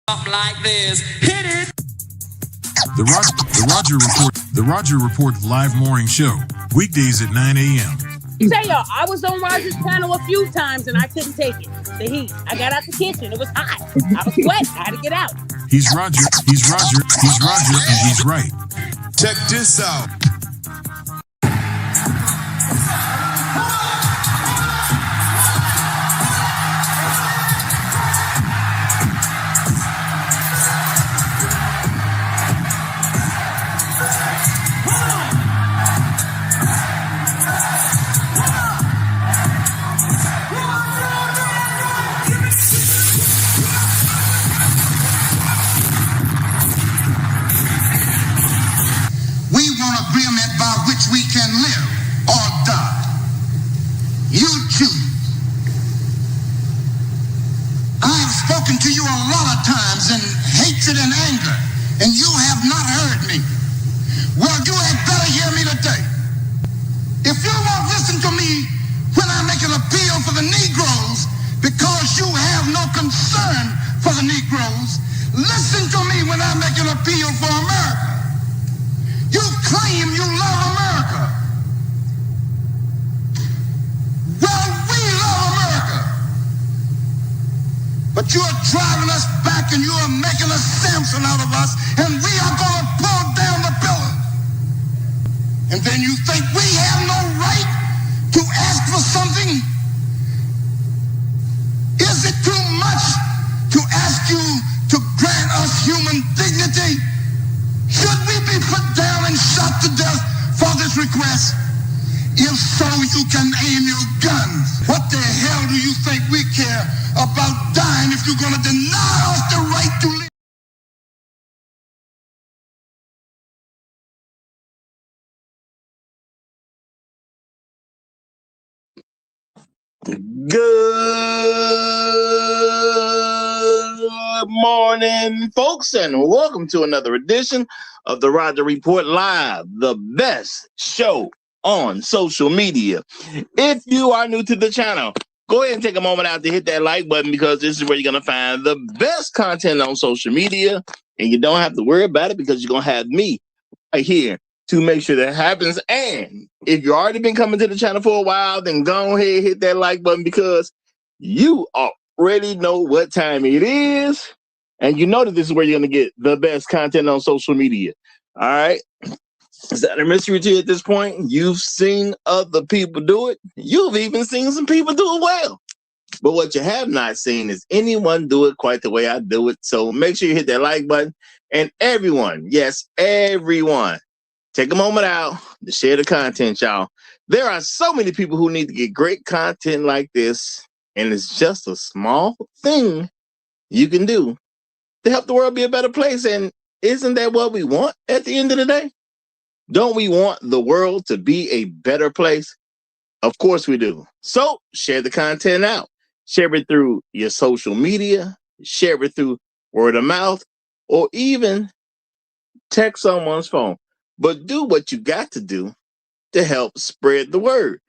Something like this. Hit it. The Roger Report live morning show, weekdays at 9 a.m. Say y'all, I was on Roger's panel a few times and I couldn't take it. The heat. I got out the kitchen. It was hot. I was sweating. I had to get out. He's Roger, and he's right. Check this out. We can live or die. You choose. I have spoken to you a lot of times in hatred and anger, and you have not heard me. Well, you had better hear me today. If you won't listen to me when I make an appeal for the Negroes because you have no concern for the Negroes, listen to me when I make an appeal for America. You claim you love America. Well, we love America. But you are driving us back and you are making a Samson out of us, and we are going to pull down the pillars. And then you think we have no right to ask for something? Is it too much to ask you to grant us human dignity? Should we be put down and shot to death for this request? If so, you can aim your guns. What the hell do you think we care about dying if you're going to deny us the right to live? Good morning, folks, and welcome to another edition of the Roger Report Live, the best show on social media. If you are new to the channel, go ahead and take a moment out to hit that like button, because this is where you're going to find the best content on social media, and you don't have to worry about it because you're going to have me right here to make sure that happens. And if you've already been coming to the channel for a while, then go ahead, hit that like button, because you already know what time it is. And you know that this is where you're going to get the best content on social media. All right. Is that a mystery to you at this point? You've seen other people do it. You've even seen some people do it well. But what you have not seen is anyone do it quite the way I do it. So make sure you hit that like button. And everyone, yes, everyone, take a moment out to share the content, y'all. There are so many people who need to get great content like this, and it's just a small thing you can do to help the world be a better place. And isn't that what we want at the end of the day? Don't we want the world to be a better place? Of course we do. So share the content out. Share it through your social media. Share it through word of mouth, or even text someone's phone. But do what you got to do to help spread the word.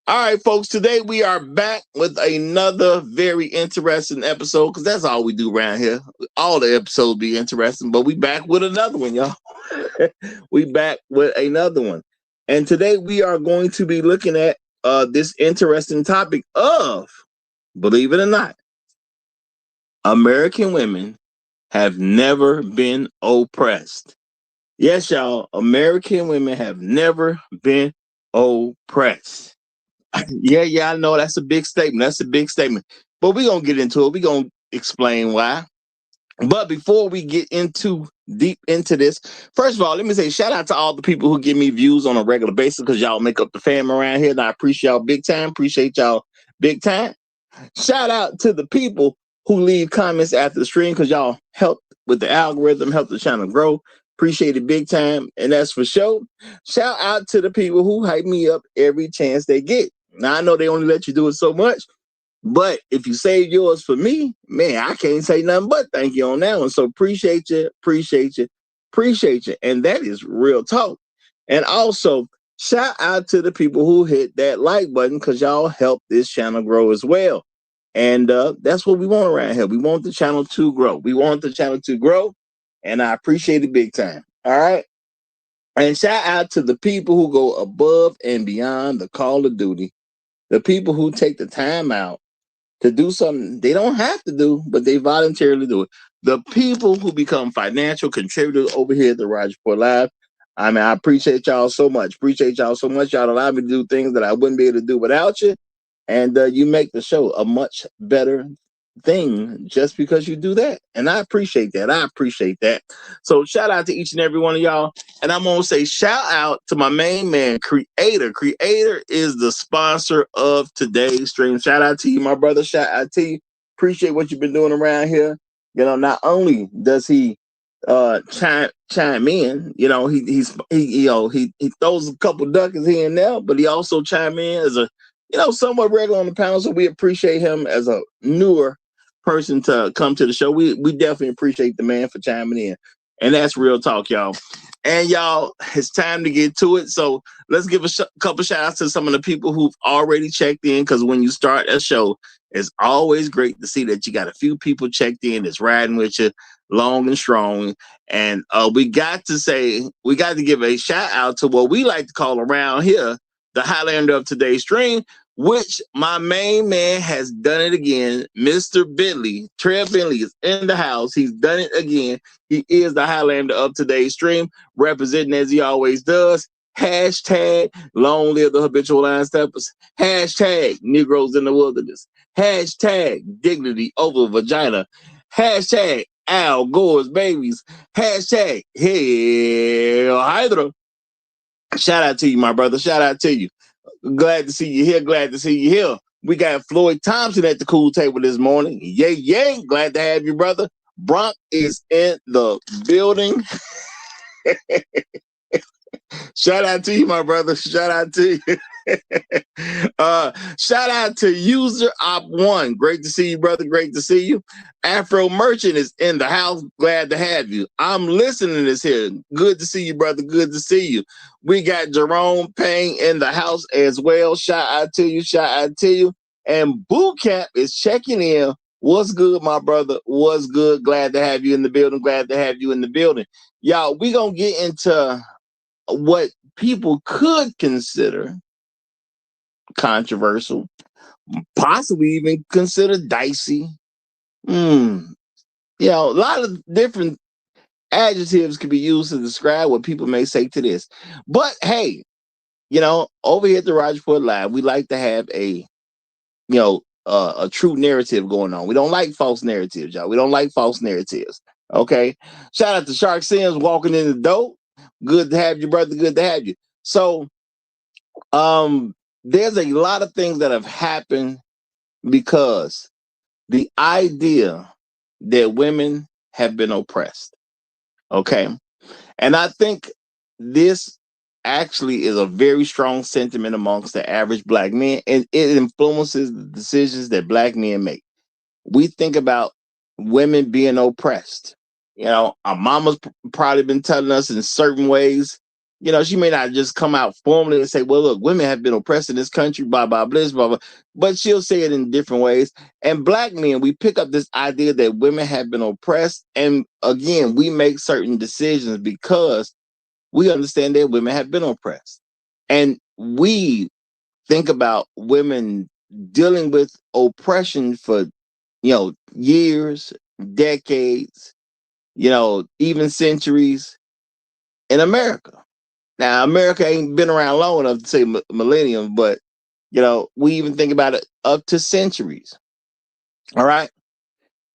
All right, folks, today we are back with another very interesting episode, because that's all we do around here. All the episodes be interesting, but we back with another one, y'all. We back with another one. And today we are going to be looking at this interesting topic of, believe it or not, American women have never been oppressed. Yes, y'all, American women have never been oppressed. Yeah, I know that's a big statement. That's a big statement. But we're going to get into it. We're going to explain why. But before we get deep into this, first of all, let me say shout out to all the people who give me views on a regular basis, because y'all make up the fam around here, and I appreciate y'all big time. Appreciate y'all big time. Shout out to the people who leave comments after the stream, because y'all help with the algorithm, help the channel grow. Appreciate it big time. And that's for sure. Shout out to the people who hype me up every chance they get. Now, I know they only let you do it so much, but if you save yours for me, man, I can't say nothing but thank you on that one. So appreciate you. And that is real talk. And also, shout out to the people who hit that like button, because y'all help this channel grow as well. And that's what we want around here. We want the channel to grow. We want the channel to grow, and I appreciate it big time. All right. And shout out to the people who go above and beyond the call of duty, the people who take the time out to do something they don't have to do, but they voluntarily do it. The people who become financial contributors over here at the Roger Report Live. I mean, I appreciate y'all so much. Appreciate y'all so much. Y'all allow me to do things that I wouldn't be able to do without you. And you make the show a much better thing just because you do that. And I appreciate that. I appreciate that. So shout out to each and every one of y'all. And I'm going to say shout out to my main man, Creator. Creator is the sponsor of today's stream. Shout out to you, my brother. Shout out to you. Appreciate what you've been doing around here. You know, not only does he chime in, you know, he throws a couple duckers here and there, but he also chime in as a, you know, somewhat regular on the panel. So we appreciate him as a newer person to come to the show. We definitely appreciate the man for chiming in. And that's real talk, y'all. And y'all, it's time to get to it. So let's give a couple shout outs to some of the people who've already checked in, because when you start a show, it's always great to see that you got a few people checked in that's riding with you long and strong. And we got to give a shout out to what we like to call around here the Highlander of today's stream, which my main man has done it again. Mr. Bentley, Trev Bentley is in the house. He's done it again. He is the Highlander of today's stream, representing as he always does. Hashtag long live the habitual line steppers. Hashtag Negroes in the wilderness. Hashtag dignity over vagina. Hashtag Al Gore's babies. Hashtag Hail Hydra. Shout out to you, my brother. Shout out to you. Glad to see you here. Glad to see you here. We got Floyd Thompson at the cool table this morning. Yay, yay. Glad to have you, brother. Bronk is in the building. Shout out to you, my brother. Shout out to you. Shout out to User Op 1. Great to see you, brother. Great to see you. Afro Merchant is in the house. Glad to have you. I'm listening this here. Good to see you, brother. Good to see you. We got Jerome Payne in the house as well. Shout out to you. Shout out to you. And Boot Camp is checking in. What's good, my brother? What's good? Glad to have you in the building. Glad to have you in the building. Y'all, we gonna get into what people could consider controversial, possibly even consider dicey. You know, a lot of different adjectives can be used to describe what people may say to this. But hey, you know, over here at the Roger Report Live, we like to have a true narrative going on. We don't like false narratives, y'all. We don't like false narratives. Okay. Shout out to Shark Sims walking in the door. Good to have you, brother. Good to have you. So, there's a lot of things that have happened because the idea that women have been oppressed. Okay. And I think this actually is a very strong sentiment amongst the average black man, and it influences the decisions that black men make. We think about women being oppressed. You know, our mama's probably been telling us in certain ways. You know, she may not just come out formally and say, well, look, women have been oppressed in this country, blah, blah, blah, blah, blah. But she'll say it in different ways. And black men, we pick up this idea that women have been oppressed. And again, we make certain decisions because we understand that women have been oppressed. And we think about women dealing with oppression for, you know, years, decades, you know, even centuries in America. Now, America ain't been around long enough to say millennium, but, you know, we even think about it up to centuries. All right.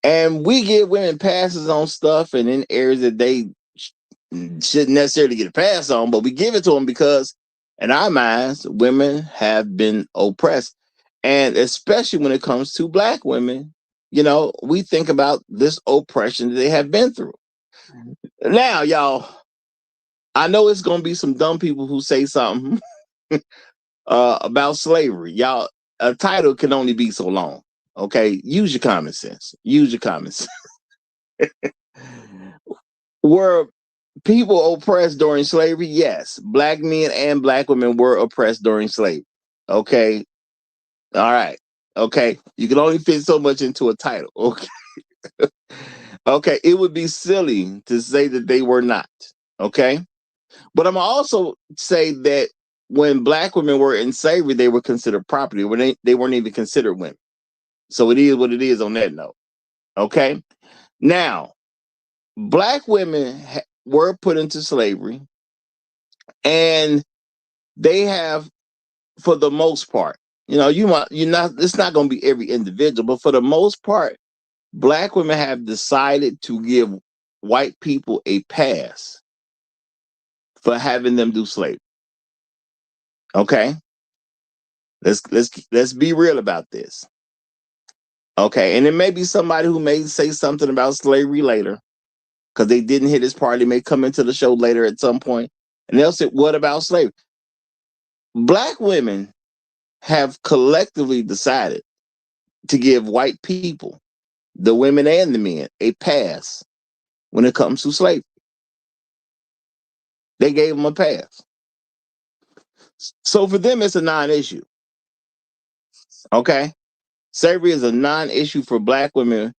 And we give women passes on stuff and in areas that they shouldn't necessarily get a pass on, but we give it to them because in our minds, women have been oppressed. And especially when it comes to black women, you know, we think about this oppression that they have been through. Now, y'all, I know it's going to be some dumb people who say something about slavery. Y'all, a title can only be so long. Okay, use your common sense. Use your common sense. Were people oppressed during slavery? Yes. Black men and black women were oppressed during slavery. Okay. All right. Okay, you can only fit so much into a title. Okay, okay, it would be silly to say that they were not. Okay, but I'm also say that when black women were in slavery, they were considered property. When they weren't even considered women. So it is what it is on that note. Okay, now black women were put into slavery, and they have, for the most part, you're not. It's not going to be every individual, but for the most part, black women have decided to give white people a pass for having them do slavery. Okay, let's be real about this. Okay, and it may be somebody who may say something about slavery later because they didn't hit this part. They may come into the show later at some point, and they'll say, "What about slavery?" Black women have collectively decided to give white people, the women and the men, a pass when it comes to slavery. They gave them a pass. So for them, it's a non-issue. Okay? Slavery is a non-issue for black women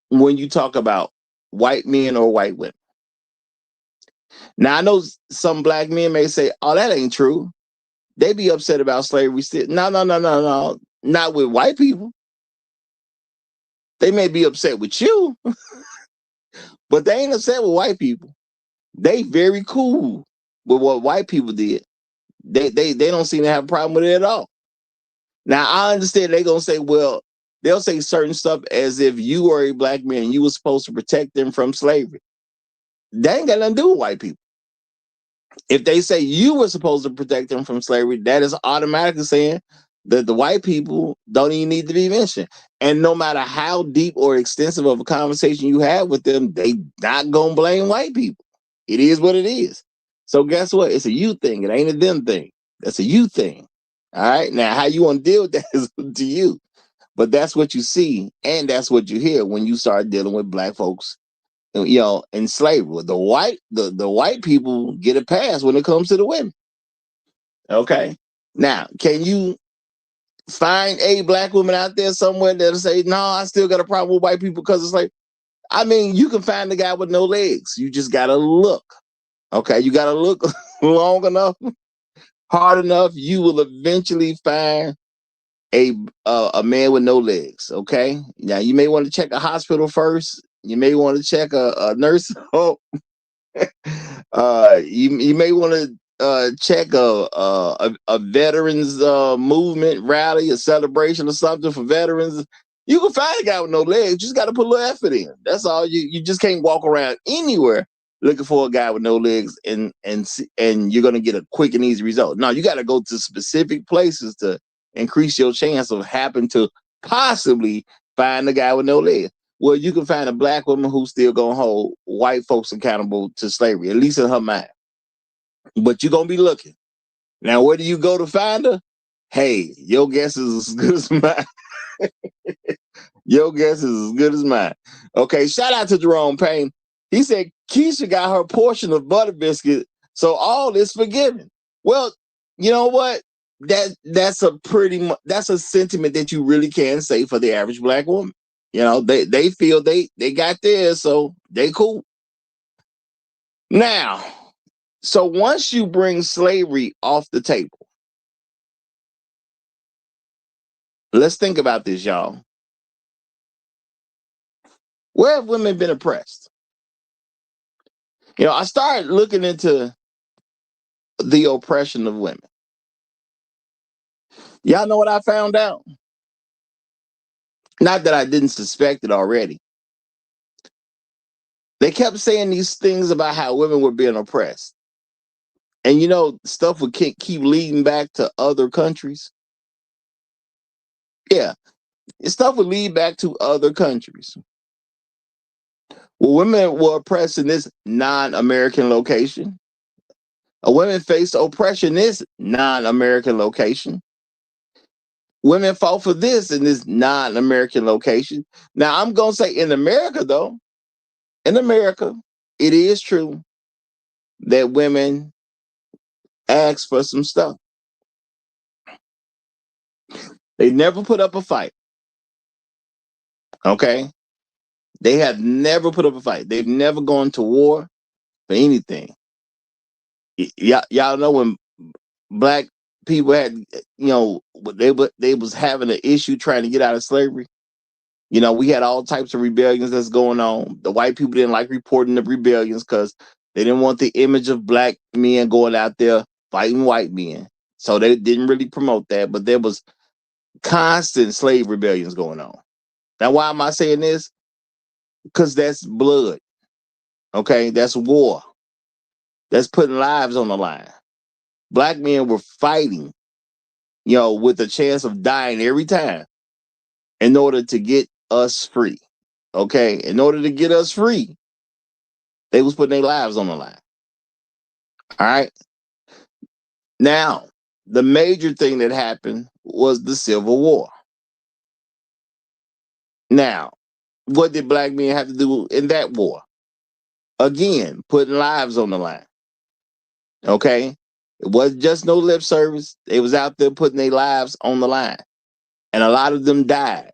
when you talk about white men or white women. Now, I know some black men may say, oh, that ain't true. They be upset about slavery still. No. Not with white people. They may be upset with you, but they ain't upset with white people. They very cool with what white people did. They don't seem to have a problem with it at all. Now I understand they're gonna say, well, they'll say certain stuff as if you were a black man, you were supposed to protect them from slavery. That ain't got nothing to do with white people. If they say you were supposed to protect them from slavery, that is automatically saying that the white people don't even need to be mentioned. And no matter how deep or extensive of a conversation you have with them, they not gonna blame white people. It is what it is. So guess what? It's a you thing. It ain't a them thing. That's a you thing. All right. Now, how you want to deal with that is to you. But that's what you see, and that's what you hear when you start dealing with black folks, in slavery. The white people get a pass when it comes to the women. Okay. Now, can you find a black woman out there somewhere that'll say, no, I still got a problem with white people because it's like, I mean, you can find the guy with no legs. You just gotta look. Okay, you gotta look long enough, hard enough. You will eventually find a man with no legs. Okay, now you may want to check a hospital first. You may want to check a nurse home. You may want to check a veterans movement rally, a celebration or something for veterans. You can find a guy with no legs. You just got to put a little effort in. That's all. You just can't walk around anywhere looking for a guy with no legs and you're gonna get a quick and easy result. No, you got to go to specific places to increase your chance of happen to possibly find a guy with no legs. Well, you can find a black woman who's still gonna hold white folks accountable to slavery, at least in her mind. But you're gonna be looking. Now, where do you go to find her? Hey, your guess is as good as mine. Your guess is as good as mine. Okay, shout out to Jerome Payne. He said Keisha got her portion of butter biscuit, so all is forgiven. Well, you know what? That's a sentiment that you really can say for the average black woman. They feel they got theirs, so they cool. Now, so once you bring slavery off the table, let's think about this, y'all. Where have women been oppressed? I started looking into the oppression of women. Y'all know what I found out? Not that I didn't suspect it already. They kept saying these things about how women were being oppressed. And stuff would keep leading back to other countries. Yeah, stuff would lead back to other countries. Well, women were oppressed in this non-American location. Women faced oppression in this non-American location. Women fought for this in this non-American location. Now, I'm going to say in America, though, in America, it is true that women ask for some stuff. They never put up a fight. Okay? They have never put up a fight. They've never gone to war for anything. Y'all know when black people had, they was having an issue trying to get out of slavery. We had all types of rebellions that's going on. The white people didn't like reporting the rebellions because they didn't want the image of black men going out there fighting white men. So they didn't really promote that, but there was constant slave rebellions going on. Now, why am I saying this? Because that's blood. Okay, that's war. That's putting lives on the line. Black men were fighting, with a chance of dying every time in order to get us free. Okay, in order to get us free, they was putting their lives on the line. All right. Now, the major thing that happened was the Civil War. Now, what did black men have to do in that war? Again, putting lives on the line. Okay? It wasn't just no lip service. They was out there putting their lives on the line. And a lot of them died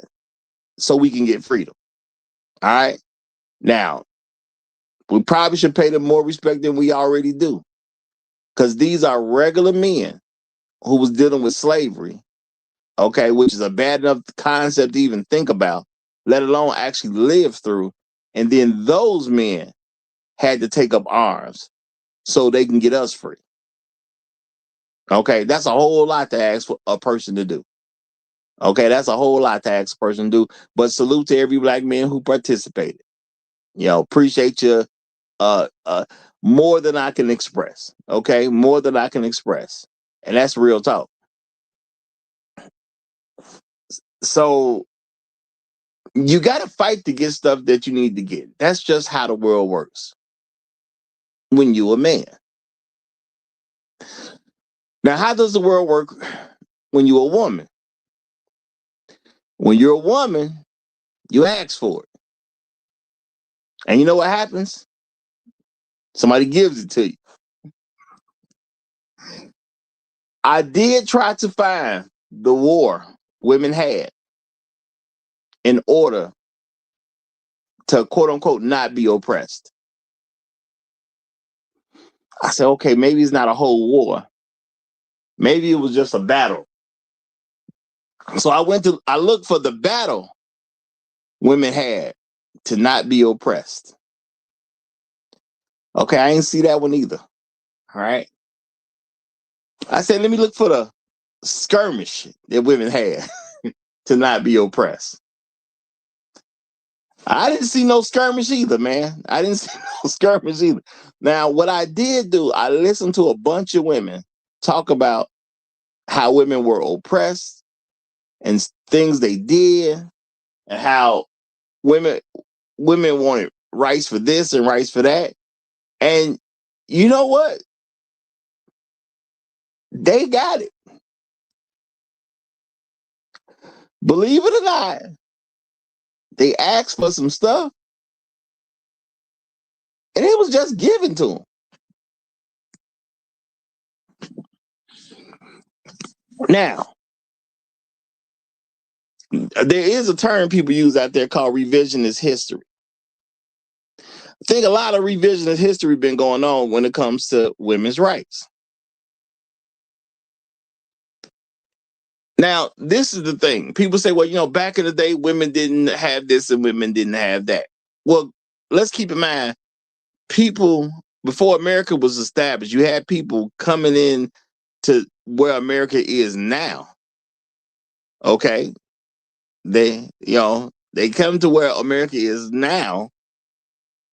so we can get freedom. All right? Now, we probably should pay them more respect than we already do. Because these are regular men who was dealing with slavery, okay, which is a bad enough concept to even think about, let alone actually live through. And then those men had to take up arms so they can get us free. Okay, that's a whole lot to ask for a person to do. Okay, that's a whole lot to ask a person to do. But salute to every black man who participated. Appreciate you more than I can express. Okay, more than I can express. And that's real talk. So you got to fight to get stuff that you need to get. That's just how the world works when you're a man. Now, how does the world work when you're a woman? When you're a woman, you ask for it. And you know what happens? Somebody gives it to you. I did try to find the war women had in order to, quote unquote, not be oppressed. I said, okay, maybe it's not a whole war. Maybe it was just a battle. So I looked for the battle women had to not be oppressed. Okay, I ain't see that one either. All right. I said, let me look for the skirmish that women had to not be oppressed. I didn't see no skirmish either, man. I didn't see no skirmish either. Now, what I did do, I listened to a bunch of women talk about how women were oppressed and things they did, and how women wanted rights for this and rights for that. And you know what? They got it. Believe it or not, they asked for some stuff and it was just given to them. Now, there is a term people use out there called revisionist history. I think a lot of revisionist history been going on when it comes to women's rights. Now, this is the thing. People say, well, back in the day, women didn't have this and women didn't have that. Well, let's keep in mind, people, before America was established, you had people coming in to where America is now. Okay. They come to where America is now,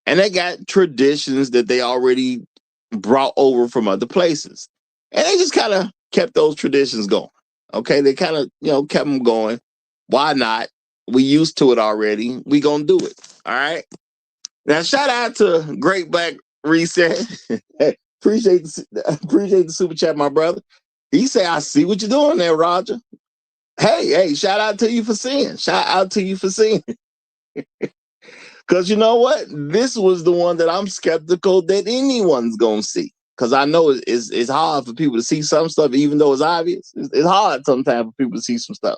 and they got traditions that they already brought over from other places. And they just kind of kept those traditions going. Okay. They kind of, kept them going. Why not? We used to it already. We gonna do it. All right. Now, shout out to Great Black Reset. appreciate the super chat, my brother. He said, I see what you're doing there, Roger. Hey, shout out to you for seeing. Shout out to you for seeing. Because you know what? This was the one that I'm skeptical that anyone's going to see. Because I know it's hard for people to see some stuff, even though it's obvious. It's hard sometimes for people to see some stuff.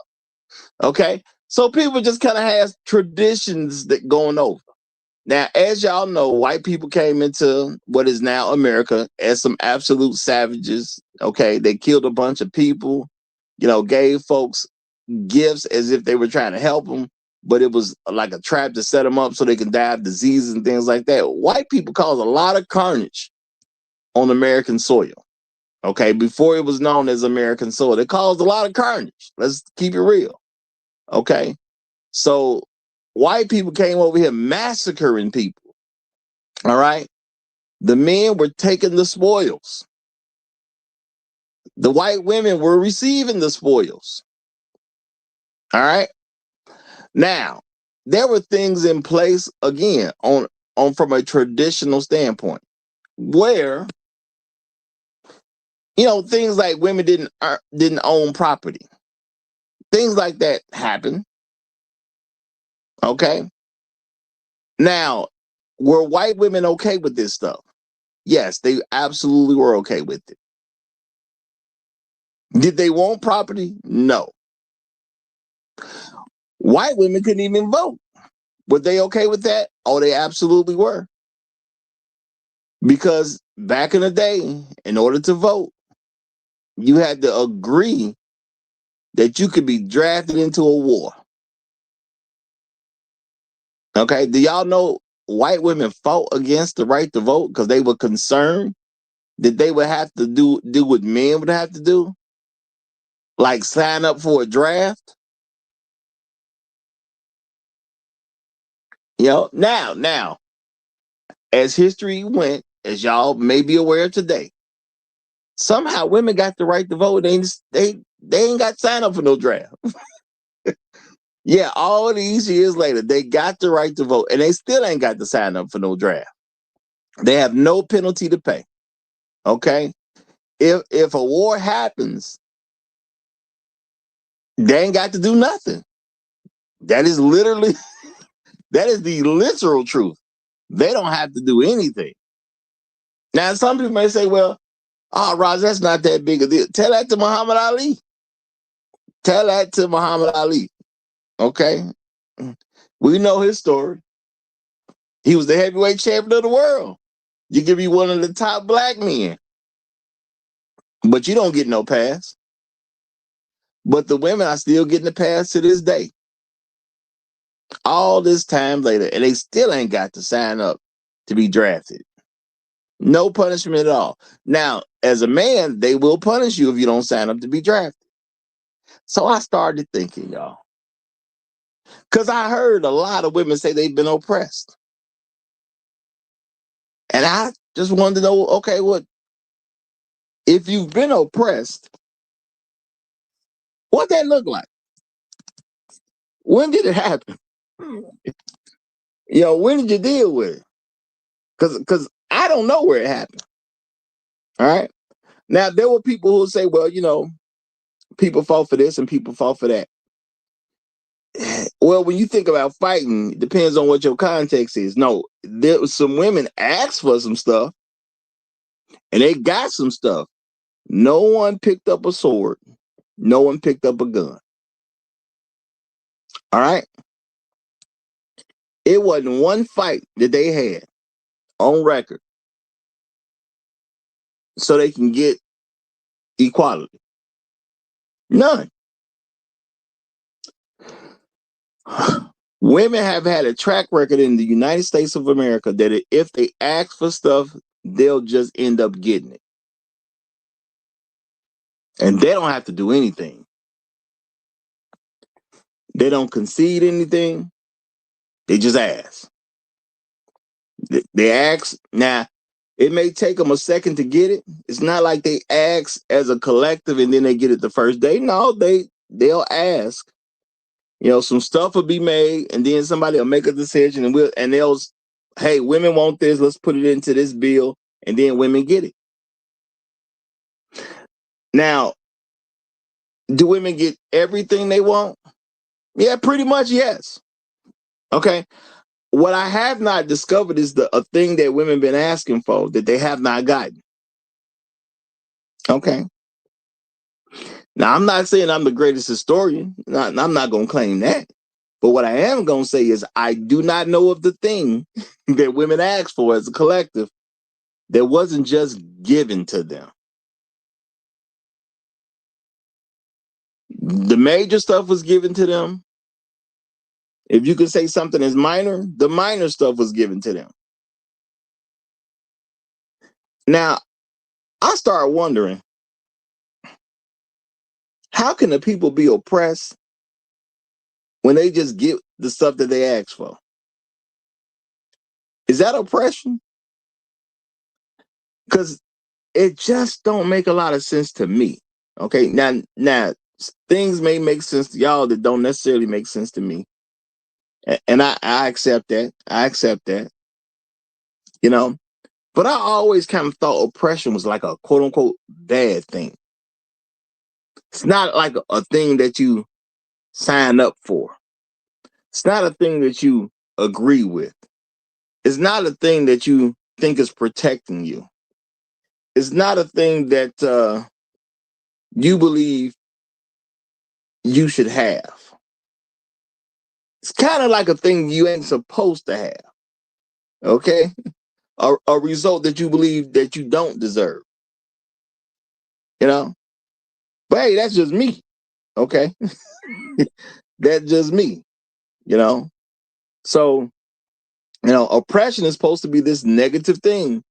Okay, so people just kind of have traditions that going over. Now, as y'all know, white people came into what is now America as some absolute savages. Okay, they killed a bunch of people, gave folks gifts as if they were trying to help them, but it was like a trap to set them up so they can die of diseases and things like that. White people caused a lot of carnage on American soil. Okay, before it was known as American soil, they caused a lot of carnage. Let's keep it real. Okay, so white people came over here massacring people. All right, the men were taking the spoils. The white women were receiving the spoils. All right. Now, there were things in place again on from a traditional standpoint where things like women didn't own property. Things like that happen. Okay. Now, were white women okay with this stuff? Yes, they absolutely were okay with it. Did they want property? No. White women couldn't even vote. Were they okay with that? Oh, they absolutely were. Because back in the day, in order to vote, you had to agree that you could be drafted into a war. Okay, do y'all know white women fought against the right to vote because they were concerned that they would have to do what men would have to do? Like sign up for a draft? Now, as history went, as y'all may be aware of today, somehow women got the right to vote. They ain't got to sign up for no draft. Yeah, all these years later, they got the right to vote, and they still ain't got to sign up for no draft. They have no penalty to pay. Okay, if a war happens, they ain't got to do nothing. That is literally that is the literal truth. They don't have to do anything. Now, some people may say, "Well, Roger, that's not that big a deal." Tell that to Muhammad Ali. Tell that to Muhammad Ali. Okay, we know his story. He was the heavyweight champion of the world. You could be one of the top black men, but you don't get no pass. But the women are still getting the pass to this day. All this time later, and they still ain't got to sign up to be drafted. No punishment at all. Now, as a man, they will punish you if you don't sign up to be drafted. So I started thinking, y'all, because I heard a lot of women say they've been oppressed. And I just wanted to know, okay, what if you've been oppressed, what that look like? When did it happen? When did you deal with it? Because I don't know where it happened. All right. Now, there were people who say, well, people fought for this and people fought for that. Well, when you think about fighting, it depends on what your context is. No, there was some women asked for some stuff and they got some stuff. No one picked up a sword. No one picked up a gun. All right. It wasn't one fight that they had on record so they can get equality. None. Women have had a track record in the United States of America that if they ask for stuff, they'll just end up getting it. And they don't have to do anything. They don't concede anything. They just ask. They ask. Now, it may take them a second to get it. It's not like they ask as a collective and then they get it the first day. No, they'll ask. Some stuff will be made, and then somebody will make a decision, and they'll, hey, women want this. Let's put it into this bill, and then women get it. Now, do women get everything they want? Yeah, pretty much, yes. Okay. What I have not discovered is a thing that women been asking for that they have not gotten. Okay. Now, I'm not saying I'm the greatest historian. I'm not going to claim that. But what I am going to say is I do not know of the thing that women asked for as a collective that wasn't just given to them. The major stuff was given to them. If you could say something is minor, the minor stuff was given to them. Now, I start wondering, how can the people be oppressed when they just get the stuff that they ask for? Is that oppression? Because it just don't make a lot of sense to me. Okay, now things may make sense to y'all that don't necessarily make sense to me, and I accept that. I accept that. You know, but I always kind of thought oppression was like a quote unquote bad thing. It's not like a thing that you sign up for. It's not a thing that you agree with. It's not a thing that you think is protecting you. It's not a thing that you believe you should have. It's kind of like a thing you ain't supposed to have. Okay? A result that you believe that you don't deserve. You know? But hey, that's just me. Okay? That's just me. You know? So, oppression is supposed to be this negative thing.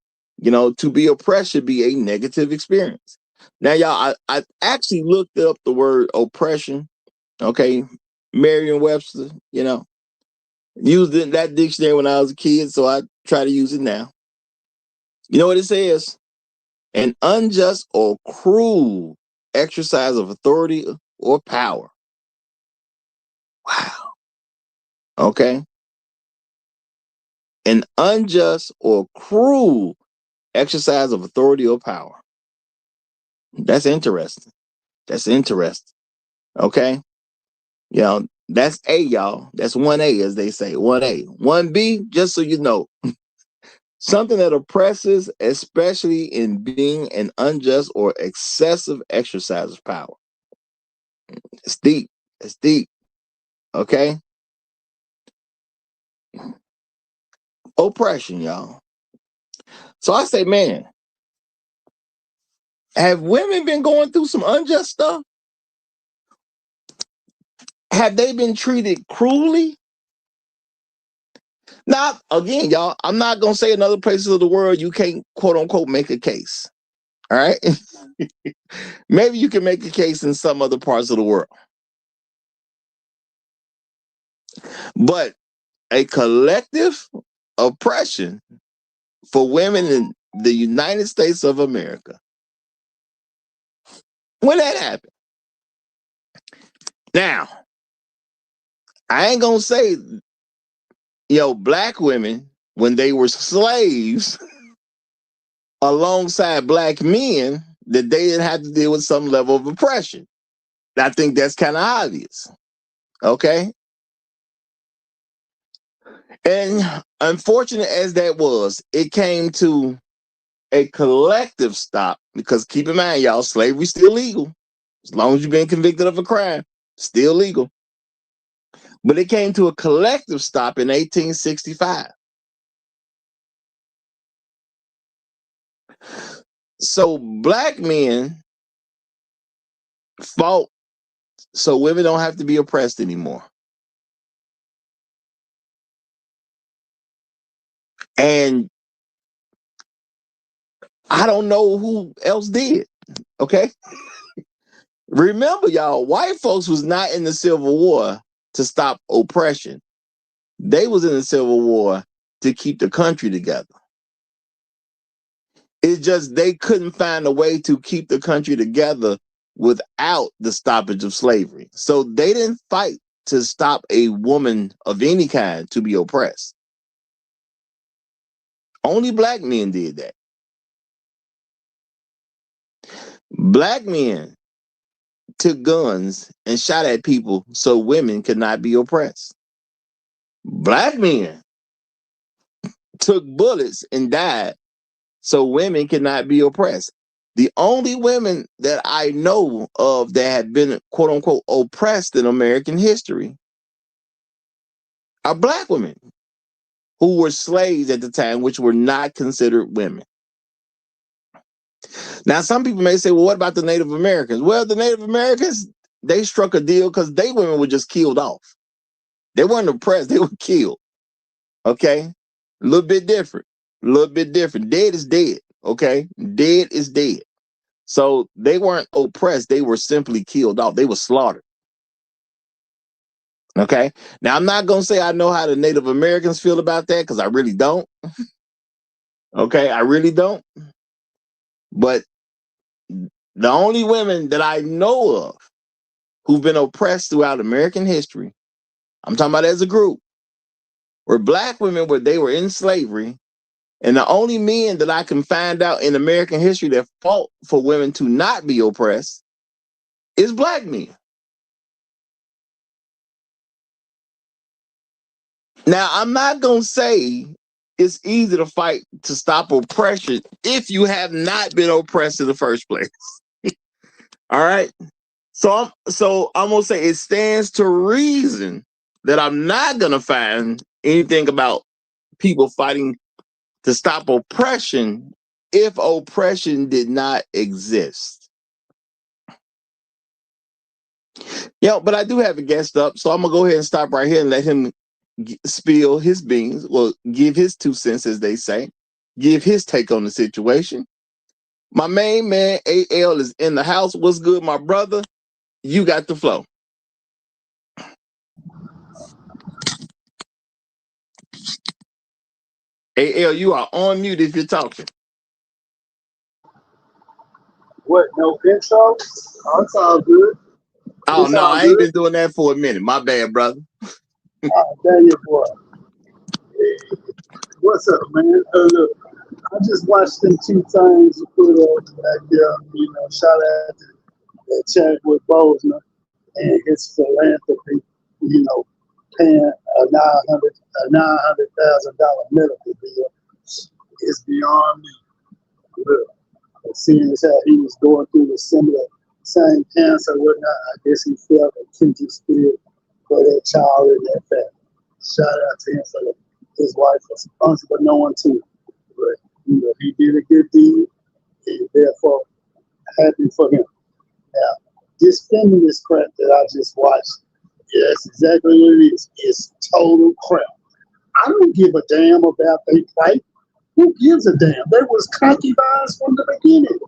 To be oppressed should be a negative experience. Now, y'all, I actually looked up the word oppression. Okay? Merriam-Webster, used it in that dictionary when I was a kid, so I try to use it now. You know what it says? An unjust or cruel exercise of authority or power. Wow. Okay. An unjust or cruel exercise of authority or power. That's interesting. That's interesting. Okay. That's A, y'all. That's 1A, as they say. 1A. 1B, just so you know. Something that oppresses, especially in being an unjust or excessive exercise of power. It's deep. It's deep. Okay? Oppression, y'all. So I say, man, have women been going through some unjust stuff? Have they been treated cruelly? Now, again, y'all, I'm not going to say in other places of the world you can't, quote unquote, make a case. All right? Maybe you can make a case in some other parts of the world. But a collective oppression for women in the United States of America. When that happened? Now, I ain't going to say, black women, when they were slaves alongside black men, that they didn't have to deal with some level of oppression. I think that's kind of obvious. Okay? And unfortunate as that was, it came to a collective stop because keep in mind, y'all, slavery's still legal. As long as you've been convicted of a crime, still legal. But it came to a collective stop in 1865. So black men fought so women don't have to be oppressed anymore. And I don't know who else did. Okay? Remember, y'all, white folks was not in the Civil War to stop oppression. They was in the Civil War to keep the country together. It's just they couldn't find a way to keep the country together without the stoppage of slavery. So they didn't fight to stop a woman of any kind to be oppressed. Only black men did that. Black men took guns and shot at people so women could not be oppressed. Black men took bullets and died so women could not be oppressed. The only women that I know of that have been quote unquote oppressed in American history are black women who were slaves at the time, which were not considered women. Now, some people may say, well, what about the Native Americans? Well, the Native Americans, they struck a deal because they women were just killed off. They weren't oppressed, they were killed. Okay? A little bit different. A little bit different. Dead is dead. Okay? Dead is dead. So they weren't oppressed, they were simply killed off. They were slaughtered. Okay? Now, I'm not going to say I know how the Native Americans feel about that because I really don't. Okay? I really don't. But the only women that I know of who've been oppressed throughout American history, I'm talking about as a group, were black women where they were in slavery. And the only men that I can find out in American history that fought for women to not be oppressed is black men. Now, I'm not going to say it's easy to fight to stop oppression if you have not been oppressed in the first place. All right. So I'm going to say it stands to reason that I'm not going to find anything about people fighting to stop oppression if oppression did not exist. But I do have a guest up, so I'm going to go ahead and stop right here and let him spill his beans, well, give his 2 cents, as they say, give his take on the situation. My main man, AL, is in the house. What's good, my brother? You got the flow. AL, you are on mute if you're talking. What, no intro? Oh, it's all good. Oh, no, I ain't been doing that for a minute. My bad, brother. Oh, damn it, boy. What's up, man? Look, I just watched them 2 things you put up back there. Shout out to that Chadwick Boseman and his philanthropy, paying a $900,000 medical bill. It's beyond me. Look, seeing as how he was going through the similar same cancer and whatnot, I guess he felt a kindred spirit for that child in that family. Shout out to him for his wife was responsible, no one too. But he did a good deed, and therefore happy for him. Now, this feminist crap that I just watched, that's exactly what it is. It's total crap. I don't give a damn about their plight. Who gives a damn? They was concubines from the beginning.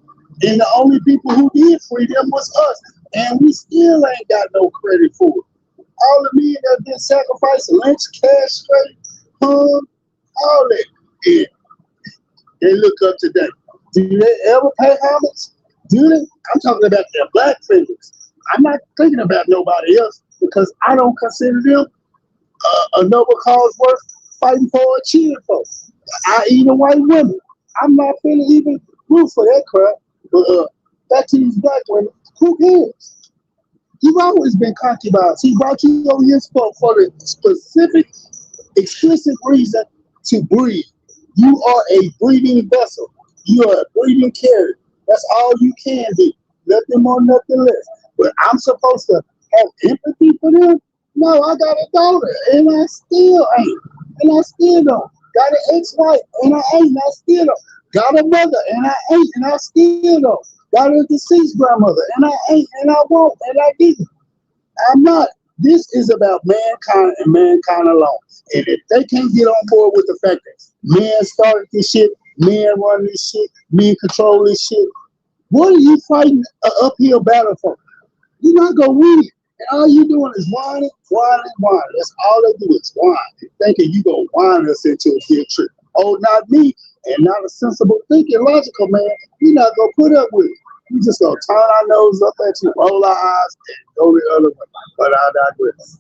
And the only people who did free them was us. And we still ain't got no credit for it. All the men that been sacrificed, lynched, castrated, hung, all that. And they look up today. Do they ever pay homage? Do they? I'm talking about their black figures. I'm not thinking about nobody else because I don't consider them a noble cause worth fighting for or cheering for. I eat a white woman. I'm not finna even root for that crap. But back to these black women, who cares? You've always been concubines. He brought you over here for the specific, explicit reason to breed. You are a breeding vessel. You are a breeding carrier. That's all you can do. Nothing more, nothing less. But I'm supposed to have empathy for them? No, I got a daughter, and I still ain't. And I still don't. Got an ex-wife, and I ain't, and I still don't. Got a mother, and I ain't, and I still don't. Got a deceased grandmother, and I ain't, and I won't, and I didn't. I'm not. This is about mankind and mankind alone. And if they can't get on board with the fact that men started this shit, men run this shit, men control this shit, what are you fighting an uphill battle for? You're not going to win it. And all you doing is whining, whining, whining. That's all they do is whine. Thinking you going to whine us into a guilt trip. Oh, not me. And not a sensible thinking, logical man. You're not going to put up with it. We just gonna turn our nose up at you, roll our eyes, and go the other way. But I digress.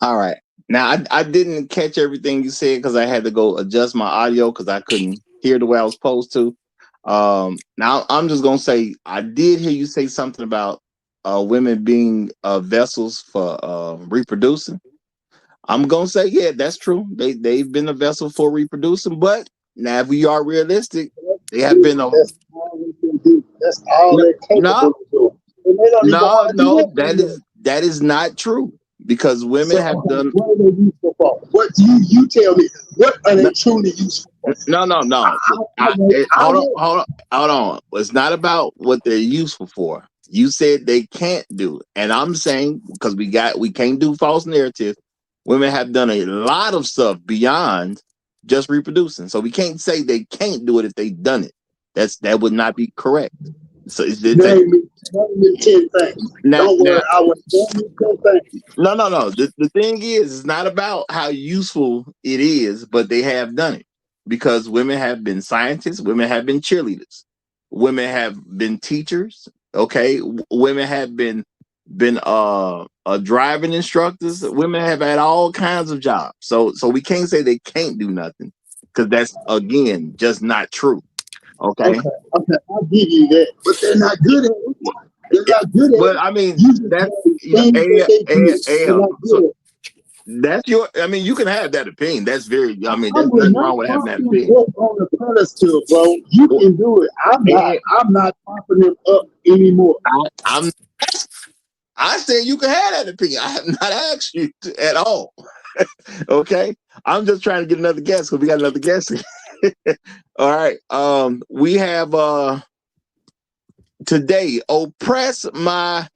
All right. Now I didn't catch everything you said because I had to go adjust my audio because I couldn't hear the way I was supposed to. Now I'm just gonna say I did hear you say something about women being vessels for reproducing. I'm gonna say, yeah, that's true. They've been a vessel for reproducing, but now if we are realistic, they have been That's all they're capable of doing. And they don't even want to do that is not true, because women have done. What are they useful for? What you tell me? What are they truly useful for? No. Hold on. It's not about what they're useful for. You said they can't do it, and I'm saying, because we can't do false narrative. Women have done a lot of stuff beyond just reproducing, so we can't say they can't do it if they've done it. That would not be correct. So name me 10 things. Don't worry, I will name you 10 things. No. The thing is, it's not about how useful it is, but they have done it, because women have been scientists, women have been cheerleaders, women have been teachers. Okay, women have been driving instructors. Women have had all kinds of jobs. So we can't say they can't do nothing, because that's, again, just not true. Okay, I'll give you that, but they're not good at it. They're not good at it. But I mean, that's your. I mean, you can have that opinion. That's very. I mean, there's nothing wrong with having that opinion. On the pedestal, bro. You can do it. I'm not popping them up anymore. I said you can have that opinion. I have not asked you at all. Okay, I'm just trying to get another guest, because we got another guest. All right. We have today oppress my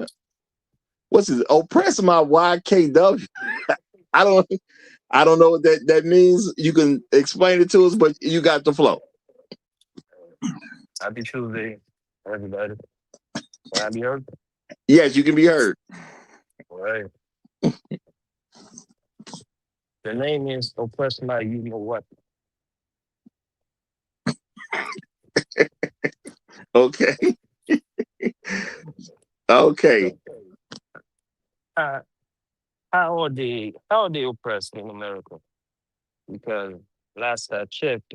YKW. I don't know what that means. You can explain it to us, but you got the flow. Happy Tuesday, everybody. Can I be heard? Yes, you can be heard. All right. The name is Oppress My You Know What. Okay. Okay. How are they oppressed in America? Because last I checked,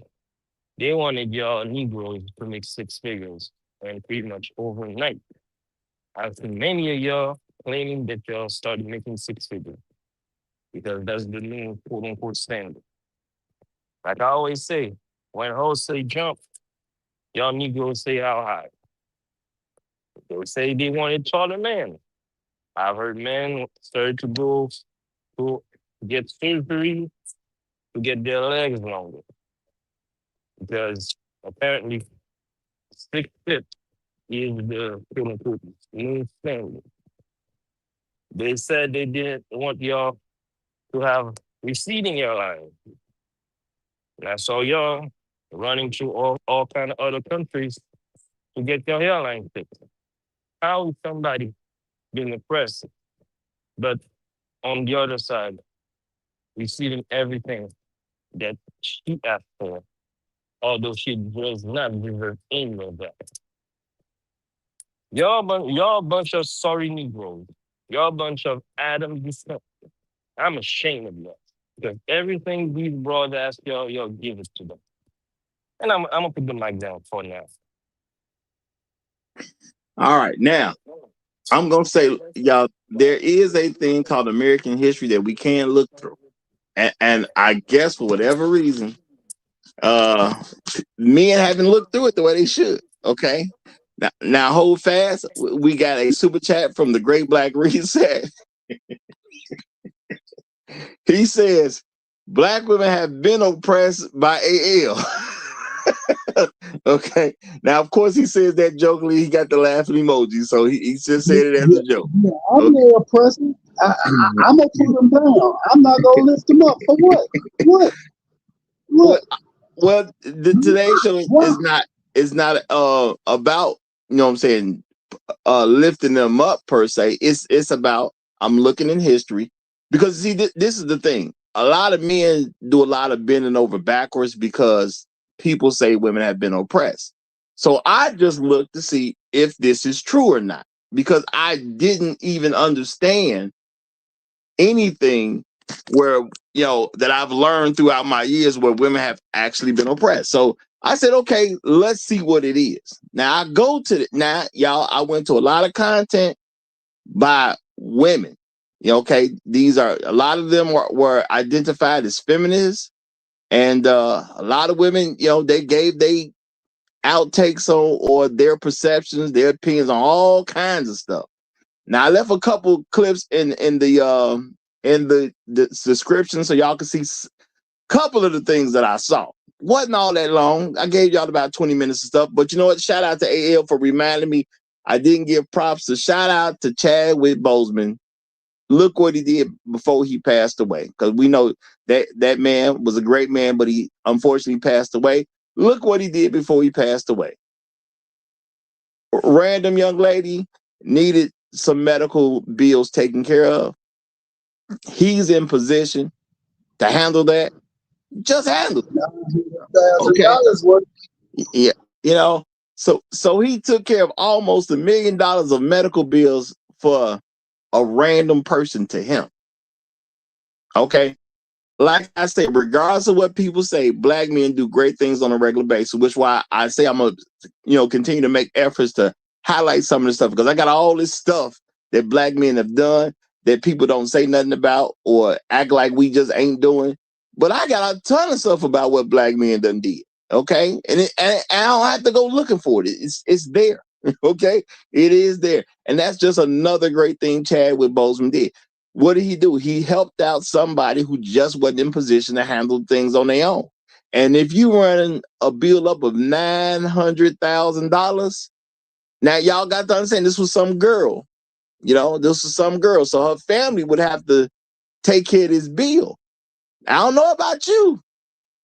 they wanted y'all Negroes to make 6 figures, and pretty much overnight. I've seen many of y'all claiming that y'all started making 6 figures, because that's the new quote unquote standard. Like I always say, when hoes say jump, y'all Negroes say how high. They would say they wanted taller men. I've heard men started to go to get surgery to get their legs longer, because apparently 6 feet is the quote unquote new standard. They said they didn't want y'all to have receding hairline. And I saw y'all running to all kind of other countries to get your hairline fixed. How is somebody being oppressed, but on the other side, receiving everything that she asked for, although she does not deserve any of that? Y'all bunch of sorry Negroes. Y'all bunch of Adam descent. I'm ashamed of y'all, because everything these brothers ask y'all give it to them. And I'm gonna put the mic down for now. All right, now I'm gonna say, y'all, there is a thing called American history that we can look through, and I guess for whatever reason, men haven't looked through it the way they should. Okay, now hold fast. We got a super chat from the Great Black Reset. He says, Black women have been oppressed by AL. Okay. Now, of course, he says that jokingly. He got the laughing emoji, so he just said it as a joke. Yeah, I'm their oppressor. I'm gonna put them down. I'm not gonna lift them up for what? What? Well, today's show is not about, you know what I'm saying, lifting them up per se. It's about, I'm looking in history, because see, this is the thing. A lot of men do a lot of bending over backwards because people say women have been oppressed. So I just looked to see if this is true or not, because I didn't even understand anything where, you know, that I've learned throughout my years where women have actually been oppressed. So I said, okay, let's see what it is. Now I go to y'all, I went to a lot of content by women. Okay, these are, a lot of them were identified as feminists, and a lot of women, you know, they gave outtakes on or their perceptions, their opinions on all kinds of stuff. Now I left a couple clips in the description so y'all can see a couple of the things that I saw. Wasn't all that long. I gave y'all about 20 minutes of stuff, but you know what? Shout out to AL for reminding me. I didn't give props. So shout out to Chadwick Boseman. Look what he did before he passed away, because we know that man was a great man, but he unfortunately passed away. Look what he did before he passed away. Random young lady needed some medical bills taken care of. He's in position to handle that. Just handle it. Okay. Yeah, you know. So he took care of almost $1 million of medical bills for a random person to him. Okay. Like I said, regardless of what people say, black men do great things on a regular basis, which is why I say I'm gonna, continue to make efforts to highlight some of this stuff, because I got all this stuff that black men have done that people don't say nothing about or act like we just ain't doing. But I got a ton of stuff about what black men done did. Okay, and I don't have to go looking for it. It's there. Okay, it is there, and that's just another great thing Chadwick Boseman did. What did he do? He helped out somebody who just wasn't in position to handle things on their own. And if you run a bill up of $900,000, now y'all got to understand this was some girl. This was some girl. So her family would have to take care of this bill. I don't know about you,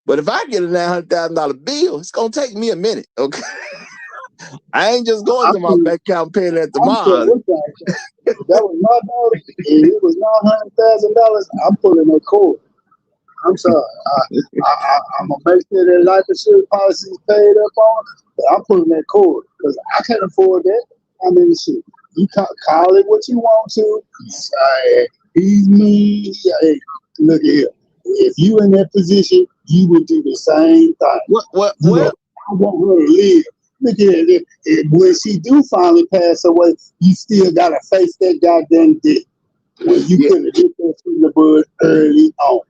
but if I get a $900,000 bill, it's going to take me a minute. Okay. I ain't just going to my bank account paying that tomorrow. That was my daughter, and it was $900,000. I'm pulling a cord. I'm sorry. I'm gonna make sure that life insurance policy is paid up on, but I'm pulling that cord because I can't afford that. I mean, shit. You call it what you want to. He's me. Hey, look here. If you in that position, you would do the same thing. What? I want her to live. Look at it. When she do finally pass away, you still gotta face that goddamn dick. When you could have hit that in the bud early on.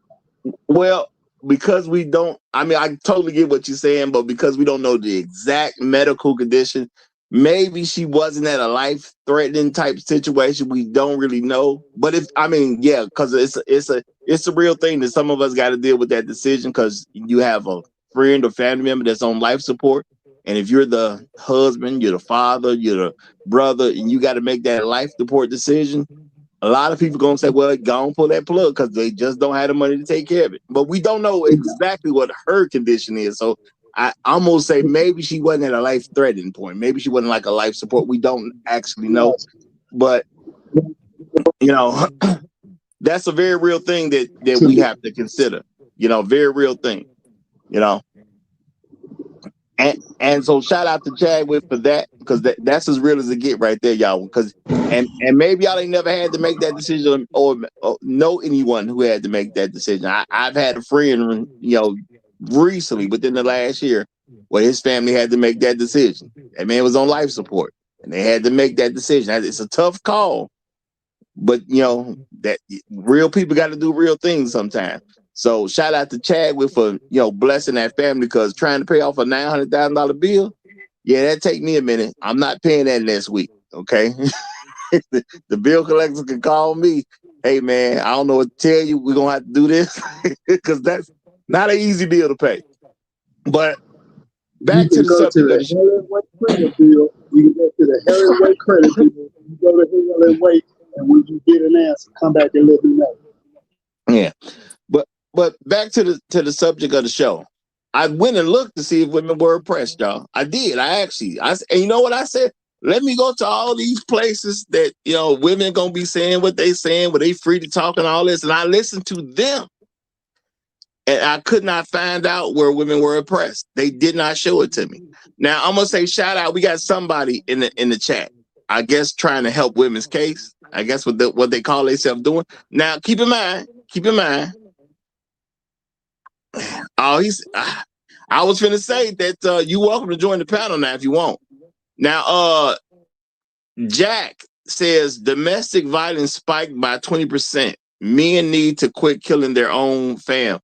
Well, because we don't, I mean, I totally get what you're saying, but because we don't know the exact medical condition, maybe she wasn't at a life-threatening type situation. We don't really know. But because it's a real thing that some of us got to deal with that decision, because you have a friend or family member that's on life support. And if you're the husband, you're the father, you're the brother, and you got to make that life support decision, a lot of people gonna say, well, go and pull that plug because they just don't have the money to take care of it. But we don't know exactly what her condition is. So I almost say maybe she wasn't at a life-threatening point. Maybe she wasn't like a life support. We don't actually know. But, that's a very real thing that we have to consider. Very real thing, And so shout out to Chadwick for that, because that's as real as it get right there, y'all. Because and maybe y'all ain't never had to make that decision or know anyone who had to make that decision. I've had a friend, recently within the last year, where his family had to make that decision. That man was on life support, and they had to make that decision. It's a tough call, but that real people got to do real things sometimes. So shout out to Chadwick for blessing that family, because trying to pay off a $900,000 bill, that take me a minute. I'm not paying that next week. Okay, the bill collector can call me. Hey man, I don't know what to tell you. We're gonna have to do this because that's not an easy bill to pay. But back to the subject of the show. You can go to the Harry Way credit bill. You go to Hell and Wait, and when you get an answer, come back and let me know. Yeah. But back to the subject of the show. I went and looked to see if women were oppressed, y'all. I did. And you know what I said? Let me go to all these places that, women gonna be saying what they saying, where they free to talk and all this. And I listened to them. And I could not find out where women were oppressed. They did not show it to me. Now I'm gonna say shout out. We got somebody in the chat, I guess, trying to help women's case. I guess what they call themselves doing. Now keep in mind. Oh, I was finna say that you're welcome to join the panel now if you want. Now, Jack says domestic violence spiked by 20%. Men need to quit killing their own fam.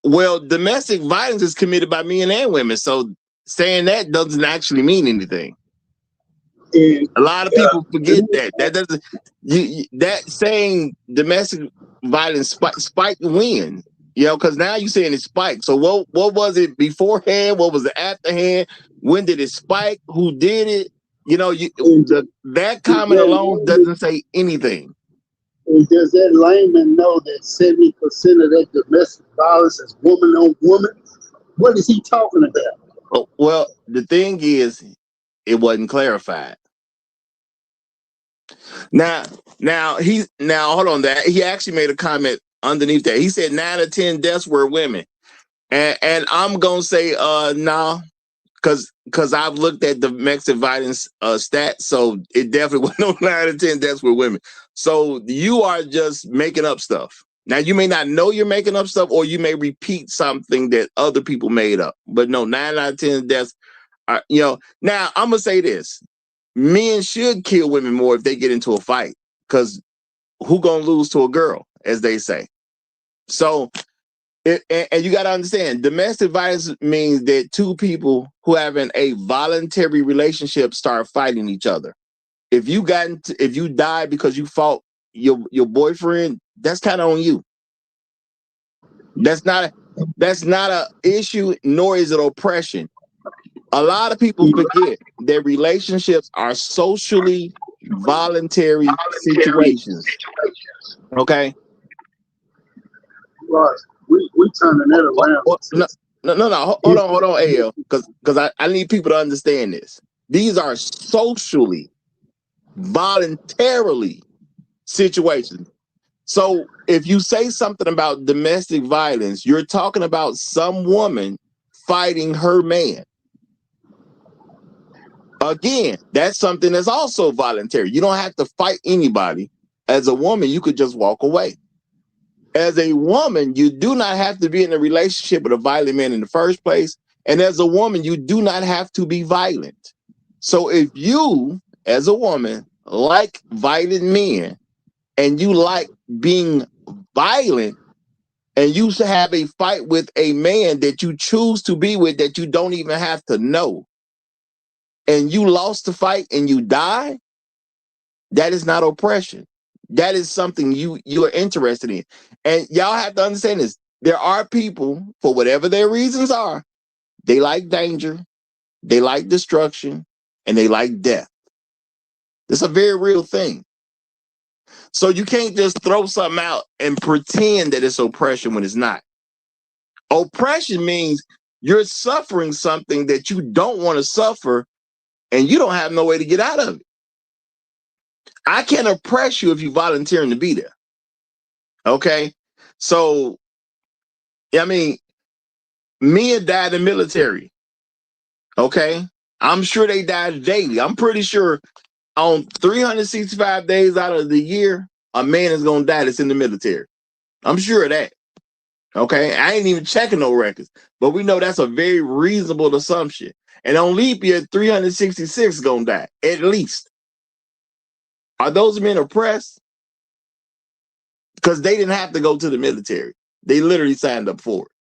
Well, domestic violence is committed by men and women. So saying that doesn't actually mean anything. And A lot of people forget that. That doesn't that saying domestic violence spike win. You know, because now you're saying it spiked. So what was it beforehand? What was it afterhand? When did it spike? Who did it? You know, that comment alone doesn't say anything. And does that layman know that 70% of that domestic violence is woman on woman? What is he talking about? Oh, well, the thing is, it wasn't clarified. Now hold on. That he actually made a comment underneath that. He said 9 out of 10 deaths were women, and I'm gonna say no, because I've looked at the domestic violence stats, so it definitely was no 9 out of 10 deaths were women. So you are just making up stuff. Now you may not know you're making up stuff, or you may repeat something that other people made up. But no, 9 out of 10 deaths are, you know. Now I'm gonna say this. Men should kill women more if they get into a fight, because who gonna lose to a girl, as they say. So, and you got to understand, domestic violence means that two people who have a voluntary relationship start fighting each other. If you died because you fought your boyfriend, that's kind of on you. That's not a issue, nor is it oppression. A lot of people forget that relationships are socially voluntary situations. Okay. Right. We turning that around. No. Hold on, AL, because I need people to understand this. These are socially, voluntarily situations. So if you say something about domestic violence, you're talking about some woman fighting her man. Again, that's something that's also voluntary. You don't have to fight anybody. As a woman, you could just walk away. As a woman, you do not have to be in a relationship with a violent man in the first place. And as a woman, you do not have to be violent. So if you, as a woman, like violent men, and you like being violent, and you have a fight with a man that you choose to be with that you don't even have to know, and you lost the fight and you die, that is not oppression. That is something you are interested in. And y'all have to understand this. There are people, for whatever their reasons are, they like danger, they like destruction, and they like death. It's a very real thing. So you can't just throw something out and pretend that it's oppression when it's not. Oppression means you're suffering something that you don't want to suffer, and you don't have no way to get out of it. I can't oppress you if you're volunteering to be there. Okay? So, I mean, men died in the military. Okay? I'm sure they died daily. I'm pretty sure on 365 days out of the year, a man is going to die that's in the military. I'm sure of that. Okay? I ain't even checking no records. But we know that's a very reasonable assumption. And on leap year, 366 going to die, at least. Are those men oppressed? Because they didn't have to go to the military. They literally signed up for it.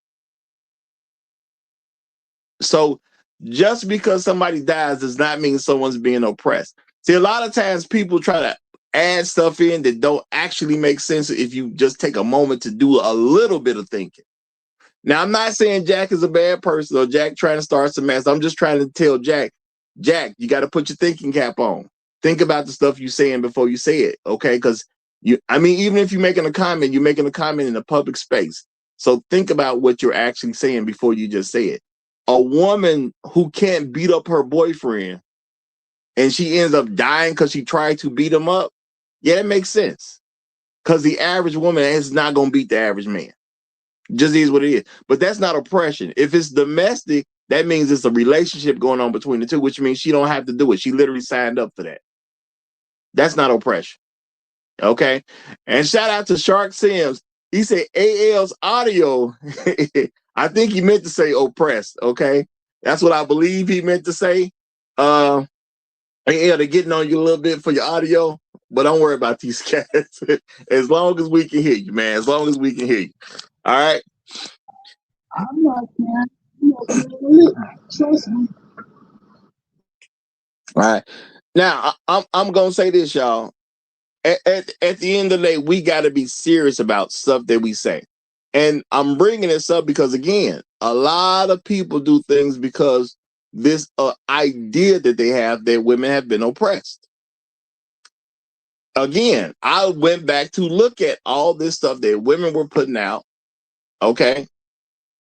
So just because somebody dies does not mean someone's being oppressed. See, a lot of times people try to add stuff in that don't actually make sense if you just take a moment to do a little bit of thinking. Now, I'm not saying Jack is a bad person or Jack trying to start some mess. I'm just trying to tell Jack, you got to put your thinking cap on. Think about the stuff you're saying before you say it, okay? Because even if you're making a comment in a public space. So think about what you're actually saying before you just say it. A woman who can't beat up her boyfriend and she ends up dying because she tried to beat him up, yeah, that makes sense. Because the average woman is not going to beat the average man. Just is what it is. But that's not oppression. If it's domestic, that means it's a relationship going on between the two, which means she don't have to do it. She literally signed up for that. That's not oppression. Okay? And shout out to Shark Sims. He said AL's audio. I think he meant to say oppressed. Okay? That's what I believe he meant to say. AL, they're getting on you a little bit for your audio, but don't worry about these cats. As long as we can hear you, man. As long as we can hear you. All right. I'm not, man. Trust me. All right. Now I'm gonna say this, y'all. At the end of the day, we got to be serious about stuff that we say. And I'm bringing this up because, again, a lot of people do things because this idea that they have that women have been oppressed. Again, I went back to look at all this stuff that women were putting out. Okay.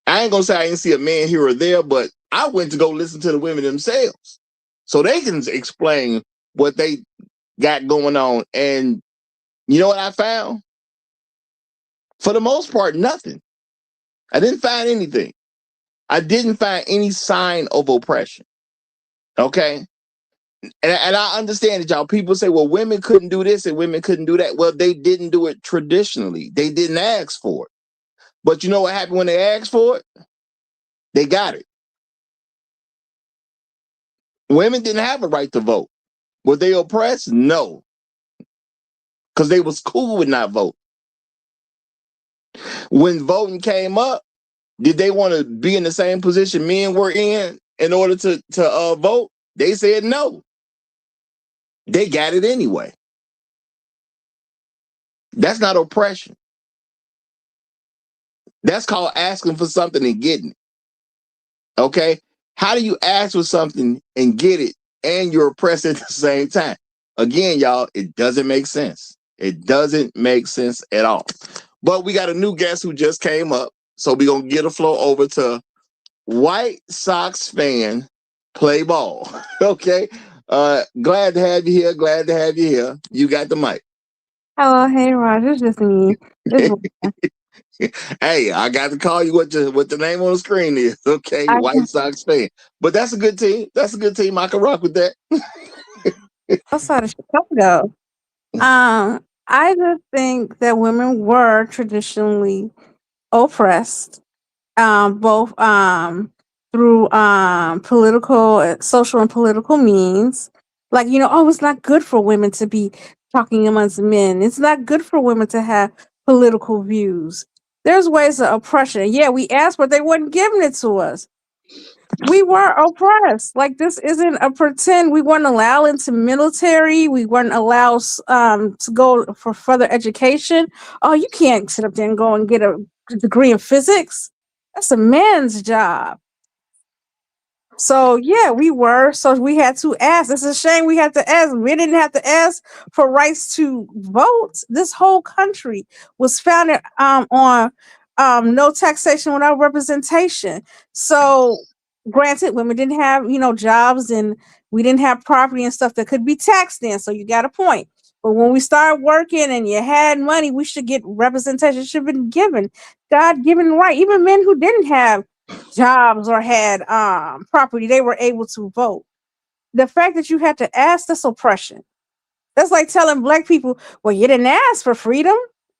I ain't going to say I didn't see a man here or there, but I went to go listen to the women themselves so they can explain what they got going on. And you know what I found? For the most part, nothing. I didn't find anything. I didn't find any sign of oppression. Okay. And I understand that y'all people say, well, women couldn't do this and women couldn't do that. Well, they didn't do it traditionally. They didn't ask for it. But you know what happened when they asked for it? They got it. Women didn't have a right to vote. Were they oppressed? No. Because they was cool with not voting. When voting came up, did they want to be in the same position men were in order to vote? They said no. They got it anyway. That's not oppression. That's called asking for something and getting it. Okay? How do you ask for something and get it and you're oppressed at the same time? Again, y'all, it doesn't make sense. It doesn't make sense at all. But we got a new guest who just came up. So we're going to get a flow over to White Sox fan play ball. Okay? Glad to have you here. Glad to have you here. You got the mic. Hello, hey Roger, it's just me. It's, Hey, I got to call you what the name on the screen is. Okay, I, White Sox fan. But that's a good team. That's a good team. I can rock with that. outside of Chicago. I just think that women were traditionally oppressed, both through political, social, and political means. Like oh, it's not good for women to be talking amongst men. It's not good for women to have political views. There's ways of oppression. Yeah, we asked, but they weren't giving it to us. We were oppressed. Like this isn't a pretend. We weren't allowed into military. We weren't allowed to go for further education. Oh, you can't sit up there and go and get a degree in physics. That's a man's job. So yeah, we were. So we had to ask. It's a shame we had to ask. We didn't have to ask for rights to vote. This whole country was founded on no taxation without representation. So granted, women didn't have jobs, and we didn't have property and stuff that could be taxed in. So you got a point. But when we started working and you had money, we should get representation. It should have been given, God given right. Even men who didn't have jobs or had property, they were able to vote. The fact that you had to ask, that's oppression. That's like telling black people, well, you didn't ask for freedom,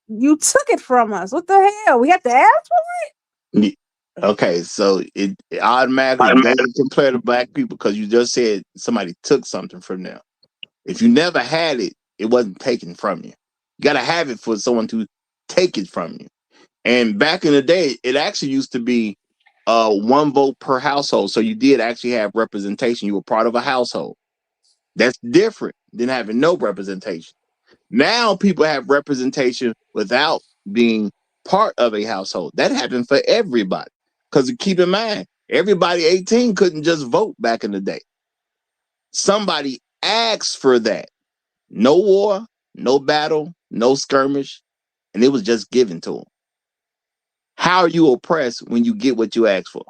you took it from us. What the hell? We have to ask for it? Okay, so it automatically doesn't compare to black people because you just said somebody took something from them. If you never had it, it wasn't taken from you. You got to have it for someone to take it from you. And back in the day, it actually used to be one vote per household. So you did actually have representation. You were part of a household. That's different than having no representation. Now people have representation without being part of a household. That happened for everybody. Because keep in mind, everybody 18 couldn't just vote back in the day. Somebody asked for that. No war, no battle, no skirmish, and it was just given to them. How are you oppressed when you get what you asked for?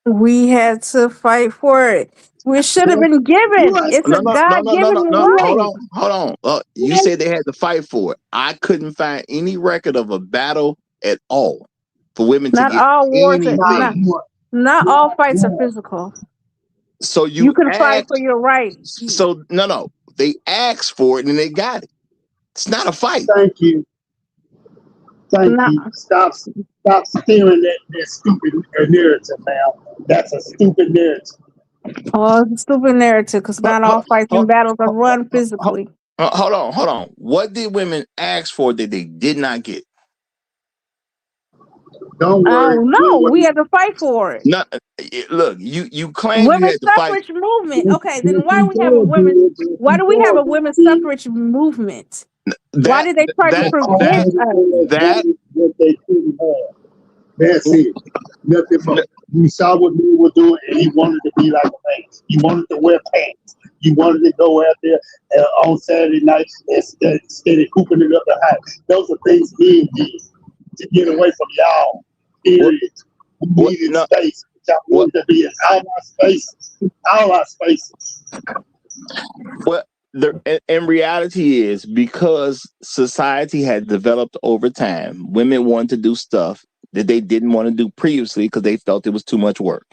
We had to fight for it. We should have been given. It's a God-given right. Hold on. You said they had to fight for it. I couldn't find any record of a battle at all for women to Not get all wars. anything. Not all fights are physical. So you can fight for your right. So no, they asked for it and they got it. It's not a fight. Thank you. Stop stealing that stupid narrative now. That's a stupid narrative. Oh, it's a stupid narrative because not all fights and battles are run physically. Hold on. What did women ask for that they did not get? Don't worry. Oh no, we had to fight for it. Not look, you claim you Women's had to fight. suffrage movement. Okay, Yes, then why do you we have a did, women's? Yes, Why you do we have a women's did. suffrage movement? Why That did they try to that prevent that us? that What they couldn't have. That's it. Nothing more. You saw what men were doing, and he wanted to be like a man. He wanted to wear pants. He wanted to go out there on Saturday night instead of hooping it up the house. Those are things men did to get away from y'all. Period. We needed no, space. Y'all what wanted to be in all our spaces. All our spaces. what the in reality is because society had developed over time, women wanted to do stuff that they didn't want to do previously because they felt it was too much work.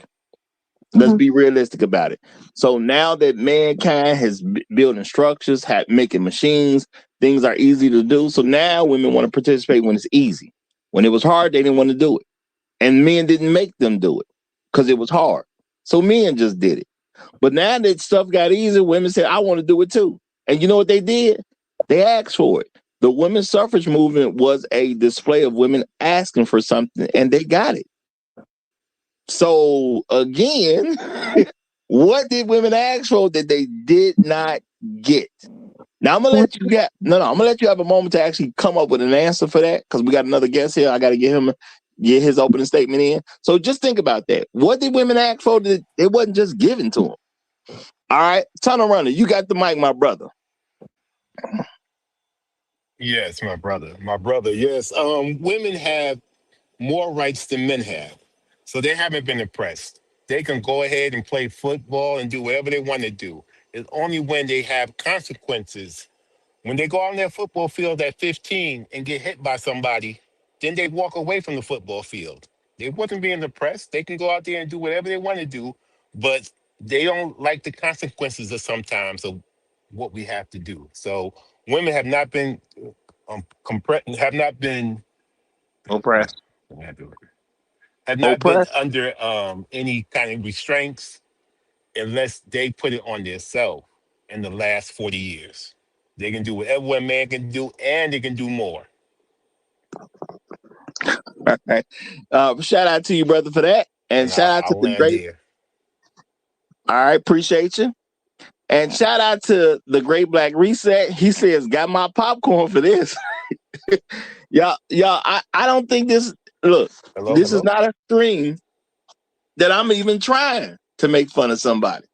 Let's be realistic about it. So now that mankind has building structures, making machines, things are easy to do. So now women want to participate when it's easy. When it was hard, they didn't want to do it. And men didn't make them do it because it was hard. So men just did it. But now that stuff got easier, women said, I want to do it too. And you know what they did? They asked for it. The women's suffrage movement was a display of women asking for something, and they got it. So again, what did women ask for that they did not get? Now I'm gonna let you I'm gonna let you have a moment to actually come up with an answer for that because we got another guest here. I got to get his opening statement in. So just think about that. What did women ask for that it wasn't just given to them? All right, Tunnel Runner, you got the mic, my brother. Yes, my brother. My brother, yes. Women have more rights than men have. So they haven't been oppressed. They can go ahead and play football and do whatever they want to do. It's only when they have consequences. When they go on their football field at 15 and get hit by somebody, then they walk away from the football field. They wasn't being oppressed. They can go out there and do whatever they want to do, but they don't like the consequences of sometimes of what we have to do. So women have not been have not been Oppressed. have not been Oppressed. under any kind of restraints unless they put it on themselves in the last 40 years. They can do whatever a man can do, and they can do more. All right. Shout out to you, brother, for that. And And shout out to I'll the land great. there. All right, appreciate you. And shout out to the Great Black Reset. He says, got my popcorn for this. y'all, I don't think this, look, Hello, this is hello. not a stream that I'm even trying to make fun of somebody.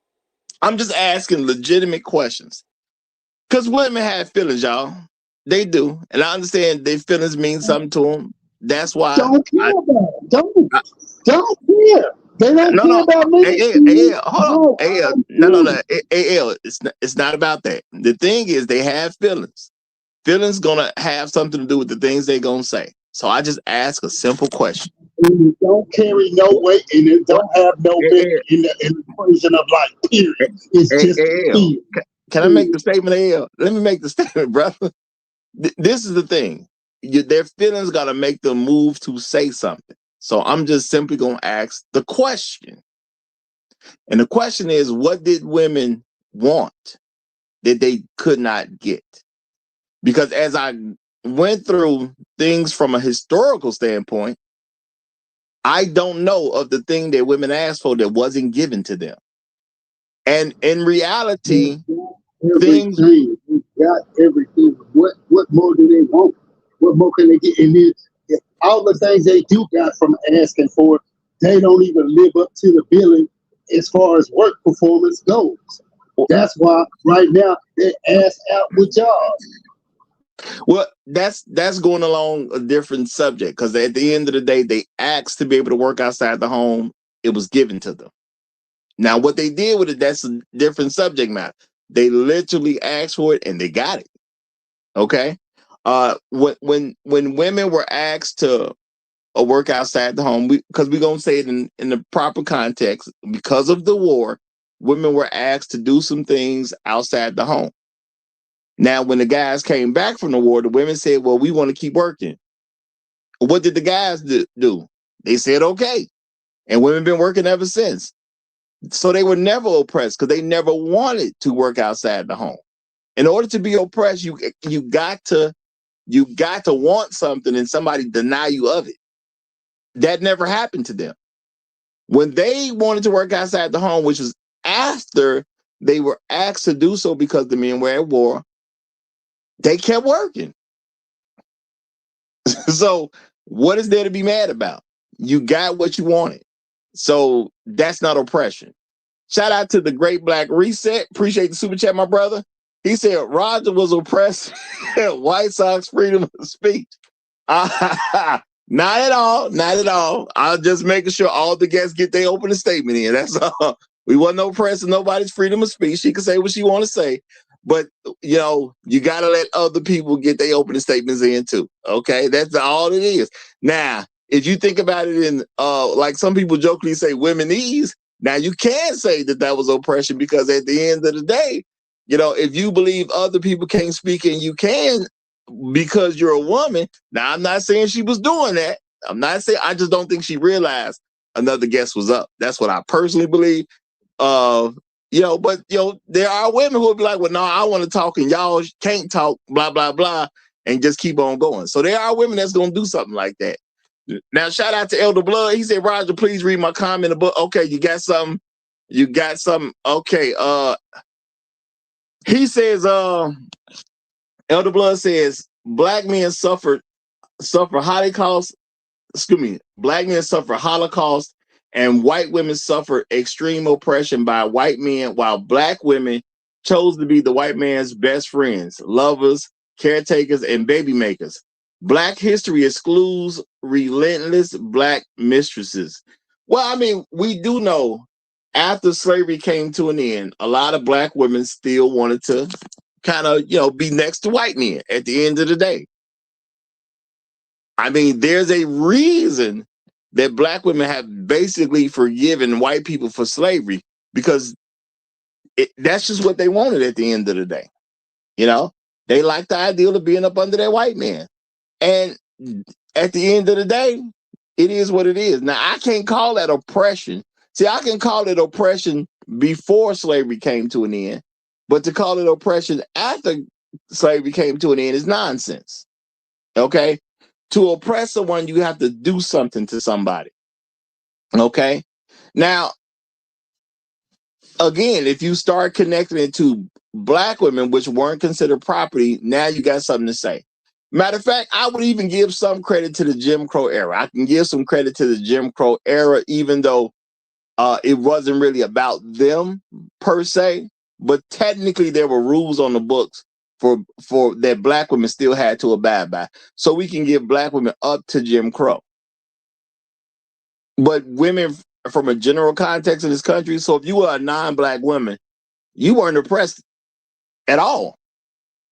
I'm just asking legitimate questions. Because women have feelings, y'all. They do. And I understand their feelings mean something to them. That's why. Don't care about it. Don't care. They don't care about me. Hold on. No. It's not about that. The thing is, they have feelings. Feelings gonna have something to do with the things they gonna say. So I just ask a simple question. And it don't carry no weight, and it don't have no weight in the equation of life. Period. It's just feel. Can I make the statement, AL? Let me make the statement, brother. This is the thing. Their feelings gotta make them move to say something. So I'm just simply gonna ask the question. And the question is, what did women want that they could not get? Because as I went through things from a historical standpoint, I don't know of the thing that women asked for that wasn't given to them. And in reality, things. Everything. We got everything. What more do they want? What more can they get? And then if all the things they do got from asking for, they don't even live up to the billing as far as work performance goes. That's why right now they ass out with jobs. Well, that's going along a different subject because at the end of the day, they asked to be able to work outside the home. It was given to them. Now, what they did with it, that's a different subject matter. They literally asked for it and they got it. Okay. When women were asked to work outside the home, because we're gonna say it in the proper context, because of the war, women were asked to do some things outside the home. Now, when the guys came back from the war, the women said, well, we want to keep working. What did the guys do? They said, okay. And women been working ever since. So they were never oppressed because they never wanted to work outside the home. In order to be oppressed, you got to want something and somebody deny you of it. that never happened to them. When they wanted to work outside the home, which was after they were asked to do so because the men were at war, they kept working. So what is there to be mad about? You got what you wanted. So that's not oppression. Shout out to the Great Black Reset. Appreciate the super chat, my brother. He said Roger was oppressed. White Sox freedom of speech. Not at all. Not at all. I'm just making sure all the guests get their opening statement in. That's all. We wasn't oppressing nobody's freedom of speech. She can say what she want to say. But, you know, you got to let other people get their opening statements in too. Okay? That's all it is. Now, if you think about it in, like some people jokingly say, womenese, now you can say that that was oppression because at the end of the day, you know, if you believe other people can't speak and you can because you're a woman. Now, I'm not saying she was doing that. I'm not saying, I just don't think she realized another guest was up. That's what I personally believe. You know, but, you know, there are women who will be like, well, no, I want to talk and y'all can't talk, blah, blah, blah, and just keep on going. So there are women that's going to do something like that. Now, shout out to Elder Blood. He said, Roger, please read my comment in the book. Okay, you got something. You got something. Okay. He says, Elder Blood says, black men suffer Holocaust. Excuse me. Black men suffer Holocaust and white women suffer extreme oppression by white men, while black women chose to be the white man's best friends, lovers, caretakers, and baby makers. Black history excludes relentless black mistresses. Well, I mean, we do know after slavery came to an end, a lot of black women still wanted to kind of, you know, be next to white men at the end of the day. I mean, there's a reason that black women have basically forgiven white people for slavery because that's just what they wanted at the end of the day. You know, they like the ideal of being up under that white man. And at the end of the day, it is what it is. Now, I can't call that oppression. See, I can call it oppression before slavery came to an end, but to call it oppression after slavery came to an end is nonsense. Okay? To oppress someone, you have to do something to somebody. Okay? Now, again, if you start connecting it to black women, which weren't considered property, now you got something to say. Matter of fact, I would even give some credit to the Jim Crow era. I can give some credit to the Jim Crow era, even though it wasn't really about them per se, but technically there were rules on the books for that black women still had to abide by. So we can give black women up to Jim Crow. But women from a general context in this country, so if you were a non-black woman, you weren't oppressed at all.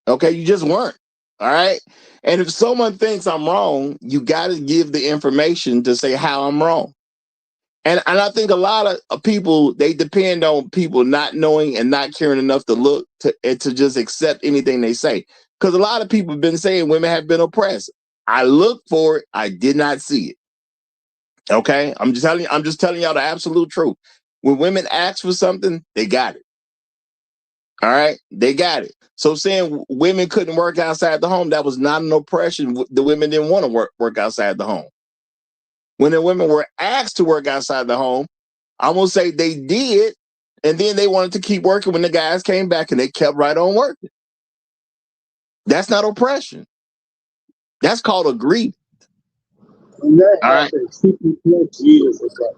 Okay, you just weren't. All right. And if someone thinks I'm wrong, you got to give the information to say how I'm wrong. And I think a lot of people, they depend on people not knowing and not caring enough to look to just accept anything they say. Because a lot of people have been saying women have been oppressed. I looked for it. I did not see it. Okay. I'm just telling y'all the absolute truth. When women ask for something, they got it. All right. They got it. So saying women couldn't work outside the home, that was not an oppression. The women didn't want to work outside the home. When the women were asked to work outside the home, I'm going to say they did. And then they wanted to keep working when the guys came back and they kept right on working. That's not oppression. That's called agreement. And that happened 50+ years ago,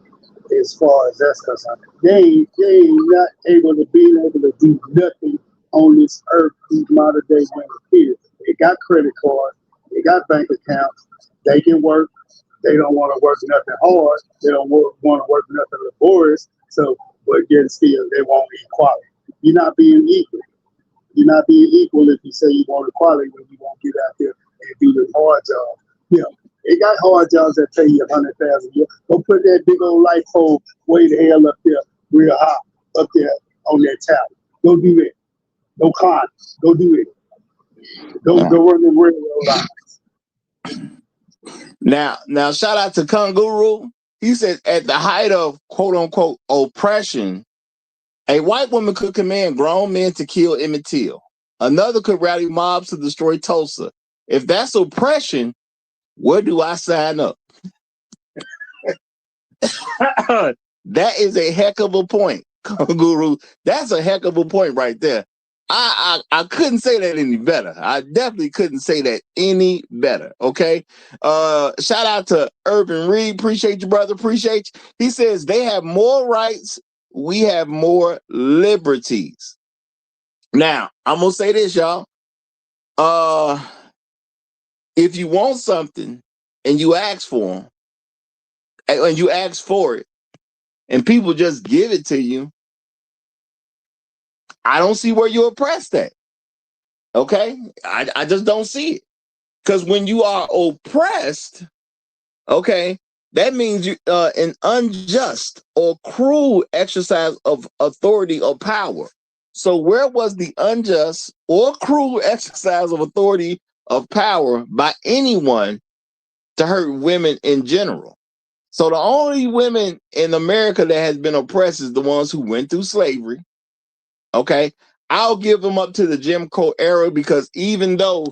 as far as that's concerned. They ain't not able to do nothing on this earth, these modern day women here. They got credit cards, they got bank accounts, they can work. They don't want to work nothing hard. They don't want to work nothing laborious. So, but yet still, they want equality. You're not being equal. You're not being equal if you say you want equality when you won't get out there and do the hard job. You know, they got hard jobs that pay you $100,000 a year. Go put that big old light pole way the hell up there, real high, up there on that tower. Go do that. Go climb. Go do it. Go run the railroad lines. Now, shout out to Kunguru. He said at the height of quote unquote oppression, a white woman could command grown men to kill Emmett Till. Another could rally mobs to destroy Tulsa. If that's oppression, where do I sign up? That is a heck of a point, Guru. That's a heck of a point right there. I couldn't say that any better. I definitely couldn't say that any better. Okay. Shout out to Urban Reed. Appreciate you, brother. Appreciate you. He says they have more rights. We have more liberties. Now, I'm gonna say this, y'all. If you want something and you ask for them, and you ask for it, and people just give it to you, I don't see where you're oppressed at. Okay? I just don't see it. Because when you are oppressed, okay, that means you an unjust or cruel exercise of authority or power. So where was the unjust or cruel exercise of authority of power by anyone to hurt women in general? So the only women in America that has been oppressed is the ones who went through slavery. Okay. I'll give them up to the Jim Crow era because even though,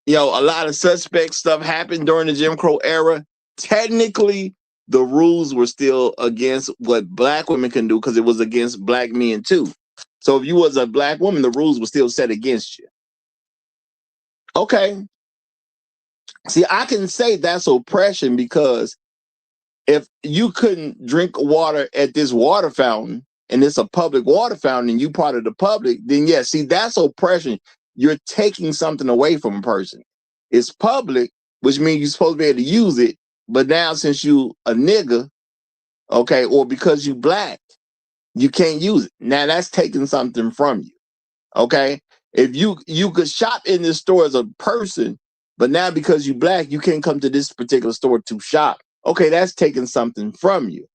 a lot of suspect stuff happened during the Jim Crow era, technically the rules were still against what black women can do because it was against black men too. So if you was a black woman, the rules were still set against you. Okay. See, I can say that's oppression because if you couldn't drink water at this water fountain and it's a public water fountain and you part of the public, then yeah, see, that's oppression. You're taking something away from a person. It's public, which means you're supposed to be able to use it. But now since you a nigga, okay, or because you black, you can't use it. Now that's taking something from you. Okay. If you could shop in this store as a person, but now because you black, you can't come to this particular store to shop. Okay, that's taking something from you.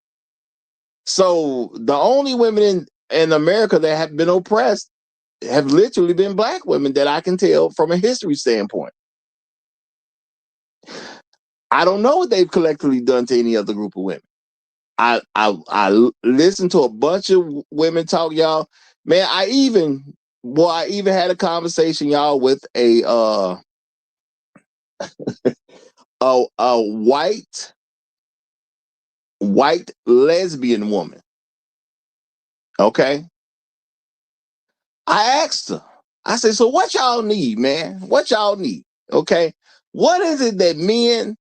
So the only women in America that have been oppressed have literally been black women that I can tell from a history standpoint. I don't know what they've collectively done to any other group of women. I listened to a bunch of women talk, y'all. Man, I even had a conversation, y'all, with a a white lesbian woman. Okay. I asked her, I said, so what y'all need, man? What y'all need? Okay. What is it that men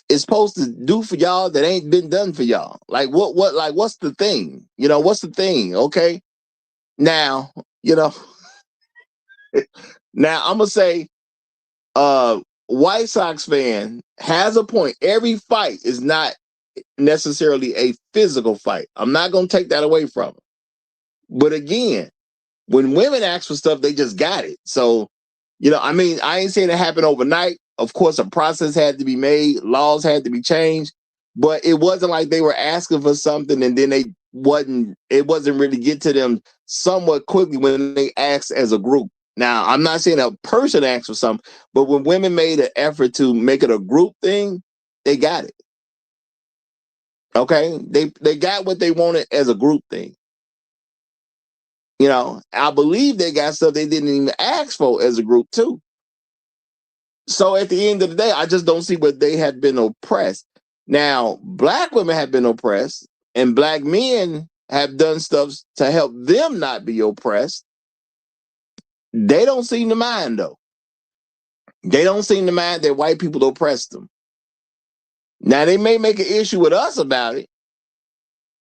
is supposed to do for y'all that ain't been done for y'all? Like what's the thing? What's the thing? Okay. Now, now I'm gonna say White Sox fan has a point. Every fight is not necessarily a physical fight. I'm not gonna take that away from them. But again, when women ask for stuff, they just got it. So, I ain't saying it happened overnight. Of course, a process had to be made, laws had to be changed, but it wasn't like they were asking for something and then it wasn't really get to them somewhat quickly when they asked as a group. Now, I'm not saying a person asked for something, but when women made an effort to make it a group thing, they got it. Okay? They got what they wanted as a group thing. I believe they got stuff they didn't even ask for as a group too. So at the end of the day, I just don't see where they have been oppressed. Now, black women have been oppressed and black men have done stuff to help them not be oppressed. They don't seem to mind though. They don't seem to mind that white people oppress them. Now they may make an issue with us about it,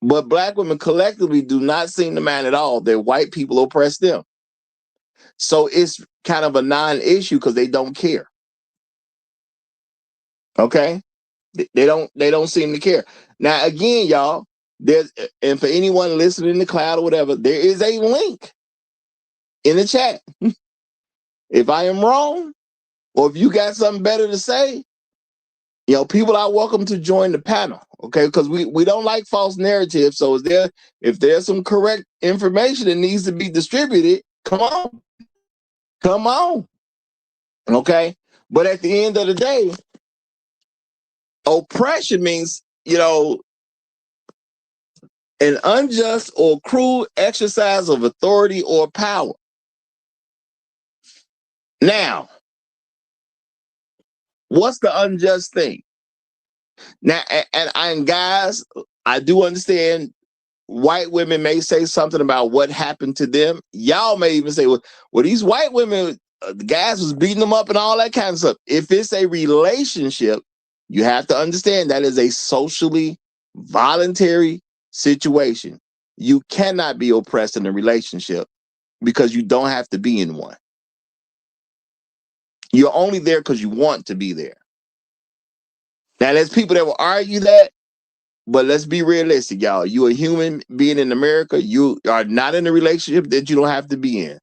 but black women collectively do not seem to mind at all that white people oppress them. So it's kind of a non-issue because they don't care. Okay, they don't seem to care. Now again, y'all, and for anyone listening in the cloud or whatever, there is a link in the chat. If I am wrong, or if you got something better to say, people are welcome to join the panel. Okay, because we don't like false narratives. So if there's some correct information that needs to be distributed, come on. Okay, but at the end of the day, oppression means, an unjust or cruel exercise of authority or power. Now, what's the unjust thing? Now, and guys, I do understand white women may say something about what happened to them. Y'all may even say, well these white women, the guys was beating them up and all that kind of stuff. If it's a relationship, you have to understand that is a socially voluntary situation. You cannot be oppressed in a relationship because you don't have to be in one. You're only there because you want to be there. Now, there's people that will argue that, but let's be realistic, y'all. You're a human being in America. You are not in a relationship that you don't have to be in.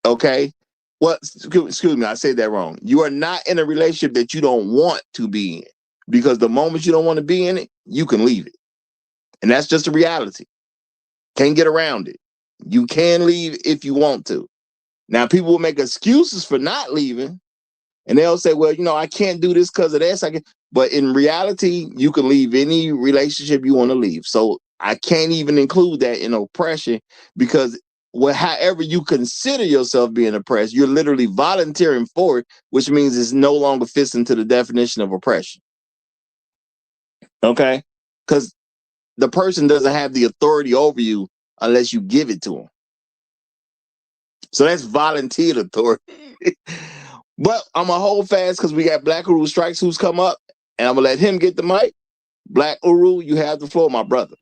Okay? Well, excuse me, I said that wrong. You are not in a relationship that you don't want to be in. Because the moment you don't want to be in it, you can leave it. And that's just a reality. Can't get around it. You can leave if you want to. Now, people will make excuses for not leaving. And they'll say, well, I can't do this because of this. But in reality, you can leave any relationship you want to leave. So I can't even include that in oppression because however you consider yourself being oppressed, you're literally volunteering for it, which means it's no longer fits into the definition of oppression. Okay? Because the person doesn't have the authority over you unless you give it to them. So that's volunteered authority. But I'm going to hold fast because we got Black Uru Strikes who's come up, and I'm going to let him get the mic. Black Uru, you have the floor, my brother.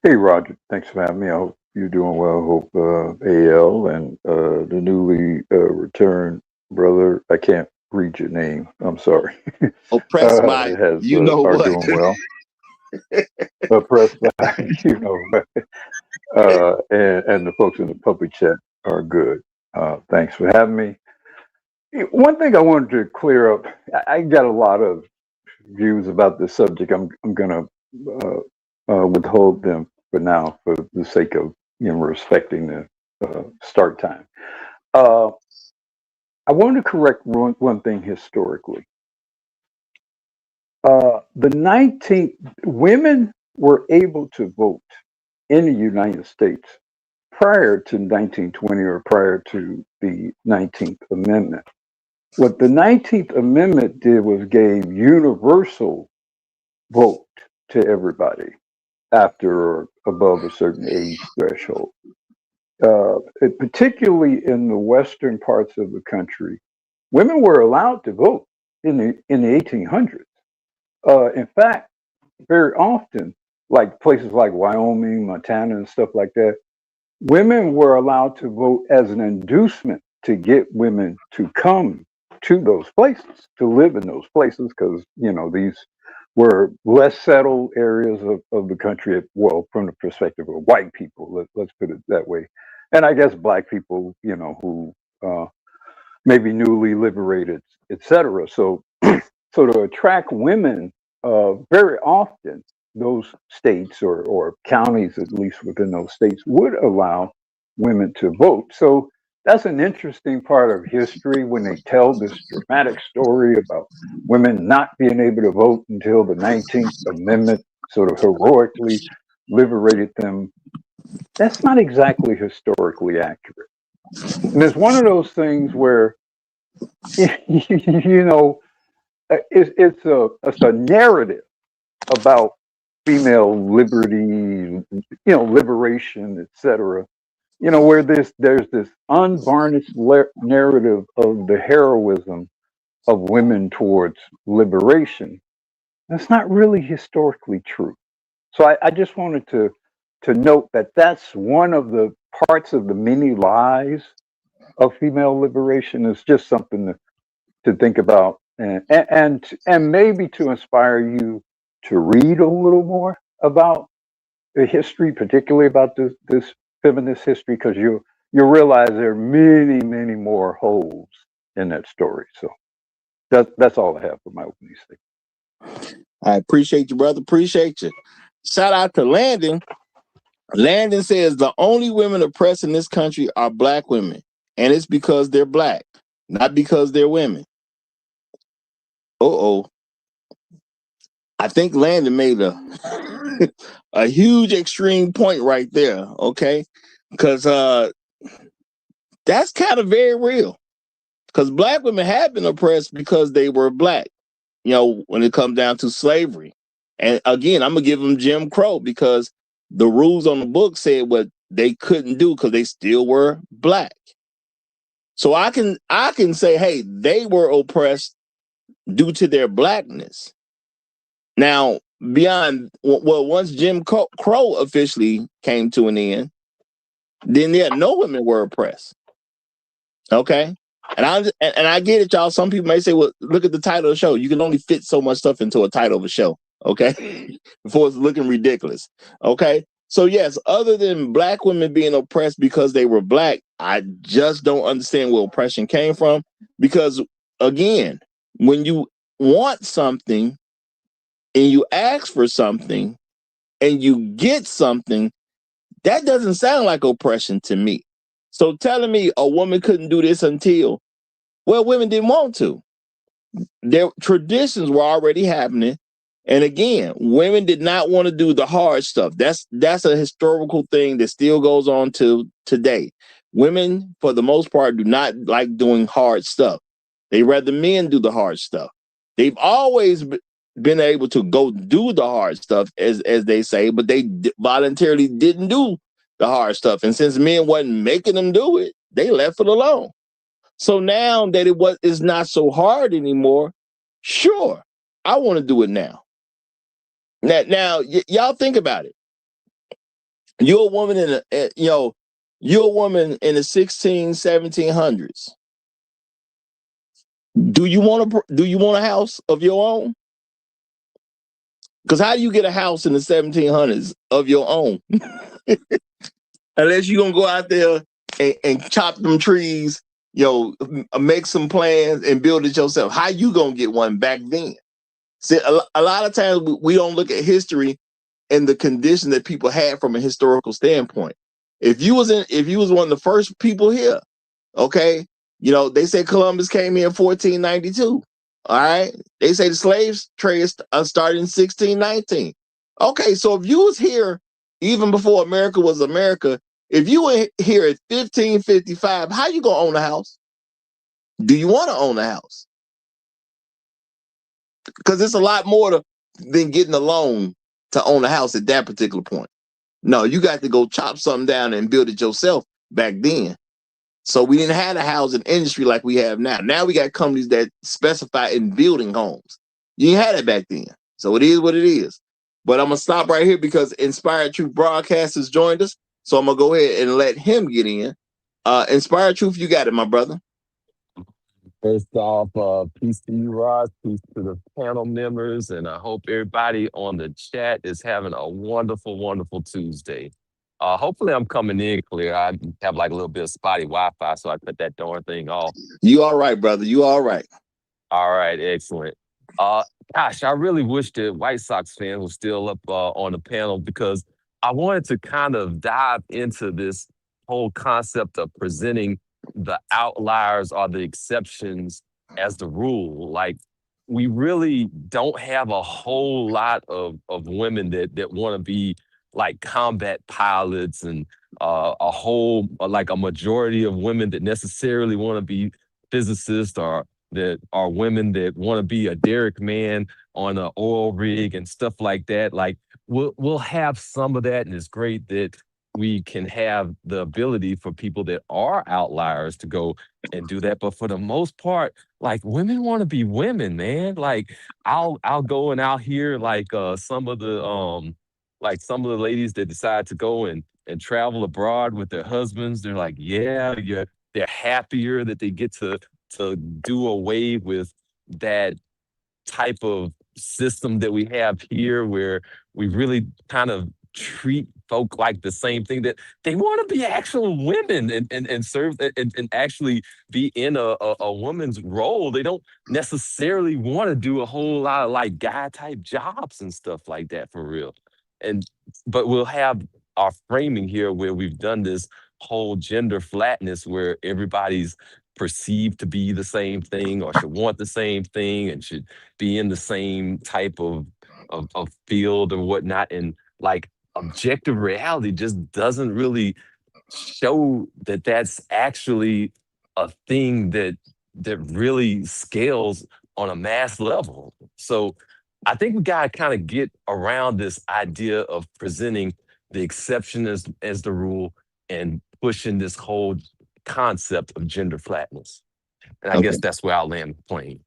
Hey, Roger. Thanks for having me. I hope you're doing well. I hope AL and the newly returned brother, I can't read your name. I'm sorry. Oppressed by, are what? doing well. Oppressed by, and the folks in the public chat are good. Thanks for having me. One thing I wanted to clear up, I got a lot of views about this subject. I'm going to withhold them for now for the sake of respecting the start time. I want to correct one thing historically. The 19th women were able to vote in the United States prior to 1920 or prior to the 19th Amendment. What the 19th Amendment did was gave universal vote to everybody after or above a certain age threshold. Particularly in the western parts of the country, women were allowed to vote in the 1800s. In fact, very often, like places like Wyoming, Montana, and stuff like that, women were allowed to vote as an inducement to get women to come to those places, to live in those places, because these were less settled areas of the country, well, from the perspective of white people, let's put it that way. And I guess black people, who maybe newly liberated, etc. So, so to attract women, very often those states or counties, at least within those states, would allow women to vote. So that's an interesting part of history when they tell this dramatic story about women not being able to vote until the 19th Amendment sort of heroically liberated them. That's not exactly historically accurate. And it's one of those things where, it's a narrative about female liberty, liberation, etc. Where there's this unvarnished narrative of the heroism of women towards liberation. That's not really historically true. So I just wanted to note that that's one of the parts of the many lies of female liberation. Is just something to think about and maybe to inspire you to read a little more about the history, particularly about this feminist history, because you realize there are many, many more holes in that story. So that's all I have for my opening statement. I appreciate you, brother. Appreciate you. Shout out to Landon. Landon says the only women oppressed in this country are black women, and it's because they're black, not because they're women. I think Landon made a huge extreme point right there, okay? Because that's kind of very real. Because black women have been oppressed because they were black. when it comes down to slavery. And again, I'm gonna give them Jim Crow because the rules on the book said what they couldn't do because they still were black. So I can say, hey, they were oppressed due to their blackness. Now, beyond once Jim Crow officially came to an end, then no women were oppressed. Okay. And I get it, y'all. Some people may say, well, look at the title of the show. You can only fit so much stuff into a title of a show. Okay. Before it's looking ridiculous. Okay. So yes, other than black women being oppressed because they were black, I just don't understand where oppression came from. Because again, when you want something and you ask for something and you get something, that doesn't sound like oppression to me. So telling me a woman couldn't do this until, well, women didn't want to. Their traditions were already happening. And again, women did not want to do the hard stuff. That's a historical thing that still goes on to today. Women, for the most part, do not like doing hard stuff. They rather men do the hard stuff. They've always been able to go do the hard stuff, as they say, but they voluntarily didn't do the hard stuff. And since men wasn't making them do it, they left it alone. So now that it's not so hard anymore, sure, I want to do it now. Now, y'all think about it. You're a woman you're a woman in the 1700s. Do you want a house of your own? Because how do you get a house in the 1700s of your own? Unless you're going to go out there and chop them trees, make some plans and build it yourself. How you going to get one back then? See, a lot of times we don't look at history and the condition that people had from a historical standpoint. If you was one of the first people here, okay, they say Columbus came here in 1492. All right, they say the slave trade started in 1619. Okay, so if you was here even before America was America, if you were here at 1555, how you gonna own a house? Do you want to own a house? Because it's a lot more than getting a loan to own a house at that particular point. No, you got to go chop something down and build it yourself back then. So we didn't have a housing industry like we have now. Now we got companies that specify in building homes. You didn't have that back then. So it is what it is. But I'm going to stop right here because Inspired Truth Broadcasters joined us. So I'm going to go ahead and let him get in. Inspired Truth, you got it, my brother. First off, peace to you, Ross. Peace to the panel members. And I hope everybody on the chat is having a wonderful, wonderful Tuesday. Hopefully I'm coming in clear. I have like a little bit of spotty Wi-Fi, so I cut that darn thing off. You all right, brother. You all right. All right, excellent. Gosh, I really wish the White Sox fans were still up on the panel because I wanted to kind of dive into this whole concept of presenting the outliers or the exceptions as the rule. Like, we really don't have a whole lot of women that want to be like combat pilots and like a majority of women that necessarily want to be physicists or that are women that want to be a derrick man on an oil rig and stuff like that. Like we'll have some of that, and it's great that we can have the ability for people that are outliers to go and do that. But for the most part, like women want to be women, man. Like I'll go and I'll hear like some of the ladies that decide to go and travel abroad with their husbands. They're like, they're happier that they get to do away with that type of system that we have here where we really kind of treat folk like the same thing, that they want to be actual women and serve and actually be in a woman's role. They don't necessarily want to do a whole lot of like guy type jobs and stuff like that for real. But we'll have our framing here where we've done this whole gender flatness where everybody's perceived to be the same thing or should want the same thing and should be in the same type of field or whatnot. And like objective reality just doesn't really show that that's actually a thing that really scales on a mass level. So I think we gotta kind of get around this idea of presenting the exception as the rule and pushing this whole concept of gender flatness. And I Okay. guess that's where I'll land the plane.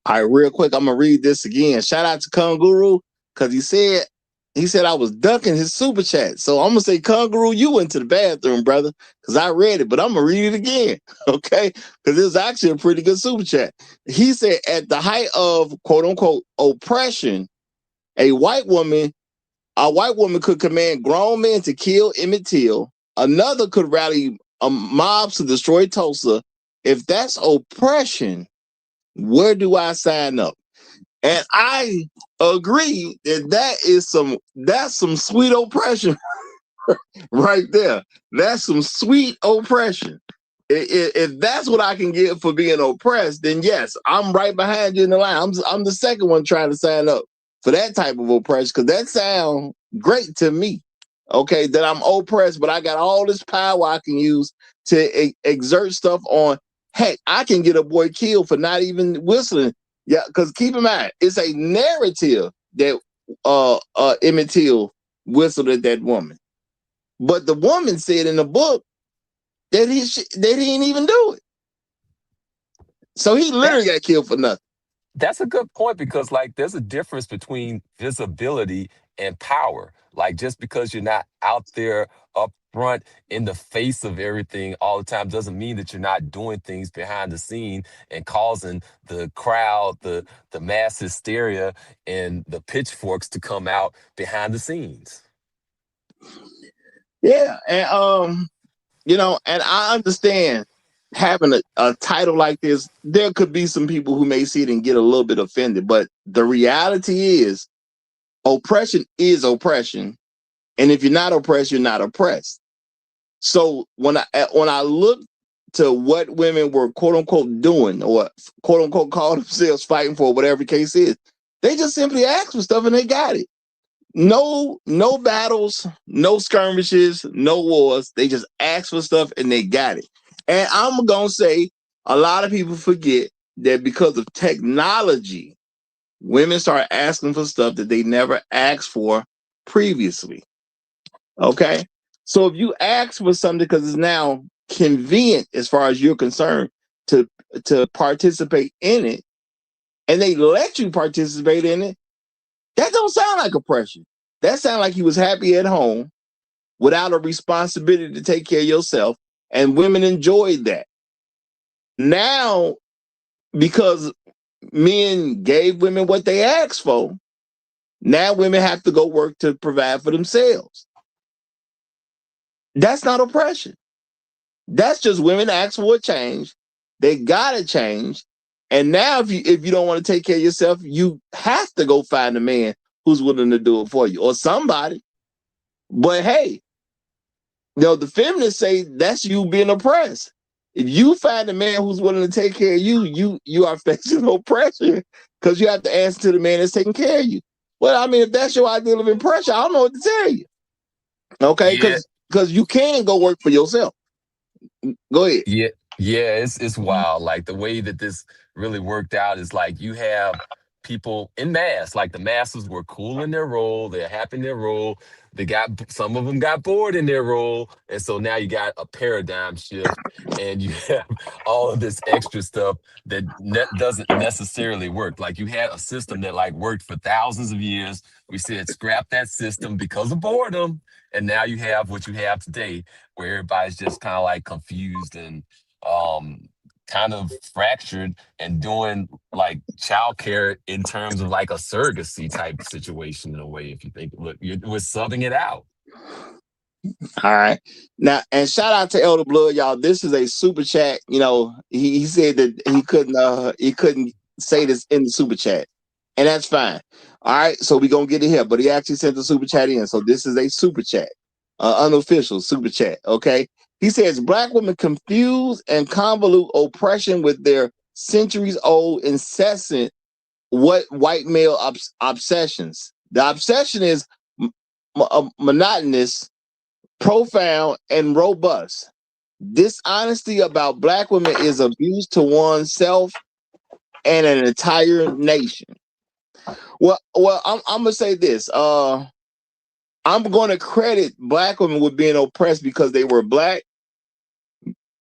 All right, real quick, I'm gonna read this again. Shout out to Kunguru because he said I was ducking his super chat. So I'm gonna say, Kunguru, you went to the bathroom, brother, because I read it, but I'm gonna read it again, okay? Because it was actually a pretty good super chat. He said, at the height of quote unquote oppression, a white woman could command grown men to kill Emmett Till. Another could rally mobs to destroy Tulsa. If that's oppression, where do I sign up? And I agree that that's some sweet oppression right there. That's some sweet oppression. If that's what I can get for being oppressed, then yes, I'm right behind you in the line. I'm the second one trying to sign up for that type of oppression because that sounds great to me. Okay, that I'm oppressed, but I got all this power I can use to exert stuff on. Heck, I can get a boy killed for not even whistling. Yeah, because keep in mind, it's a narrative that Emmett Till whistled at that woman, but the woman said in the book that he didn't even do it. So he literally got killed for nothing. That's a good point because, like, there's a difference between visibility and power. Like, just because you're not out there up front in the face of everything all the time doesn't mean that you're not doing things behind the scene and causing the crowd, the mass hysteria, and the pitchforks to come out behind the scenes. Yeah, and and I understand having a title like this, there could be some people who may see it and get a little bit offended, but the reality is oppression is oppression. And if you're not oppressed, you're not oppressed. So when I look to what women were quote unquote doing or quote unquote call themselves fighting for, whatever the case is, they just simply asked for stuff and they got it. No battles, no skirmishes, no wars. They just asked for stuff and they got it. And I'm gonna say a lot of people forget that because of technology, women start asking for stuff that they never asked for previously. Okay. So if you ask for something because it's now convenient as far as you're concerned to participate in it, and they let you participate in it, that don't sound like oppression. That sounds like you was happy at home without a responsibility to take care of yourself, and women enjoyed that. Now, because men gave women what they asked for, now women have to go work to provide for themselves. That's not oppression. That's just women ask for a change. They gotta change. And now if you don't want to take care of yourself, you have to go find a man who's willing to do it for you or somebody. But hey, the feminists say that's you being oppressed. If you find a man who's willing to take care of you, you are facing oppression because you have to answer to the man that's taking care of you. Well, I mean, if that's your ideal of oppression, I don't know what to tell you. Okay, Yeah, because you can go work for yourself. Go ahead. yeah, it's wild. Like the way that this really worked out is like you have people in mass, like the masses were cool in their role, they're happy in their role. They got some of them got bored in their role, and so now you got a paradigm shift, and you have all of this extra stuff that doesn't necessarily work. Like you had a system that like worked for thousands of years. We said scrap that system because of boredom, and now you have what you have today where everybody's just kind of like confused and kind of fractured and doing like childcare in terms of like a surrogacy type situation in a way. If you think, look, we're subbing it out. All right. Now, and shout out to Elder Blood, y'all. This is a super chat. He said that he couldn't say this in the super chat. And that's fine. All right. So we're gonna get it here. But he actually sent the super chat in. So this is a super chat. Unofficial super chat. Okay. He says black women confuse and convolute oppression with their centuries old incessant white male obsessions. The obsession is monotonous, profound, and robust. Dishonesty about black women is abuse to oneself and an entire nation. Well, I'm gonna say this. I'm gonna credit black women with being oppressed because they were black.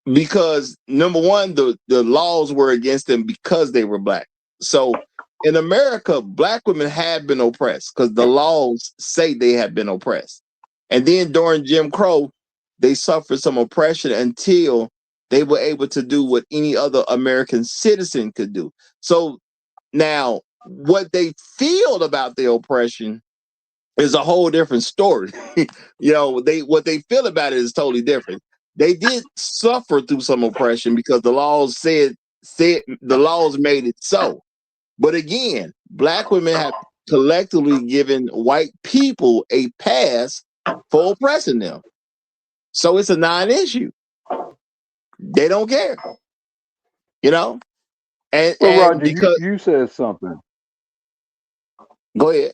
Because number one, the laws were against them because they were black. So in America, black women have been oppressed because the laws say they have been oppressed. And then during Jim Crow, they suffered some oppression until they were able to do what any other American citizen could do. So now, what they feel about the oppression is a whole different story. What they feel about it is totally different. They did suffer through some oppression because the laws said the laws made it so. But again, black women have collectively given white people a pass for oppressing them. So it's a non-issue. They don't care. And Well, Roger, because you said something. go ahead.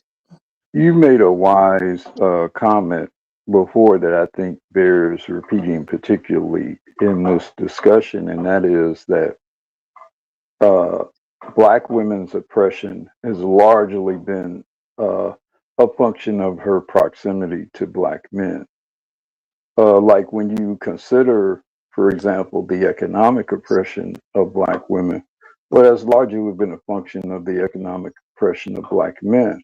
You made a wise comment before that I think bears repeating, particularly in this discussion, and that is that uh, black women's oppression has largely been a function of her proximity to black men. Like when you consider, for example, the economic oppression of black women, well, that's largely been a function of the economic oppression of black men.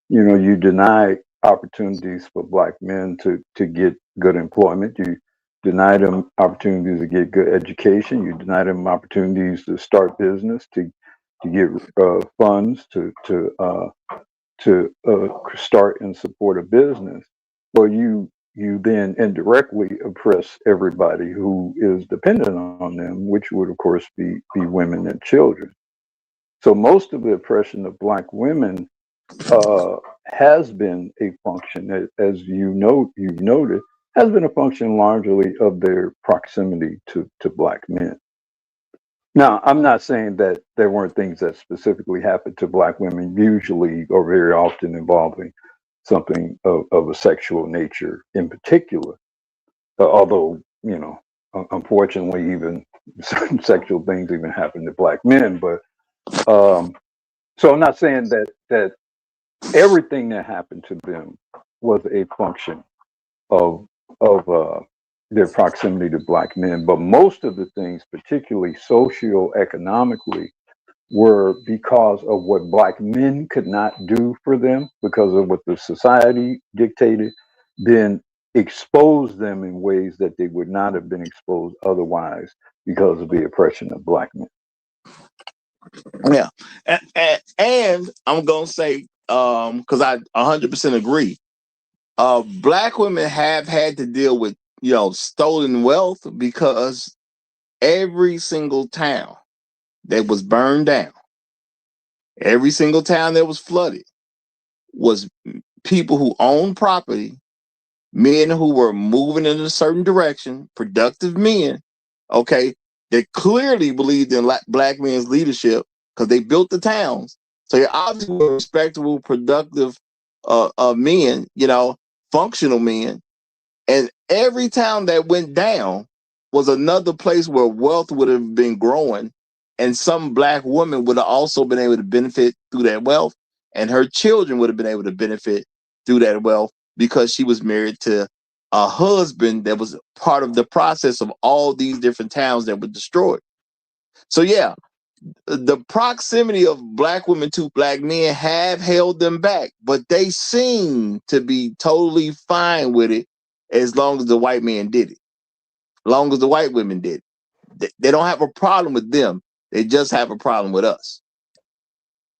You deny opportunities for black men to get good employment. You deny them opportunities to get good education. You deny them opportunities to start business, to get funds to start and support a business. Well, you then indirectly oppress everybody who is dependent on them, which would of course be women and children. So most of the oppression of black women has been a function, as you've noted, has been a function largely of their proximity to black men. Now, I'm not saying that there weren't things that specifically happened to black women, usually or very often involving something of a sexual nature in particular. Although, unfortunately, even certain sexual things even happen to black men. But so I'm not saying that everything that happened to them was a function of their proximity to black men, but most of the things, particularly socioeconomically, were because of what black men could not do for them because of what the society dictated, then exposed them in ways that they would not have been exposed otherwise because of the oppression of black men. Yeah, and I'm gonna say, because I 100% agree. Black women have had to deal with stolen wealth because every single town that was burned down, every single town that was flooded, was people who owned property, men who were moving in a certain direction, productive men, okay, that clearly believed in black men's leadership because they built the towns. So you're obviously respectable, productive men, functional men. And every town that went down was another place where wealth would have been growing. And some black woman would have also been able to benefit through that wealth. And her children would have been able to benefit through that wealth because she was married to a husband that was part of the process of all these different towns that were destroyed. So yeah, the proximity of black women to black men have held them back, but they seem to be totally fine with it as long as the white man did it, as long as the white women did it. They don't have a problem with them. They just have a problem with us.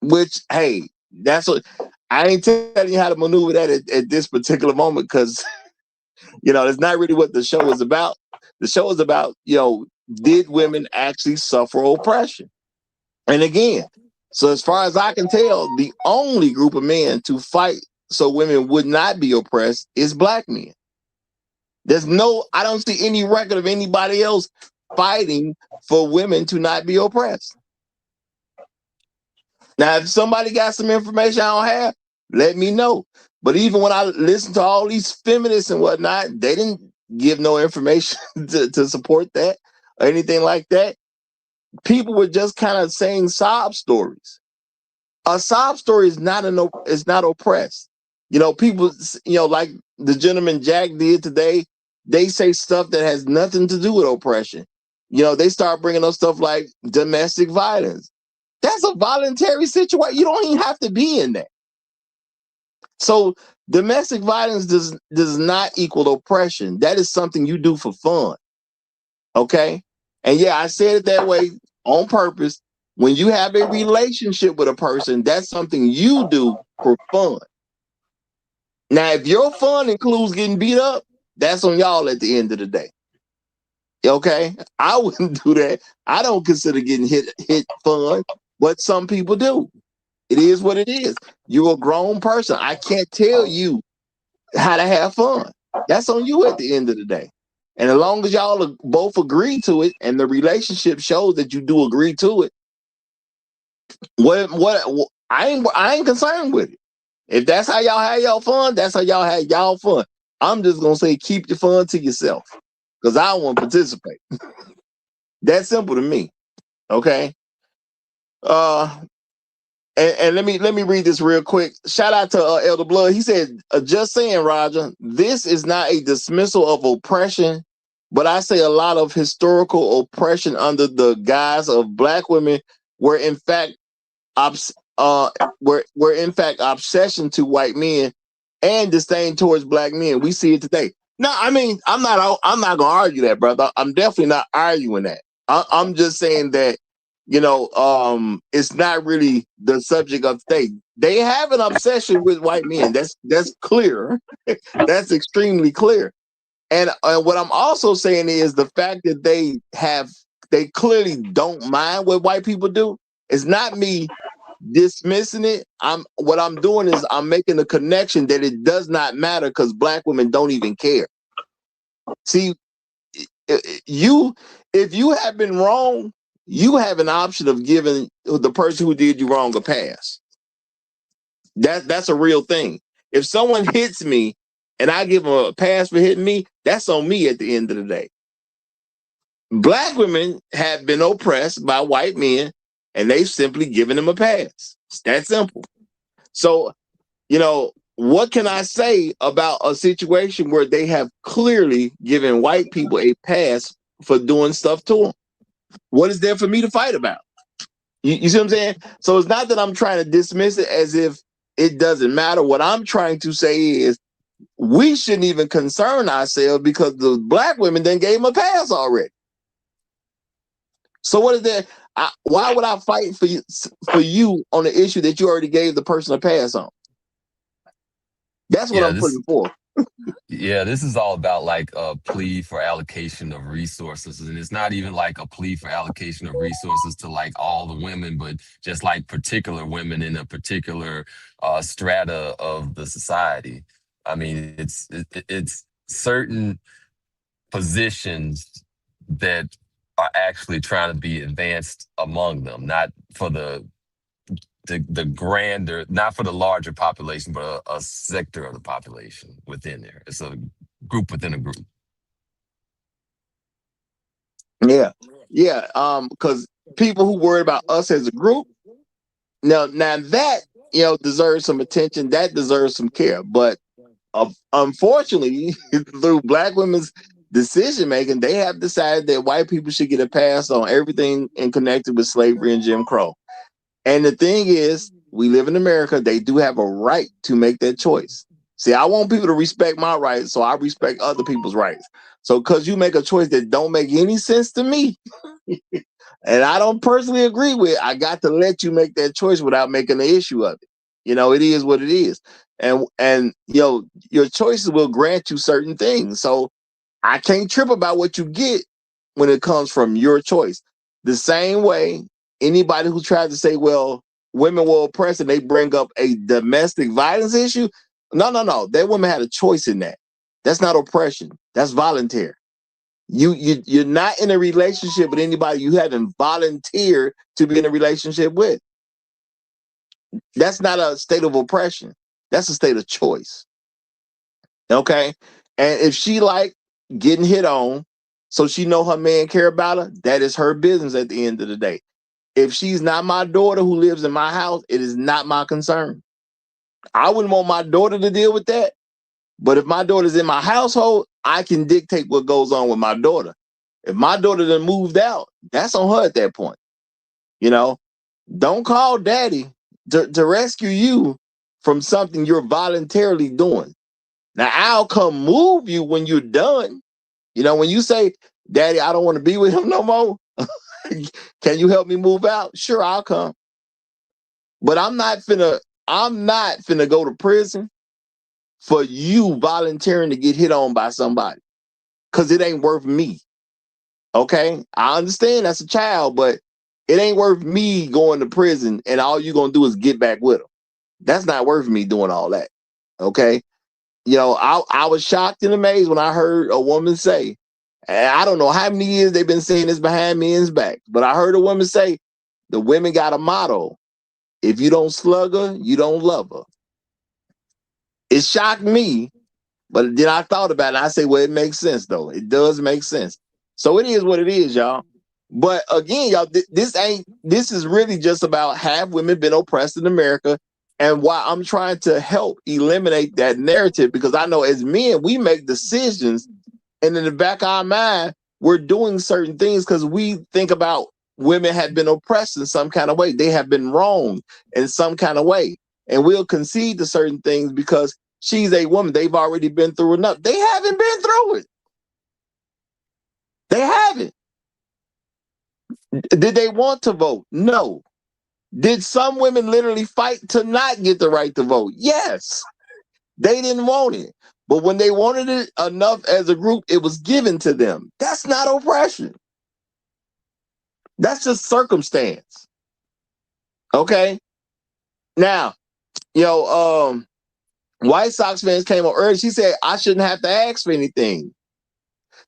Which, hey, that's what I ain't telling you how to maneuver that at this particular moment because it's not really what the show is about. The show is about, did women actually suffer oppression? And again, so as far as I can tell, the only group of men to fight so women would not be oppressed is black men. I don't see any record of anybody else fighting for women to not be oppressed. Now, if somebody got some information I don't have, let me know. But even when I listen to all these feminists and whatnot, they didn't give no information to support that or anything like that. People were just kind of saying sob stories. A sob story is not oppressed. You know, people, you know, like the gentleman Jack did today, they say stuff that has nothing to do with oppression. You know, they start bringing up stuff like domestic violence. That's a voluntary situation. You don't even have to be in that. So domestic violence does not equal oppression. That is something you do for fun. Okay? And yeah, I said it that way on purpose. When you have a relationship with a person, that's something you do for fun. Now, if your fun includes getting beat up, that's on y'all at the end of the day. Okay? I wouldn't do that. I don't consider getting hit fun, but some people do. It is what it is. You're a grown person. I can't tell you how to have fun. That's on you at the end of the day. And as long as y'all both agree to it and the relationship shows that you do agree to it, what I ain't concerned with it. If that's how y'all have y'all fun, that's how y'all have y'all fun. I'm just gonna say keep your fun to yourself because I don't want to participate. That's simple to me. Okay. Uh and let me read this real quick. Shout out to Elder Blood. He said, just saying, Roger, this is not a dismissal of oppression, but I say a lot of historical oppression under the guise of black women were in fact were in fact obsession to white men and disdain towards black men. We see it today. No, I mean, I'm not gonna argue that, brother. I'm definitely not arguing that. I'm just saying that, you know, it's not really the subject of today. They have an obsession with white men. That's clear. That's extremely clear. And what I'm also saying is the fact that they clearly don't mind what white people do. It's not me dismissing it. What I'm doing is I'm making a connection that it does not matter because black women don't even care. See, you if you have been wrong, you have an option of giving the person who did you wrong a pass. That's a real thing. If someone hits me and I give them a pass for hitting me, that's on me at the end of the day. Black women have been oppressed by white men and they've simply given them a pass. It's that simple. So, you know, what can I say about a situation where they have clearly given white people a pass for doing stuff to them? What is there for me to fight about? You see what I'm saying? So it's not that I'm trying to dismiss it as if it doesn't matter. What I'm trying to say is we shouldn't even concern ourselves because the black women then gave them a pass already. So what is that? Why would I fight for you on the issue that you already gave the person a pass on? That's what I'm putting forth. Yeah, this is all about like a plea for allocation of resources. And it's not even like a plea for allocation of resources to like all the women, but just like particular women in a particular strata of the society. I mean, it's certain positions that are actually trying to be advanced among them, not for the grander, not for the larger population, but a sector of the population within there. It's a group within a group. Yeah. Because people who worry about us as a group, now that, you know, deserves some attention, that deserves some care. But unfortunately, through black women's decision making, they have decided that white people should get a pass on everything in connected with slavery and Jim Crow. And the thing is, we live in America. They do have a right to make that choice. See, I want people to respect my rights, so I respect other people's rights. So because you make a choice that don't make any sense to me, and I don't personally agree with, I got to let you make that choice without making an issue of it. You know, it is what it is. And you know, your choices will grant you certain things. So I can't trip about what you get when it comes from your choice. The same way anybody who tries to say, well, women were oppressed and they bring up a domestic violence issue. No. That woman had a choice in that. That's not oppression. That's voluntary. You're not in a relationship with anybody you haven't volunteered to be in a relationship with. That's not a state of oppression. That's a state of choice. Okay. And if she like getting hit on, so she know her man care about her, that is her business at the end of the day. If she's not my daughter who lives in my house, it is not my concern. I wouldn't want my daughter to deal with that. But if my daughter's in my household, I can dictate what goes on with my daughter. If my daughter done moved out, that's on her at that point. You know, don't call daddy to rescue you from something you're voluntarily doing. Now, I'll come move you when you're done. You know, when you say, daddy, I don't want to be with him no more. Can you help me move out? Sure, I'll come. But I'm not finna go to prison for you volunteering to get hit on by somebody. Cause it ain't worth me. Okay? I understand that's a child, but it ain't worth me going to prison and all you're gonna do is get back with them. That's not worth me doing all that. Okay. You know, I was shocked and amazed when I heard a woman say, and I don't know how many years they've been saying this behind men's back, but I heard a woman say, the women got a motto: if you don't slug her, you don't love her. It shocked me, but then I thought about it and I say, well, it makes sense though. It does make sense. So it is what it is, y'all. But again, y'all, this is really just about, have women been oppressed in America? And why I'm trying to help eliminate that narrative, because I know as men, we make decisions and in the back of our mind, we're doing certain things because we think about women have been oppressed in some kind of way. They have been wronged in some kind of way. And we'll concede to certain things because she's a woman. They've already been through enough. They haven't been through it. They haven't. Did they want to vote? No. Did some women literally fight to not get the right to vote? Yes. They didn't want it. But when they wanted it enough as a group, it was given to them. That's not oppression. That's just circumstance. Okay? Now, you know, White Sox fans came on early. She said, I shouldn't have to ask for anything.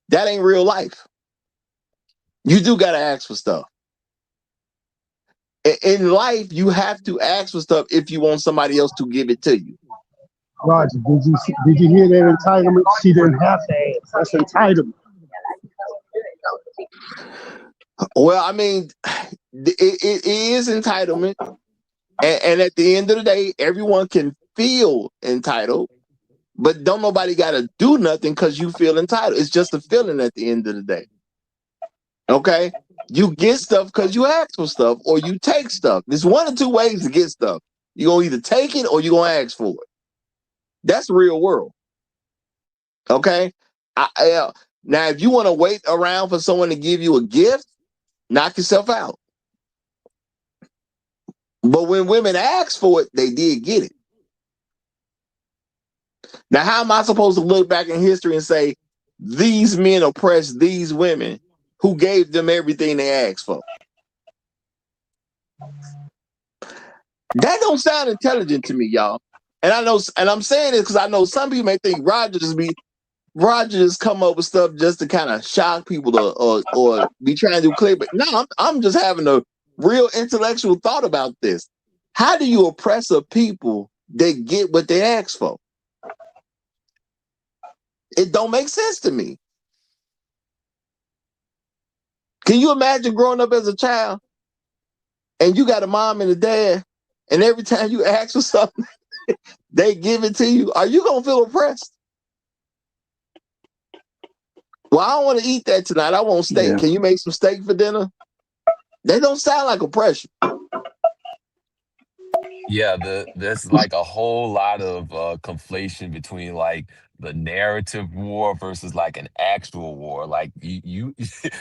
That ain't real life. You do got to ask for stuff. In life, you have to ask for stuff if you want somebody else to give it to you. Roger, did you hear that entitlement? She didn't have to ask. That's entitlement. Well, I mean, it is entitlement. And at the end of the day, everyone can feel entitled, but don't nobody got to do nothing because you feel entitled. It's just a feeling at the end of the day. Okay? You get stuff because you ask for stuff, or you take stuff. There's one or two ways to get stuff. You're going to either take it or you're going to ask for it. That's the real world. Okay? Now, if you want to wait around for someone to give you a gift, knock yourself out. But when women ask for it, they did get it. Now, how am I supposed to look back in history and say, these men oppressed these women who gave them everything they asked for? That don't sound intelligent to me, y'all. And I know, and I'm saying this because I know some people may think Roger just come up with stuff just to kind of shock people or be trying to do click. But no, I'm just having a real intellectual thought about this. How do you oppress a people that get what they ask for? It don't make sense to me. Can you imagine growing up as a child and you got a mom and a dad, and every time you ask for something, they give it to you? Are you going to feel oppressed? Well, I don't want to eat that tonight. I want steak. Yeah. Can you make some steak for dinner? They don't sound like oppression. Yeah, there's like a whole lot of conflation between like the narrative war versus like an actual war. Like you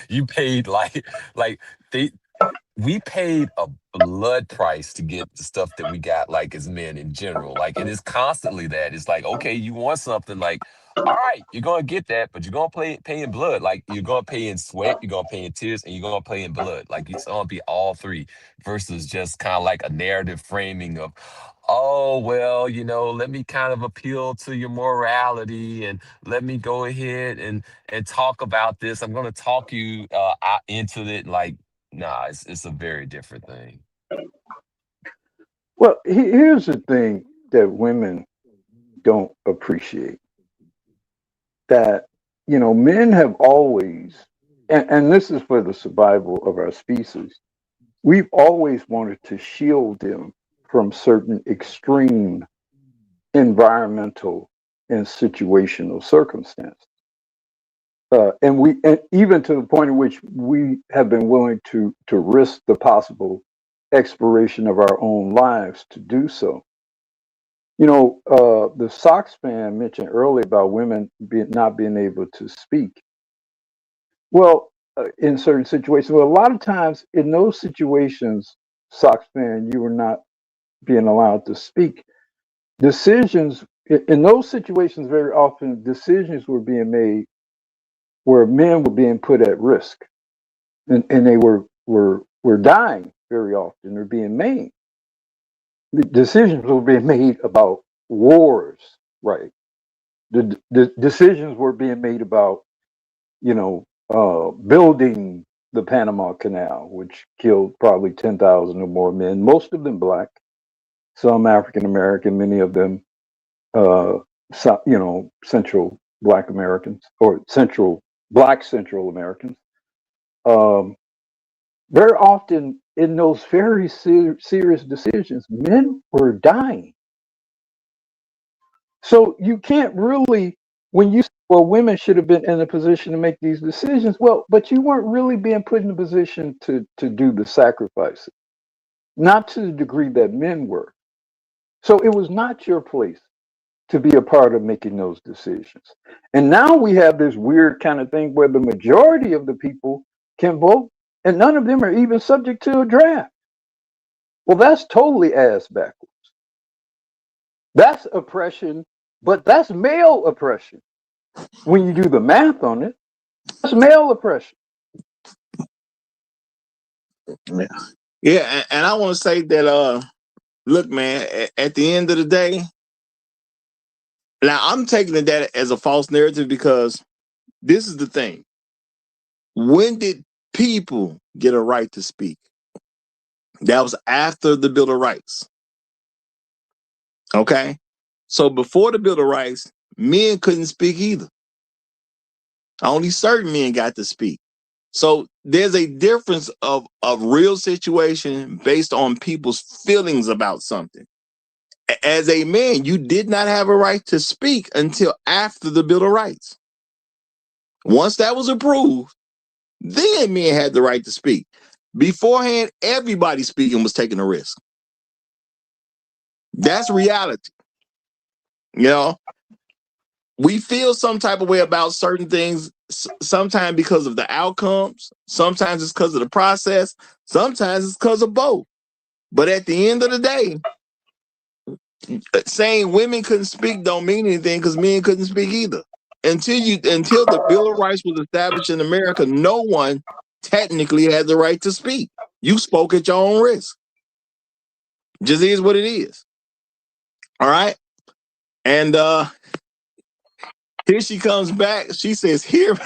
you paid like they we paid a blood price to get the stuff that we got, like as men in general. Like it is constantly that. It's like, okay, you want something, like, all right, you're gonna get that, but you're gonna pay in blood. Like you're gonna pay in sweat, you're gonna pay in tears, and you're gonna pay in blood. Like it's gonna be all three versus just kind of like a narrative framing of, oh, well, let me kind of appeal to your morality and let me go ahead and talk about this. I'm gonna talk you into it. Like, nah, it's a very different thing. Well, here's the thing that women don't appreciate, that, men have always, and this is for the survival of our species, we've always wanted to shield them from certain extreme environmental and situational circumstances. And even to the point in which we have been willing to risk the possible expiration of our own lives to do so. The Sox fan mentioned earlier about women not being able to speak. Well, in certain situations, well, a lot of times in those situations, Sox fan, you were not being allowed to speak. Decisions in those situations, very often, decisions were being made where men were being put at risk, and they were dying very often. They're being maimed. The decisions were being made about wars, right? The decisions were being made about, building the Panama Canal, which killed probably 10,000 or more men, most of them black, some African American, many of them, Central Black Americans or Central Americans. Um, Very often in those very serious decisions, men were dying. So you can't really, when you say, well, women should have been in a position to make these decisions, well, but you weren't really being put in a position to do the sacrifices, not to the degree that men were. So it was not your place to be a part of making those decisions. And now we have this weird kind of thing where the majority of the people can vote, and none of them are even subject to a draft. Well, that's totally ass backwards. That's oppression, but that's male oppression. When you do the math on it, that's male oppression. Yeah, and I want to say that look, man, at the end of the day, now I'm taking that as a false narrative because this is the thing. When did people get a right to speak? That was after the Bill of Rights. Okay? So before the Bill of Rights, men couldn't speak either. Only certain men got to speak. So there's a difference of real situation based on people's feelings about something. As a man, you did not have a right to speak until after the Bill of Rights. Once that was approved, then men had the right to speak. Beforehand, everybody speaking was taking a risk. That's reality. We feel some type of way about certain things, sometimes because of the outcomes, sometimes it's because of the process, sometimes it's because of both. But at the end of the day, saying women couldn't speak don't mean anything because men couldn't speak either. Until the Bill of Rights was established in America, no one technically had the right to speak. You spoke at your own risk. Just is what it is. All right. And here she comes back. She says, "Hear."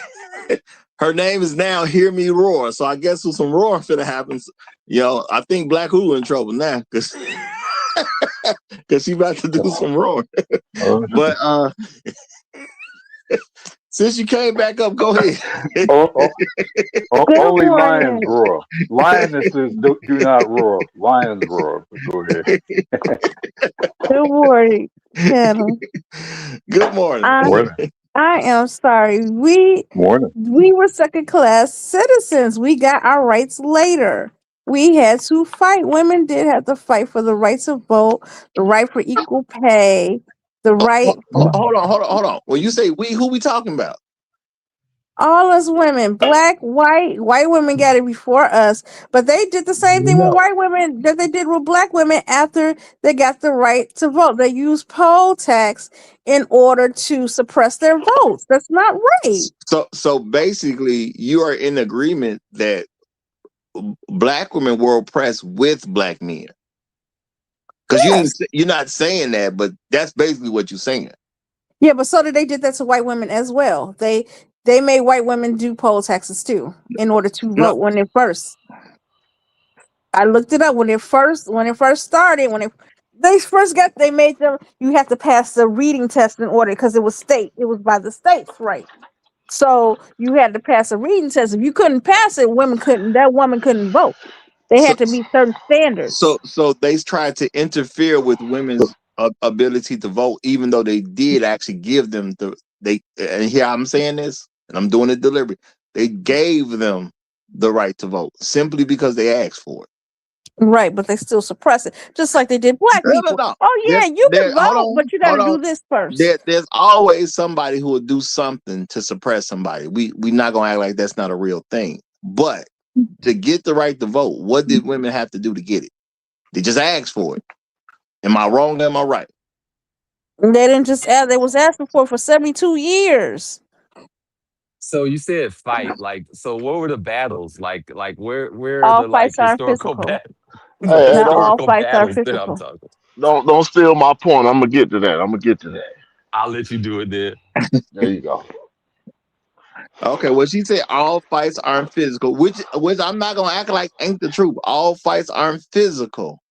Her name is now "Hear Me Roar." So I guess with some roaring finna happen. I think Black Hulu in trouble now because she about to do some roaring. But since you came back up, go ahead. Only lions roar. Lionesses do not roar. Lions roar. Go ahead. Good morning, Kevin. Good morning. I am sorry. We were second class citizens. We got our rights later. We had to fight. Women did have to fight for the right to vote, the right for equal pay, the right. Hold on. When you say we, who we talking about? All us women, black, white women got it before us, but they did the same thing with white women that they did with black women after they got the right to vote. They used poll tax in order to suppress their votes. That's not right. So basically, you are in agreement that black women were oppressed with black men. Because you're not saying that, but that's basically what you're saying. Yeah, but so they did that to white women as well. They made white women do poll taxes too in order to vote when they first. I looked it up when it first started. They made them. You have to pass the reading test in order because it was by the states, right? So you had to pass a reading test. If you couldn't pass it, that woman couldn't vote. They So had to meet certain standards. so they tried to interfere with women's ability to vote, even though they did actually give them they. And here I'm saying this, and I'm doing it deliberately. They gave them the right to vote simply because they asked for it. Right, but they still suppress it, just like they did black No, no, people. no. Oh yeah, you can Hold vote, on, but you got hold to on. do this first. There's always somebody who will do something to suppress somebody. We not gonna act like that's not a real thing. But to get the right to vote, what did women have to do to get it? They just asked for it. Am I wrong? Am I right? They didn't just ask; they was asking for 72 years. So you said fight, like, so what were the battles? Like where are All the like fights aren't historical physical. the Hey, Not all historical fights are battles that I'm physical. talking? don't steal my point. I'm gonna get to that. I'm gonna get to that. I'll let you do it then. There you go. Okay, well, she said all fights aren't physical, which I'm not gonna act like ain't the truth. All fights aren't physical,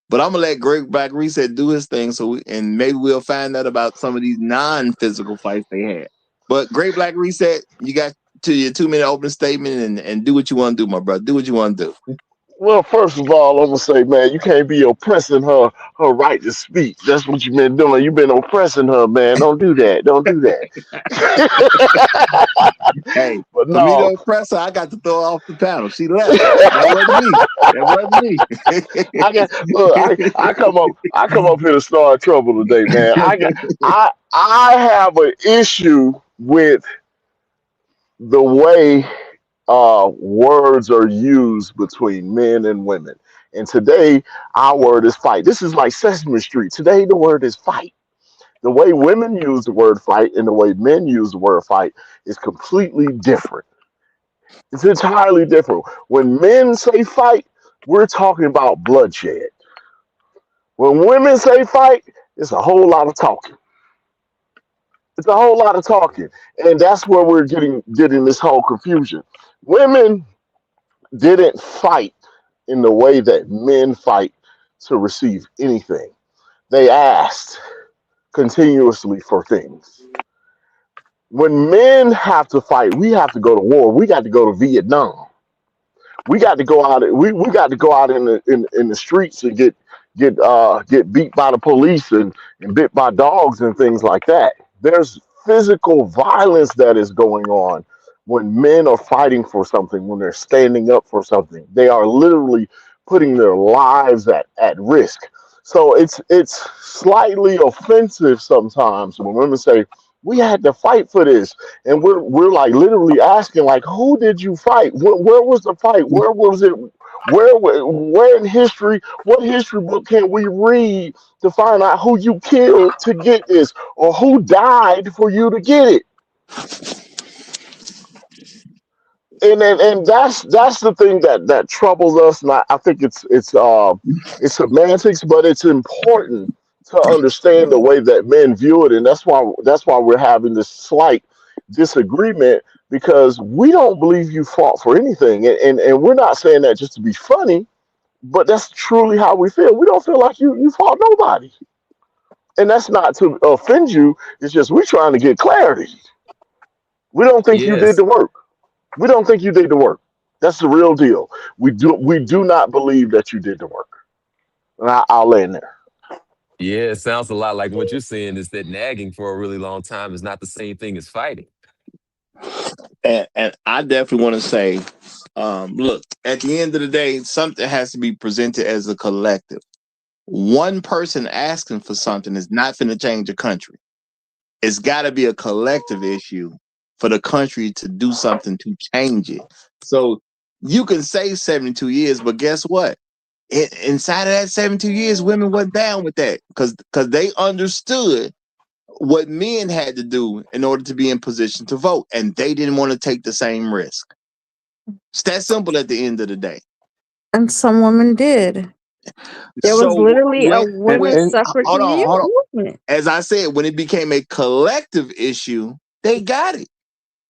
but I'm gonna let Greg Black Reset do his thing. And maybe we'll find out about some of these non-physical fights they had. But Great Black Reset, you got to your 2 minute opening statement and do what you want to do, my brother. Do what you want to do. Well, first of all, I'm gonna say, man, you can't be oppressing her right to speak. That's what you've been doing. You've been oppressing her, man. Don't do that. Don't do that. Hey, But for me to no, oppress her, I got to throw her off the panel. She left. That wasn't me. That wasn't me. I got look. I come up here to start trouble today, man. I have an issue with the way words are used between men and women. And today, our word is fight. This is like Sesame Street. Today, the word is fight. The way women use the word fight and the way men use the word fight is completely different. It's entirely different. When men say fight, we're talking about bloodshed. When women say fight, it's a whole lot of talking. It's a whole lot of talking. And that's where we're getting this whole confusion. Women didn't fight in the way that men fight to receive anything. They asked continuously for things. When men have to fight, we have to go to war. We got to go to Vietnam. We got to go out. We got to go out in the streets and get beat by the police and bit by dogs and things like that. There's physical violence that is going on when men are fighting for something, when they're standing up for something. They are literally putting their lives at risk. So it's slightly offensive sometimes when women say, we had to fight for this. And we're like literally asking, like, who did you fight? Where was the fight? Where was it? Where in history? What history book can we read to find out who you killed to get this, or who died for you to get it? And that's the thing that troubles us. And I think it's semantics, but it's important to understand the way that men view it, and that's why we're having this slight disagreement, because we don't believe you fought for anything, and we're not saying that just to be funny, but that's truly how we feel. We don't feel like you fought nobody, and that's not to offend you. It's just we're trying to get clarity. We don't think you did Yes. the work. We don't think you did the work. That's the real deal. We do not believe that you did the work. And I'll land there. Yeah, it sounds a lot like what you're saying is that nagging for a really long time is not the same thing as fighting. And I definitely want to say, look, at the end of the day, something has to be presented as a collective. One person asking for something is not going to change a country. It's got to be a collective issue for the country to do something to change it. So you can say 72 years, but guess what? Inside of that 72 years, women went down with that because they understood what men had to do in order to be in position to vote, and they didn't want to take the same risk. It's that simple at the end of the day. And some women did. There was So literally a women's And suffrage hold on. movement. As I said, when it became a collective issue, they got it.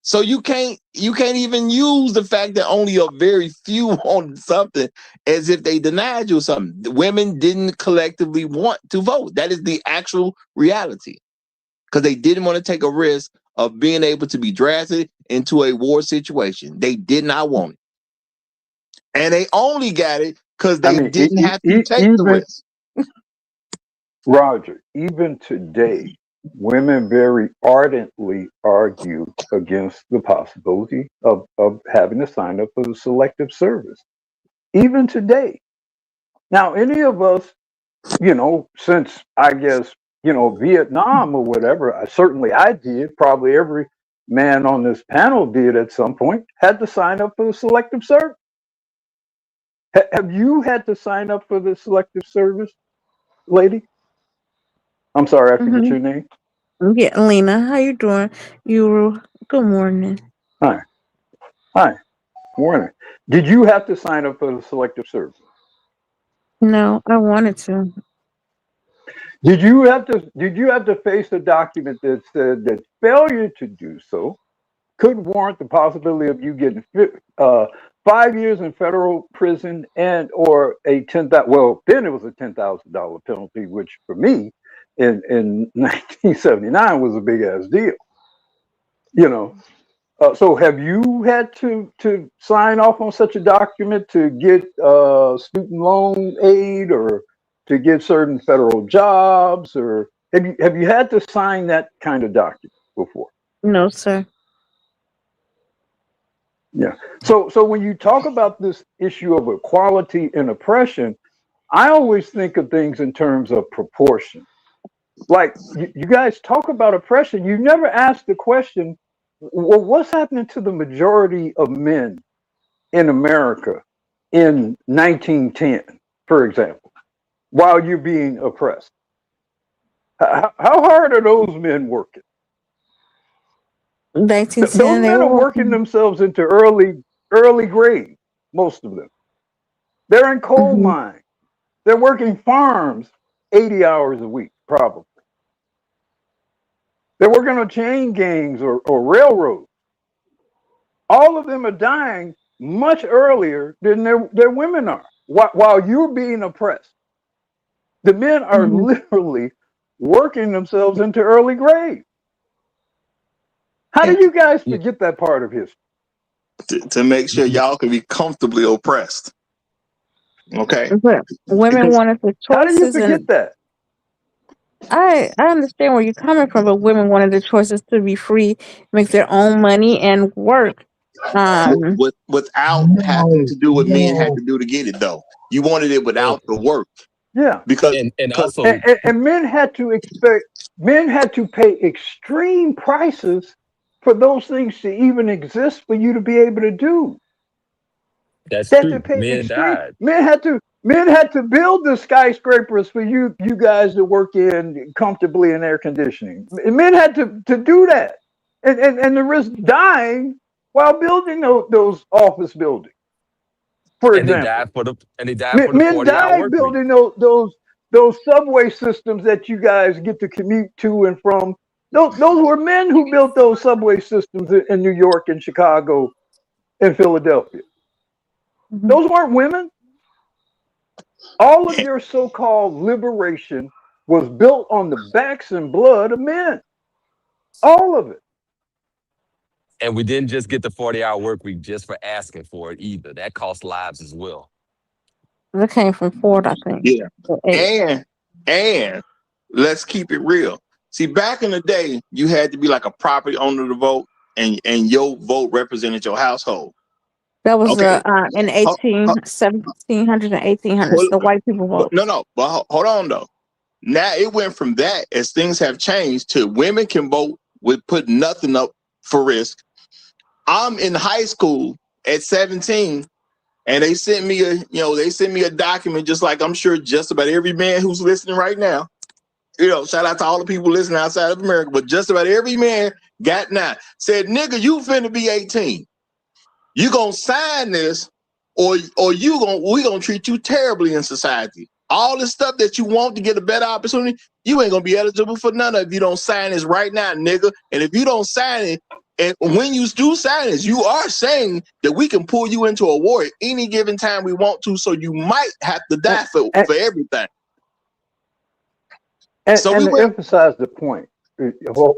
So you can't even use the fact that only a very few wanted something as if they denied you something. The women didn't collectively want to vote. That is the actual reality. Because they didn't want to take a risk of being able to be drafted into a war situation. They did not want it. And they only got it because I they mean, didn't have to take the even risk. Roger, even today, women very ardently argue against the possibility of having to sign up for the selective service. Even today. Now, any of us, since I guess, Vietnam or whatever, certainly I did, probably every man on this panel did at some point, had to sign up for the selective service. Have you had to sign up for the selective service, lady? I'm sorry, I forget Hmm. your name. Yeah, Lena, how you doing? Good morning. Hi. Hi. Morning. Did you have to sign up for the selective service? No, I wanted to. Did you have to face a document that said that failure to do so could warrant the possibility of you getting 5 years in federal prison and or a then it was a $10,000 penalty, which for me in 1979 was a big ass deal. You know, so have you had to sign off on such a document to get student loan aid or to get certain federal jobs, or have you had to sign that kind of document before? No, sir. Yeah. So when you talk about this issue of equality and oppression, I always think of things in terms of proportion. Like you guys talk about oppression, you never ask the question, well, what's happening to the majority of men in America in 1910, for example, while you're being oppressed? How hard are those men working? Those 1910, they men were are working working. themselves into early grade, most of them. They're in coal Hmm. mines. They're working farms 80 hours a week, probably. They're working on chain gangs or railroads. All of them are dying much earlier than their women are while you're being oppressed. The men are Hmm. literally working themselves into early grave. How do And you guys forget that part of history? to make sure y'all can be comfortably oppressed. Okay. But women Because wanted the How do you choices, forget and that? I understand where you're coming from, but women wanted the choices to be free, make their own money, and work. Um, without having to do what men had to do to get it, though. You wanted it And without the work. Yeah. Because and because And, also and, and men had to pay extreme prices for those things to even exist for you to be able to do. that's They had to true. pay Men extreme. died. Men had to build the skyscrapers for you guys to work in comfortably in air conditioning. Men had to do that, and the risk dying while building those office buildings, for And they example. died for the and they died for the Men 40-hour died work week. building those subway systems that you guys get to commute to and from. Those were men who built those subway systems in New York and Chicago and Philadelphia. mhm. Those weren't women. All of your so-called liberation was built on the backs and blood of men. All of it. And we didn't just get the 40-hour work week just for asking for it either. That cost lives as well. That came from Ford, I think. yeah. Or eight. And let's keep it real. See, back in the day, you had to be like a property owner to vote, and your vote represented your household. That was Okay. in Ho- ho- 1700s and 1800s. hold- The white people but vote. no, but hold on though. Now it went from that, as things have changed, to women can vote with put nothing up for risk. I'm in high school at 17, and they sent me a document, just like I'm sure just about every man who's listening right now. Shout out to all the people listening outside of America, but just about every man got now said, nigga, you finna be 18. You gonna sign this, or we gonna treat you terribly in society. All the stuff that you want to get a better opportunity, you ain't gonna be eligible for none of it if you don't sign this right now, nigga. And if you don't sign it, and when you do sign this, you are saying that we can pull you into a war at any given time we want to, so you might have to die for And, everything. and, So we and to went. emphasize the point, well,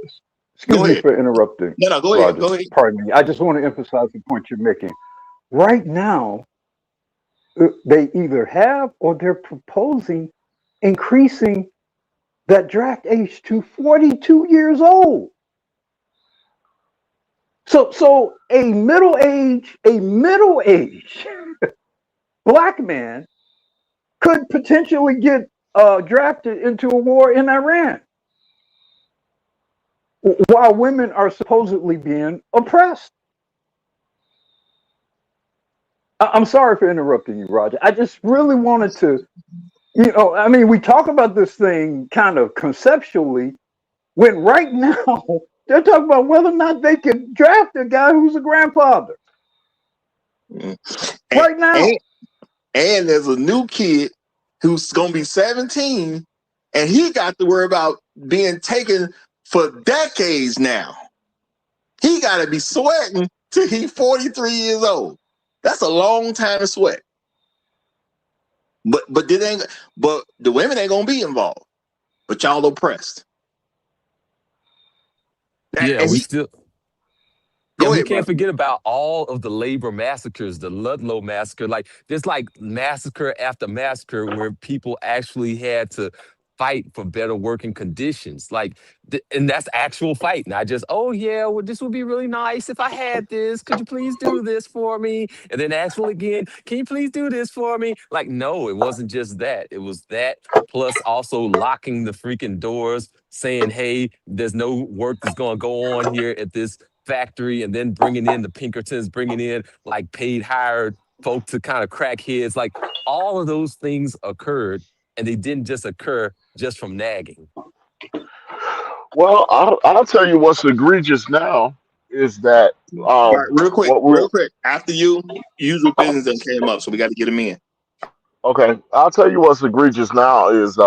excuse Go me ahead. for interrupting, No, go ahead. Roger. Go ahead. Pardon me. I just want to emphasize the point you're making. Right now, they either have or they're proposing increasing that draft age to 42 years old. So a middle age black man could potentially get drafted into a war in Iran while women are supposedly being oppressed. I'm sorry for interrupting you, Roger. I just really wanted to, I mean, we talk about this thing kind of conceptually when right now they're talking about whether or not they can draft a guy who's a grandfather. Right now. And there's a new kid who's going to be 17, and he got to worry about being taken for decades now. He got to be sweating till he's 43 years old. That's a long time to sweat. But the women ain't gonna be involved. But y'all oppressed. Yeah, we still. Go And we ahead, can't bro. forget about all of the labor massacres, the Ludlow massacre. Like there's like massacre after massacre where people actually had to fight for better working conditions. Like, and that's actual fight, not just, oh yeah, well, this would be really nice if I had this. Could you please do this for me? And then actually again, can you please do this for me? Like, no, it wasn't just that. It was that plus also locking the freaking doors, saying, hey, there's no work that's going to go on here at this factory, and then bringing in the Pinkertons, bringing in like paid hired folk to kind of crack heads. Like all of those things occurred, and they didn't just occur just from nagging. Well, I'll tell you what's egregious now is that All right, what real we're quick. After you, usual business that came up, so we got to get them in. okay. I'll tell you what's egregious now is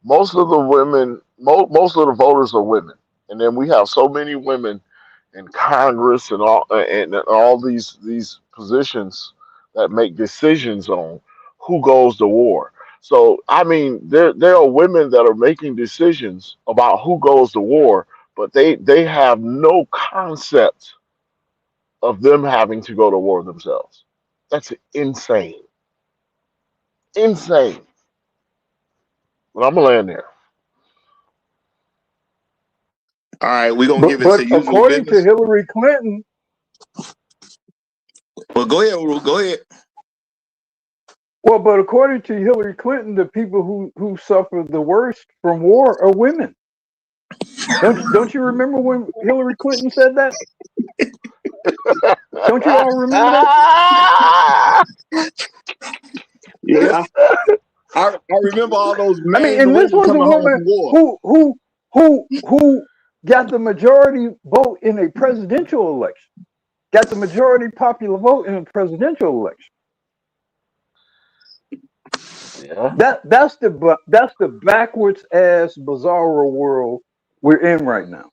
most of the women, most of the voters are women, and then we have so many women in Congress and all these positions that make decisions on who goes to war. So I mean, there are women that are making decisions about who goes to war, but they have no concept of them having to go to war themselves. That's insane, insane. But I'm gonna land there. All right, we're gonna give it But to usual according to business. Hillary Clinton, Well, go ahead, Ru. Go ahead. but according to Hillary Clinton, the people who suffer the worst from war are women. Don't you remember when Hillary Clinton said that? Don't you all remember that? Yeah, I remember all those I mean, men and and this women was a coming home woman from war. who got the majority vote in a presidential election. Got the majority popular vote in a presidential election. Yeah. That's the backwards ass bizarro world we're in right now.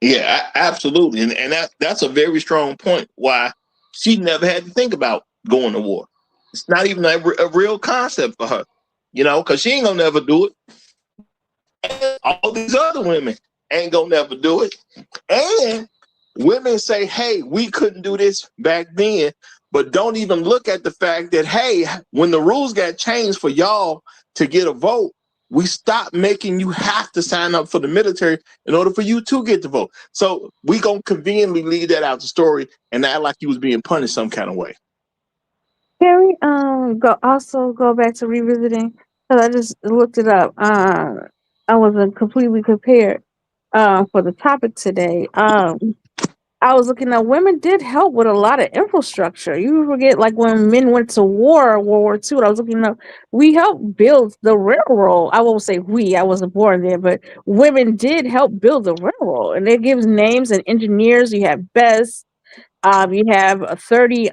Yeah, absolutely, and that's a very strong point. Why she never had to think about going to war. It's not even a real concept for her, because she ain't gonna never do it. And all these other women ain't gonna never do it. And women say, "Hey, we couldn't do this back then," but don't even look at the fact that, hey, when the rules got changed for y'all to get a vote, we stopped making you have to sign up for the military in order for you to get the vote. So we gonna conveniently leave that out the story and act like you was being punished some kind of way. Can we go back to revisiting? Because I just looked it up. I wasn't completely prepared for the topic today. I was looking at women did help with a lot of infrastructure. You forget, like when men went to war, World War II. I was looking up. We helped build the railroad. I won't say we. I wasn't born there, but women did help build the railroad, and it gives names and engineers. You have Bess. You have 30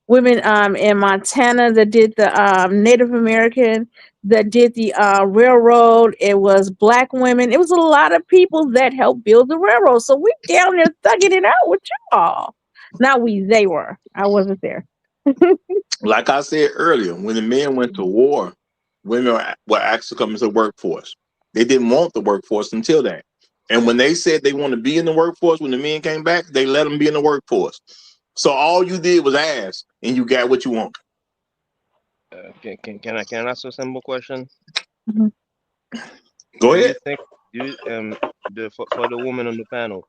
women in Montana that did the Native American that did the railroad. It was black women. It was a lot of people that helped build the railroad. So we down there thugging it out with y'all. Not we, they were. I wasn't there. Like I said earlier, when the men went to war, women were actually coming to the workforce. They didn't want the workforce until that. And when they said they want to be in the workforce, when the men came back, they let them be in the workforce. So all you did was ask, and you got what you want. Can I ask a simple question? Mhm. Go Do you ahead. think for the women on the panel,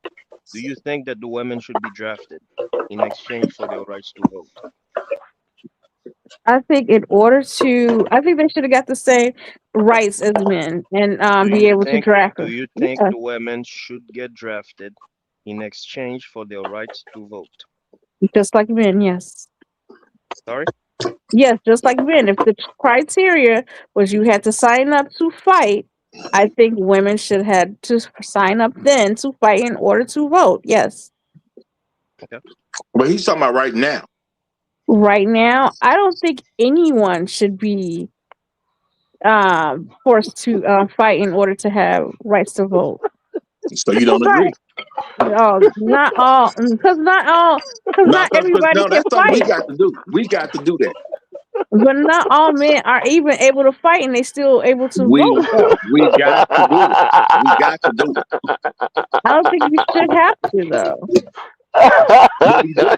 do you think that the women should be drafted in exchange for their rights to vote? I think I think they should have got the same rights as men and Do be you able to think draft do them. you think Yeah, the women should get drafted in exchange for their rights to vote? just like men. Yes, Sorry? yes, just like men. If the criteria was you had to sign up to fight, I think women should have to sign up then to fight in order to vote. Yes. Okay. But he's talking about right now. Right now, I don't think anyone should be forced to fight in order to have rights to vote. So you don't agree? Right. Not all, because No, not everybody no, can that's something we fight. got to do. We got to do that. But not all men are even able to fight, and they still able to We vote. Though got to do it. We got to do it. I don't think we should have to, though. But we do.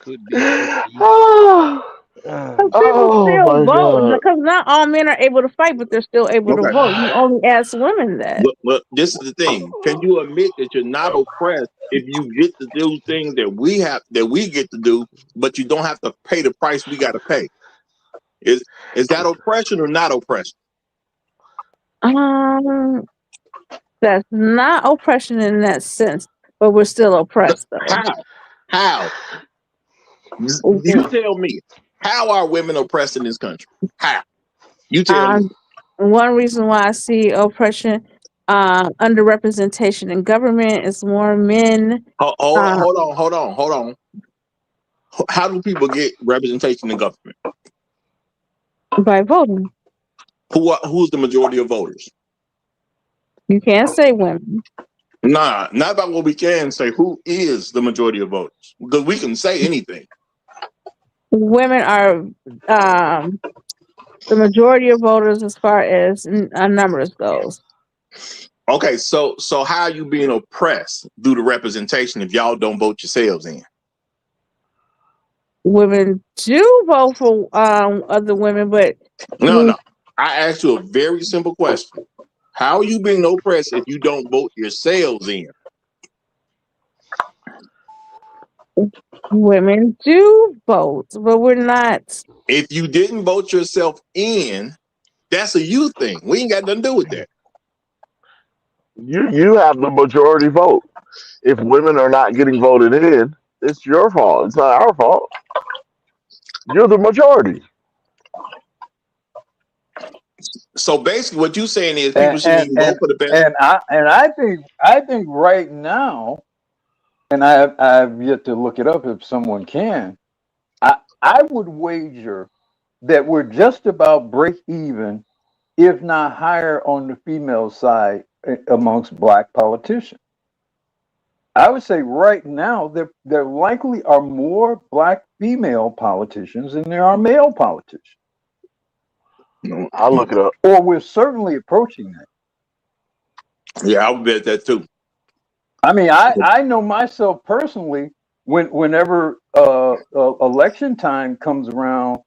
Could be. Some people Oh still my vote God. because not all men are able to fight, but they're still able to Okay. vote. You only ask women that. But this is the thing. Can you admit that you're not oppressed if you get to do things that we get to do, but you don't have to pay the price we got to pay? Is that oppression or not oppression? Um, that's not oppression in that sense, but we're still oppressed, though. How? You tell me. How are women oppressed in this country? How? You tell me. One reason why I see oppression, underrepresentation in government is more men. Hold on. How do people get representation in government? By voting. Who's the majority of voters? You can't say women. Nah, not about what we can say. Who is the majority of voters? Because we can say anything. Women are the majority of voters as far as numbers goes. Okay, so how are you being oppressed due to representation if y'all don't vote yourselves in? Women do vote for other women, but No. I asked you a very simple question. How are you being oppressed if you don't vote yourselves in? women do vote, but we're not. If you didn't vote yourself in, that's a you thing. We ain't got nothing to do with that. You have the majority vote. If women are not getting voted in, it's your fault. It's not our fault. You're the majority. So basically, what you're saying is people shouldn't even vote for the best. I think right now, and I've yet to look it up if someone can. I would wager that we're just about break even, if not higher, on the female side amongst black politicians. I would say right now there likely are more black female politicians than there are male politicians. I'll look it up. Or we're certainly approaching that. Yeah, I would bet that too. I mean, I know myself personally, whenever election time comes around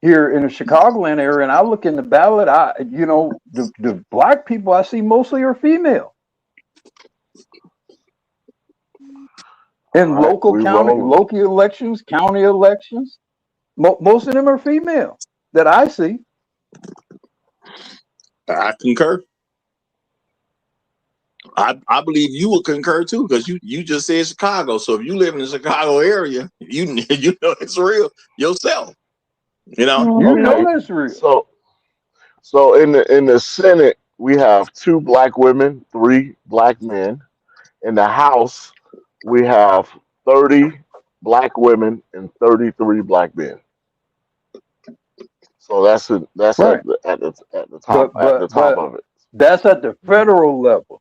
here in the Chicagoland area, and I look in the ballot, the black people I see mostly are female. In local elections, county elections, most of them are female that I see. I concur. I believe you would concur too, because you just said Chicago. So if you live in the Chicago area, you know it's real yourself. You know that's real. So in the Senate we have 2 black women, 3 black men. In the House we have 30 black women and 33 black men. So that's right. at the top of it. That's at the federal level,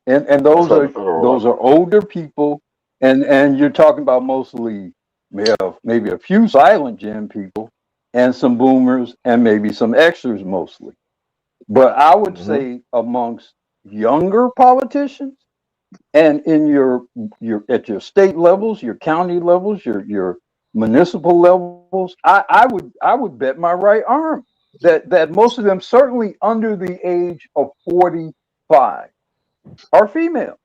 and those are older people, and you're talking about mostly maybe a few silent gen people, and some boomers, and maybe some extras mostly. But I would Hmm. say amongst younger politicians and in your at your state levels, your county levels, your municipal levels, I would bet my right arm that most of them, certainly under the age of 45, are female.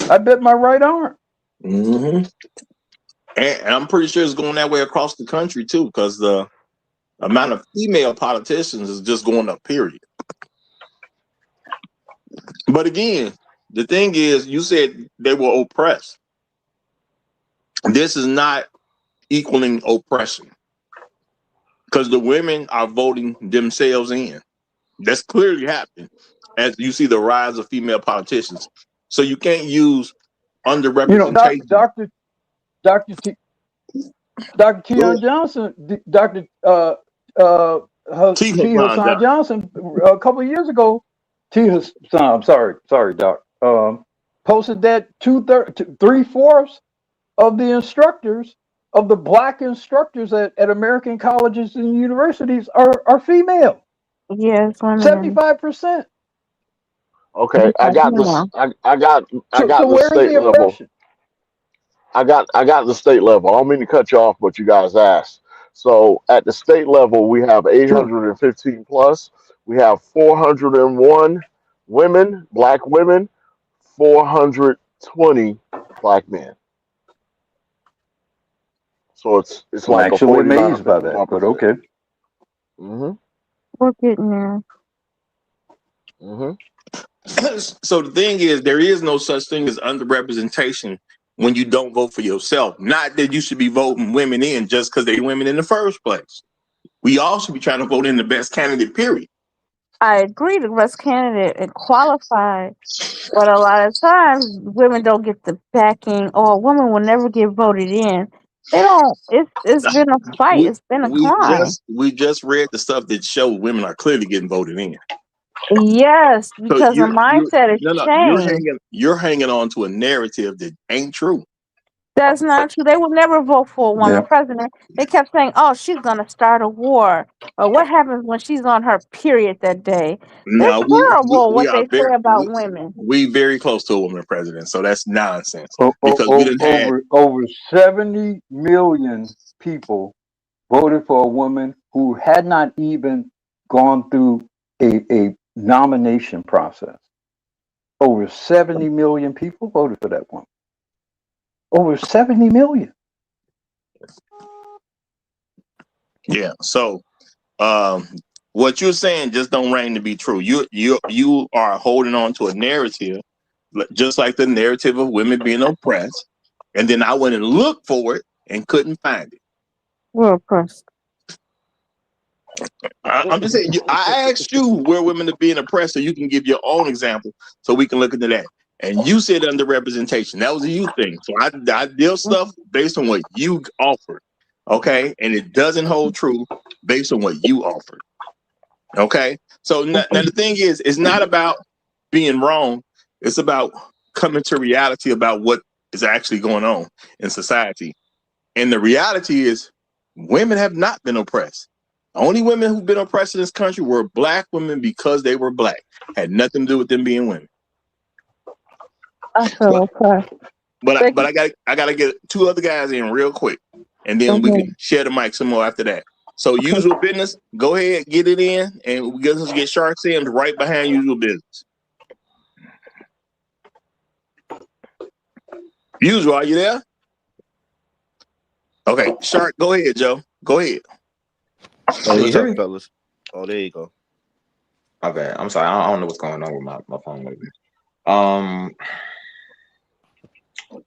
I bet my right arm. Hmm. And I'm pretty sure it's going that way across the country too, because the amount of female politicians is just going up, period. But again, the thing is, you said they were oppressed. This is not equaling oppression because the women are voting themselves in. That's clearly happening as you see the rise of female politicians. So you can't use You know, underrepresentation. Doctor Dr. Go Keon ahead. Johnson, Dr. Uh, T. T. Hassan Hassan Johnson. Johnson, a couple of years ago, T. Hassan, I'm sorry, Doc, posted that three-fourths of the instructors, of the black instructors at American colleges and universities are female. Yes, women. 75%. Okay, I got this. Yeah. I So got the where is state the level. oppression? I got the state level. I don't mean to cut you off, but you guys asked. So at the state level, we have Sure. 815 plus. We have 401 women, black women, 420 black men. So it's I'm like a actually 49, amazed by that, but 51%. okay. Mm-hmm. We're getting there. Mm-hmm. So the thing is, there is no such thing as underrepresentation when you don't vote for yourself. Not that you should be voting women in just because they're women in the first place. We all should be trying to vote in the best candidate, period. I agree the best candidate and qualified, but a lot of times women don't get the backing, or women will never get voted in. They don't. It's been a fight. We It's been a we climb. just we just read the stuff that showed women are clearly getting voted in. Yes, So because the you mindset has no no changed. you're hanging on to a narrative that ain't true. That's not true. They would never vote for a woman Yeah. president. They kept saying, "Oh, she's gonna start a war," or "What happens when she's on her period that day?" It's No, terrible we what are they say about women. very close to a woman president. So that's nonsense because we didn't had Over 70 million people voted for a woman who had not even gone through a nomination process. Over 70 million people voted for that woman. Over 70 million. yeah. So um, what you're saying just don't reign to be true. You are holding on to a narrative, just like the narrative of women being oppressed. And then I went and looked for it and couldn't find it. We're oppressed. I'm just saying. I asked you where women are being oppressed, so you can give your own example, so we can look into that. And you said underrepresentation. That was a you thing. So I deal stuff based on what you offered. Okay, and it doesn't hold true based on what you offered. Okay, so now the thing is, it's not about being wrong. It's about coming to reality about what is actually going on in society. And the reality is, women have not been oppressed. The only women who've been oppressed in this country were black women because they were black. Had nothing to do with them being women. I feel But oppressed. They but can, I gotta get two other guys in real quick, and then we okay, can share the mic some more after that. So okay. usual business, go ahead, get it in, and we get Shark Sam's right behind usual business. Usual, are you there? Okay, Shark, go ahead, Joe. Go ahead. Hey, Can you what's hear up, me? fellas? Oh, there you go. Okay, I'm sorry. I don't know what's going on with my phone lately. Um,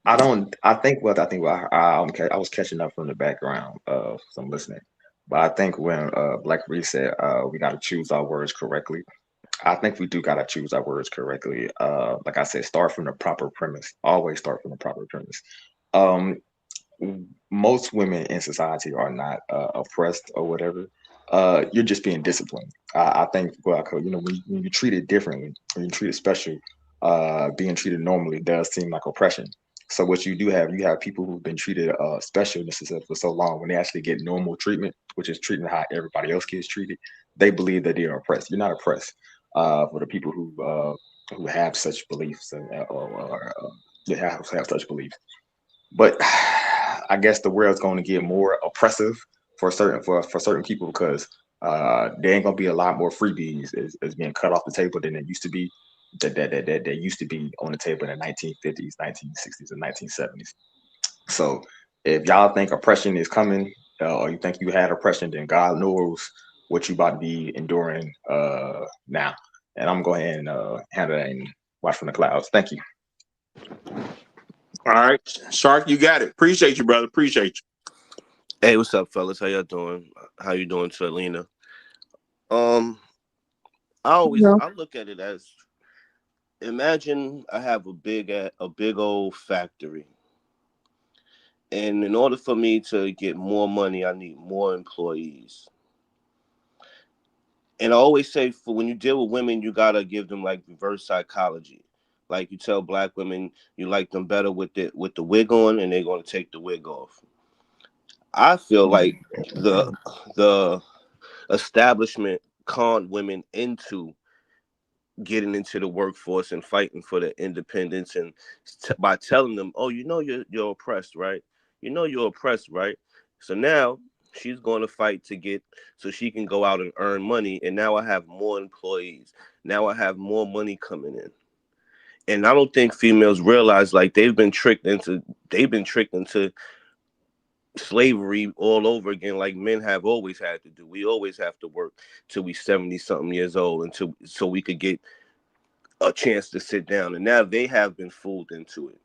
I don't. I think what I think. I was catching up from the background of some listening, but I think when Black Reese said we got to choose our words correctly. I think we do got to choose our words correctly. Like I said, start from the proper premise. Always start from the proper premise. Um, Most women in society are not oppressed or whatever. You're just being disciplined. I think, well, when you treat it differently, when you treat it special, being treated normally does seem like oppression. So what you have people who've been treated special in the society for so long, when they actually get normal treatment, which is treatment how everybody else gets treated, they believe that they are oppressed. You're not oppressed. For the people who have such beliefs or they have such beliefs. But I guess the world's going to get more oppressive for certain people because there ain't gonna be a lot more freebies is being cut off the table than it used to be. That used to be on the table in the 1950s, 1960s, and 1970s. So if y'all think oppression is coming, or you think you had oppression, then God knows what you about to be enduring now. And I'm going to go ahead and handle that and watch from the clouds. Thank you. All right, Shark, you got it. Appreciate you, brother. Appreciate you. Hey, what's up, fellas? How y'all doing? How you doing, Selena? I look at it as, imagine I have a big old factory, and in order for me to get more money, I need more employees. And I always say, for when you deal with women, you gotta give them like reverse psychology. Like you tell black women you like them better with the wig on, and they're gonna take the wig off. I feel like the establishment conned women into getting into the workforce and fighting for their independence, and by telling them, "Oh, you know you're oppressed, right? You know you're oppressed, right?" So now she's going to fight to get so she can go out and earn money, and now I have more employees. Now I have more money coming in, and I don't think females realize like they've been tricked into slavery all over again, like men have always had to do. We always have to work till we 70 something years old until so we could get a chance to sit down, and now they have been fooled into it.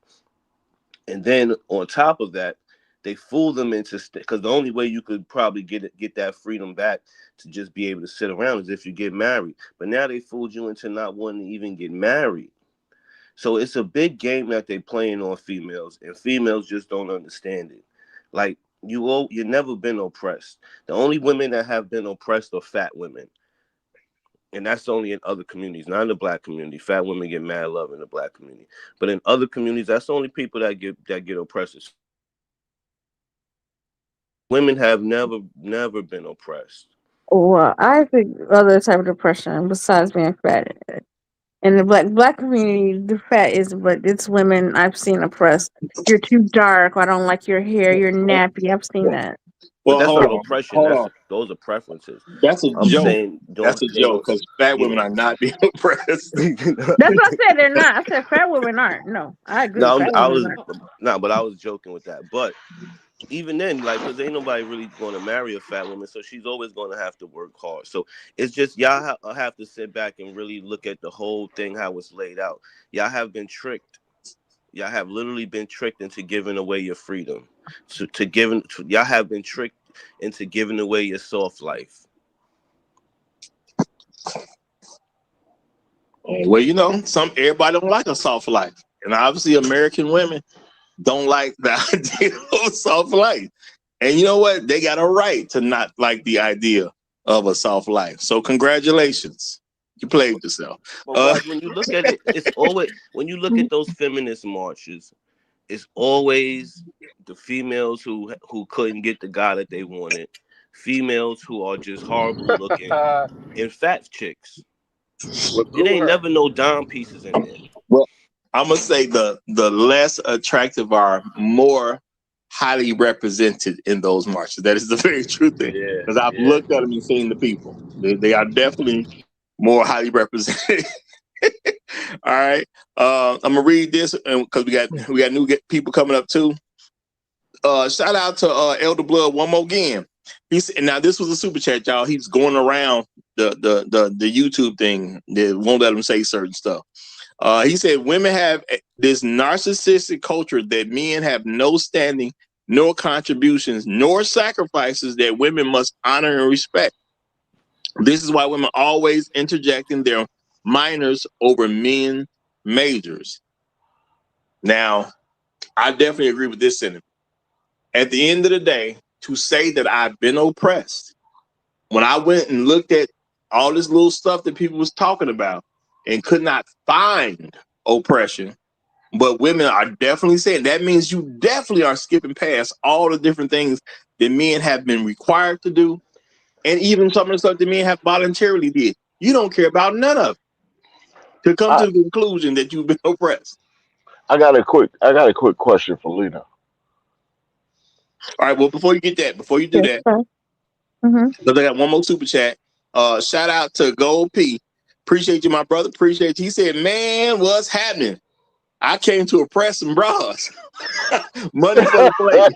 And then on top of that, they fool them into because the only way you could probably get that freedom back to just be able to sit around is if you get married. But now they fooled you into not wanting to even get married. So it's a big game that they're playing on females, and females just don't understand it. Like you've never been oppressed. The only women that have been oppressed are fat women. And that's only in other communities, not in the black community. Fat women get mad love in the black community, but in other communities, that's the only people that get oppressed. Women have never been oppressed. Well, I think other type of depression besides being fat. In the black community, the fat is, but it's women I've seen oppressed. You're too dark. I don't like your hair. You're nappy. I've seen that. But Well, that's hold not on. oppression. Hold on. Those are preferences. That's a I'm joke. saying That's a joke because fat women are not being oppressed. That's what I said. They're not. I said fat women aren't. No, I agree. No, Fat women aren't. but I was joking with that. But even then, like, because ain't nobody really going to marry a fat woman, so she's always going to have to work hard. So it's just y'all have to sit back and really look at the whole thing, how it's laid out. Y'all have been tricked. Y'all have literally been tricked into giving away your freedom. Y'all have been tricked into giving away your soft life. Well, everybody don't like a soft life, and obviously American women don't like the idea of a soft life. And you know what? They got a right to not like the idea of a soft life. So congratulations. You played yourself. But when you look at it, it's always when you look at those feminist marches, it's always the females who couldn't get the guy that they wanted, females who are just horrible looking, and fat chicks. It ain't never no dime pieces in there. Well, I'm gonna say the less attractive are more highly represented in those marches. That is the very true thing. Because I've looked at them and seen the people. They are definitely more highly represented. All right. I'm gonna read this because we got new people coming up too. Shout out to Elder Blood one more again. Now this was a super chat, y'all. He's going around the YouTube thing that won't let him say certain stuff. He said women have this narcissistic culture that men have no standing, nor contributions, nor sacrifices that women must honor and respect. This is why women always interjecting their minors over men majors. Now, I definitely agree with this sentiment. At the end of the day, to say that I've been oppressed, when I went and looked at all this little stuff that people was talking about and could not find oppression, but women are definitely saying that means you definitely are skipping past all the different things that men have been required to do and even some of the stuff that men have voluntarily did. You don't care about none of it to come to I the conclusion that you've been oppressed. I got a quick question for Lena. All right. Well, before you do Yes, that, sir. Mm-hmm. because I got one more super chat. Shout out to Gold P. Appreciate you, my brother. Appreciate you. He said, "Man, what's happening? I came to oppress some bras. Money for the plate."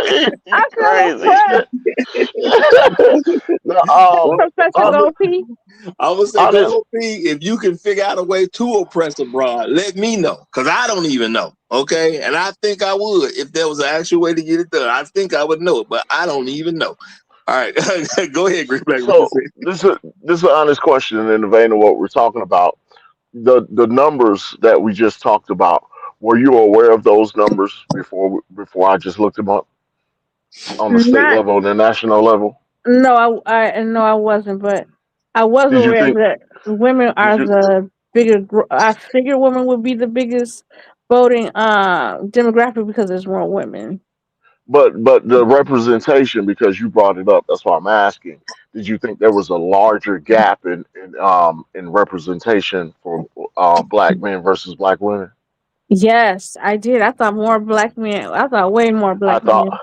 You I feel crazy. No, Well, Professor I'm Gopi. gonna say, honest, Gold P, if you can figure out a way to oppress a broad, let me know, because I don't even know. Okay, and I think I would if there was an actual way to get it done. I think I would know it, but I don't even know. All right, go ahead, Green Black. What you so say? this is an honest question in the vein of what we're talking about. The numbers that we just talked about. Were you aware of those numbers before I just looked them up on the state Not level and the national level? no, I no, I wasn't, but I was Did you aware think? that women Did are you? the bigger. I figure women would be the biggest voting demographic because there's more women. But the representation, because you brought it up, that's why I'm asking. Did you think there was a larger gap in representation for black men versus black women? Yes, I did. I thought more black men. I thought way more I black thought men.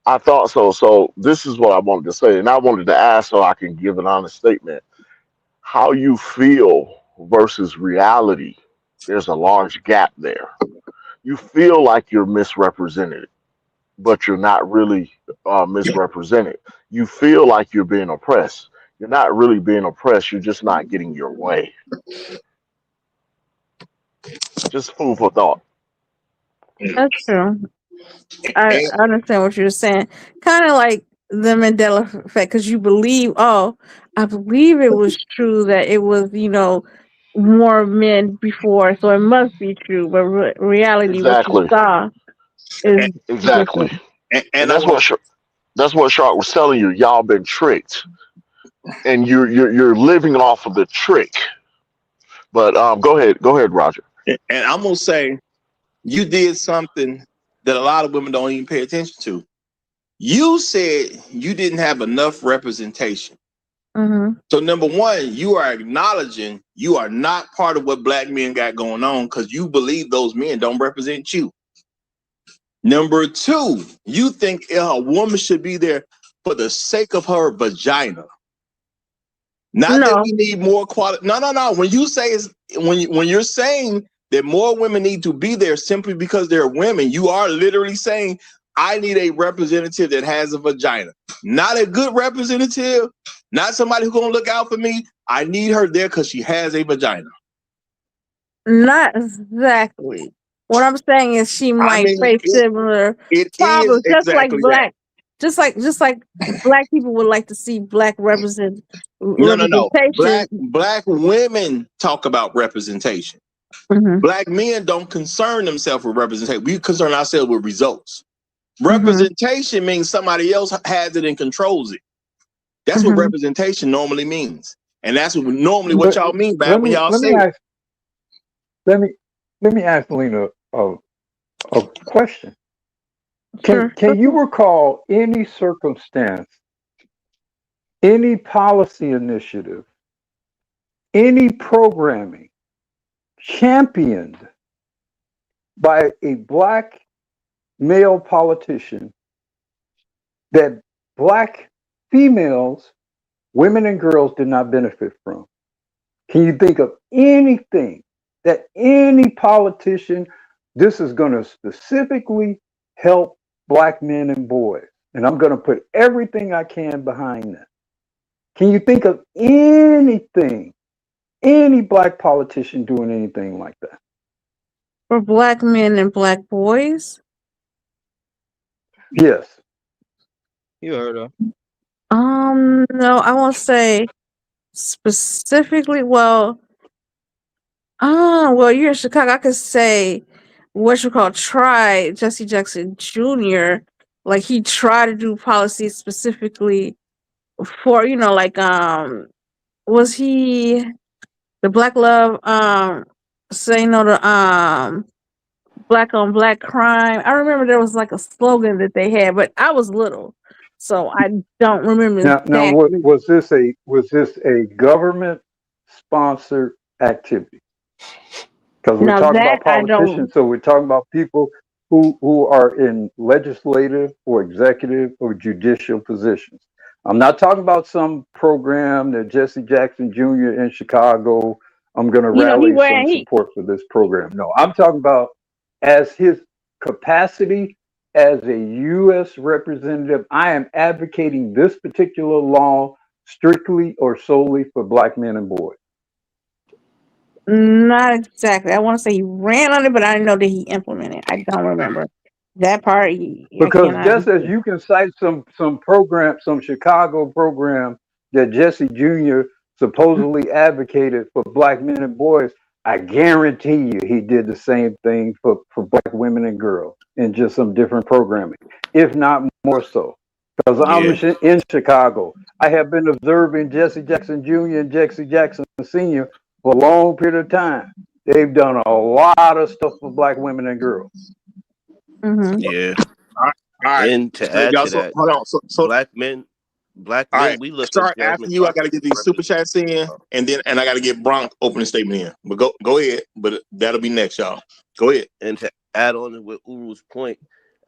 I thought so. So this is what I wanted to say, and I wanted to ask so I can give an honest statement. How you feel versus reality? There's a large gap there. You feel like you're misrepresented, but you're not really misrepresented. You feel like you're being oppressed. You're not really being oppressed. You're just not getting your way. Just food for thought. That's true. And, I understand what you're saying. Kind of like the Mandela effect, because you believe, oh, I believe it was true that it was, more men before, so it must be true. But reality, what you Exactly. saw is Exactly. different. And and I want to. that's what Shark was telling you. Y'all been tricked, and you're living off of the trick. But go ahead, Roger. And I'm gonna say you did something that a lot of women don't even pay attention to. You said you didn't have enough representation. Mm-hmm. So number one, you are acknowledging you are not part of what black men got going on because you believe those men don't represent you. Number two, you think a woman should be there for the sake of her vagina. Not that No, we need more quality. No. When you say when you're saying that more women need to be there simply because they're women, you are literally saying I need a representative that has a vagina, not a good representative, not somebody who's gonna look out for me. I need her there because she has a vagina. not exactly. What I'm saying is she I might mean, face similar it is problems, exactly that. just like black people would like to see black No. representation. Black women talk about representation. Hmm. Black men don't concern themselves with representation. We concern ourselves with results. Hmm. Representation means somebody else has it and controls it. That's what Hmm. representation normally means. And that's normally what Let, y'all mean by it let when me y'all let say me it. ask let me ask Lena a question. Can Sure. can you recall any circumstance, any policy initiative, any programming championed by a black male politician that black females, women and girls did not benefit from? Can you think of anything that any politician, this is going to specifically help black men and boys, and I'm going to put everything I can behind that? Can you think of anything, any black politician doing anything like that? For black men and black boys? Yes. You heard her. No, I won't say specifically. Well, you're in Chicago. I could say what you call try Jesse Jackson Jr. Like he tried to do policies specifically for, like was he the Black Love say no to black on black crime. I remember there was like a slogan that they had, but I was little. So I don't remember Now, exactly. was this a government sponsored activity? Because we're Now talking that about I don't. politicians, so we're talking about people who are in legislative or executive or judicial positions. I'm not talking about some program that Jesse Jackson Jr. in Chicago. I'm going to He rally some wearing he. support for this program. No, I'm talking about as his capacity as a U.S. representative. I am advocating this particular law strictly or solely for black men and boys. Not exactly. I want to say he ran on it, but I didn't know that he implemented. I don't remember that part. I Because cannot. just as you can cite some program, some Chicago program that Jesse Jr. supposedly advocated for black men and boys, I guarantee you he did the same thing for black women and girls in just some different programming, if not more so. Because I'm Yeah. in Chicago. I have been observing Jesse Jackson Jr. and Jesse Jackson Sr. for a long period of time. They've done a lot of stuff for black women and girls. Mm-hmm. Yeah. All right. All right. And to So add y'all, to so that, hold on. So black all men, right. we look at Start Jasmine after you. I got Crockett to get as these super representative. chats in, and I got to get Bronk opening statement in. But go ahead. But that'll be next, y'all. Go ahead. And to add on with Uru's point,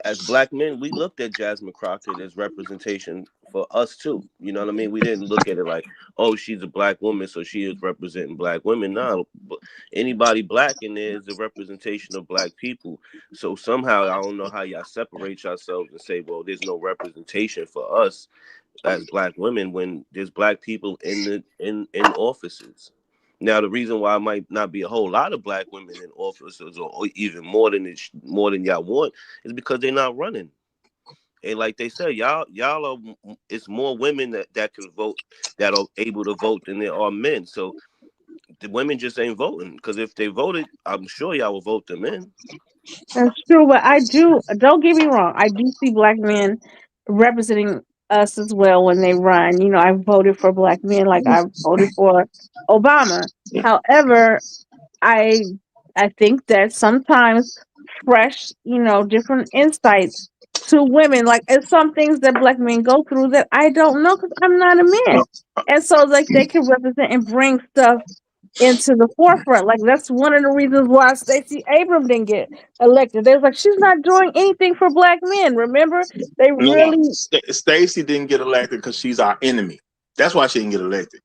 as black men, we looked at Jasmine Crockett as representation for us too. You know what I mean? We didn't look at it like, oh, she's a black woman, so she is representing black women. No, but anybody black in there is a representation of black people. So somehow I don't know how y'all separate yourselves and say, well, there's no representation for us as black women when there's black people in offices. Now, the reason why it might not be a whole lot of black women in offices, or even more than y'all want, is because they're not running. And like they said, y'all are. It's more women that can vote, that are able to vote, than there are men. So the women just ain't voting, because if they voted, I'm sure y'all will vote them in. That's true, but I do. Don't get me wrong. I do see black men representing us as well when they run. You know, I voted for black men, like I voted for Obama. However, I I think that sometimes fresh, different insights to women, like it's some things that black men go through that I don't know because I'm not a man, and so like they can represent and bring stuff into the forefront. Like that's one of the reasons why Stacey Abrams didn't get elected. They was like, she's not doing anything for black men. Remember, they No, really. Stacey didn't get elected because she's our enemy. That's why she didn't get elected.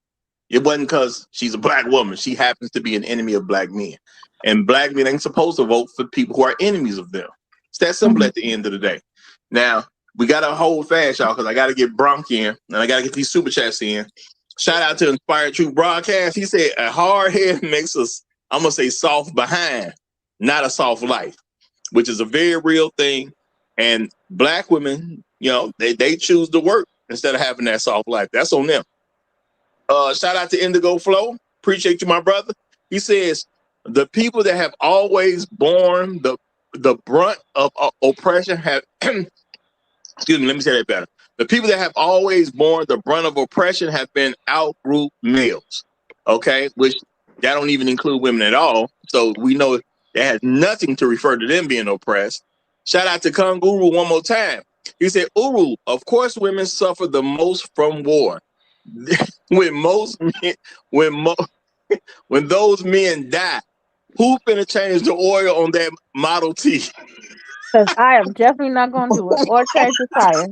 It wasn't because she's a black woman. She happens to be an enemy of black men. And black men ain't supposed to vote for people who are enemies of them. It's that simple at the end of the day. Now, we got to hold fast, y'all, because I got to get Bronk in, and I got to get these super chats in. Shout out to Inspired Truth Broadcast. He said, a hard head makes us, I'm going to say, soft behind, not a soft life, which is a very real thing. And black women, they choose to work instead of having that soft life. That's on them. Shout out to Indigo Flow. Appreciate you, my brother. He says, the people that have always borne the brunt of oppression have, excuse me, let me say that better. The people that have always borne the brunt of oppression have been out-group males, okay? Which that don't even include women at all. So we know that has nothing to refer to them being oppressed. Shout out to Kunguru one more time. He said, Uru, of course women suffer the most from war. when most men, when those men die, who finna change the oil on that Model T? Because I am definitely not going to do it or change the tire.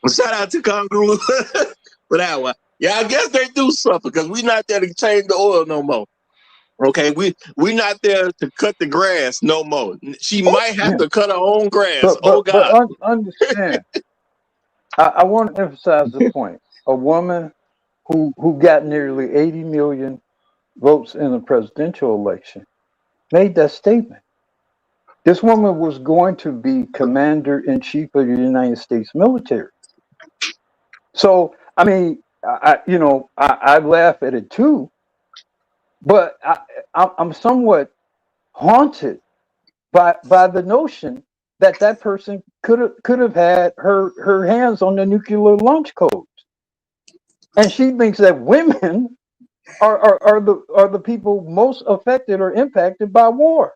Shout out to Kangaroo for that one. Yeah, I guess they do suffer because we're not there to change the oil no more. Okay, we're not there to cut the grass no more. She might have to cut her own grass. Oh God! Understand. I want to emphasize the point. A woman who got nearly 80 million votes in the presidential election made that statement. This woman was going to be commander in chief of the United States military. So, I mean, I laugh at it too, but I'm somewhat haunted by the notion that person could have had her hands on the nuclear launch codes, and she thinks that women are the people most affected or impacted by war.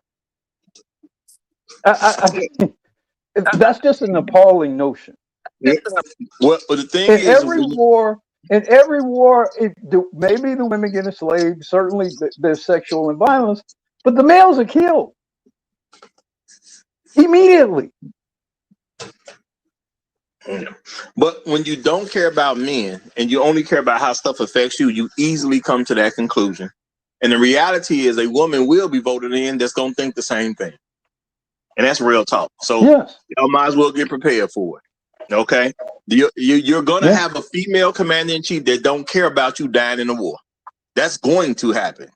That's just an appalling notion. Yeah. Well, but the thing In is, every war, maybe the women get enslaved. Certainly, there's sexual and violence, but the males are killed immediately. but when you don't care about men and you only care about how stuff affects you, you easily come to that conclusion. And the reality is, a woman will be voted in that's gonna think the same thing, and that's real talk. So Yes. y'all might as well get prepared for it. Okay, you're gonna have a female commander in chief that don't care about you dying in the war. That's going to happen.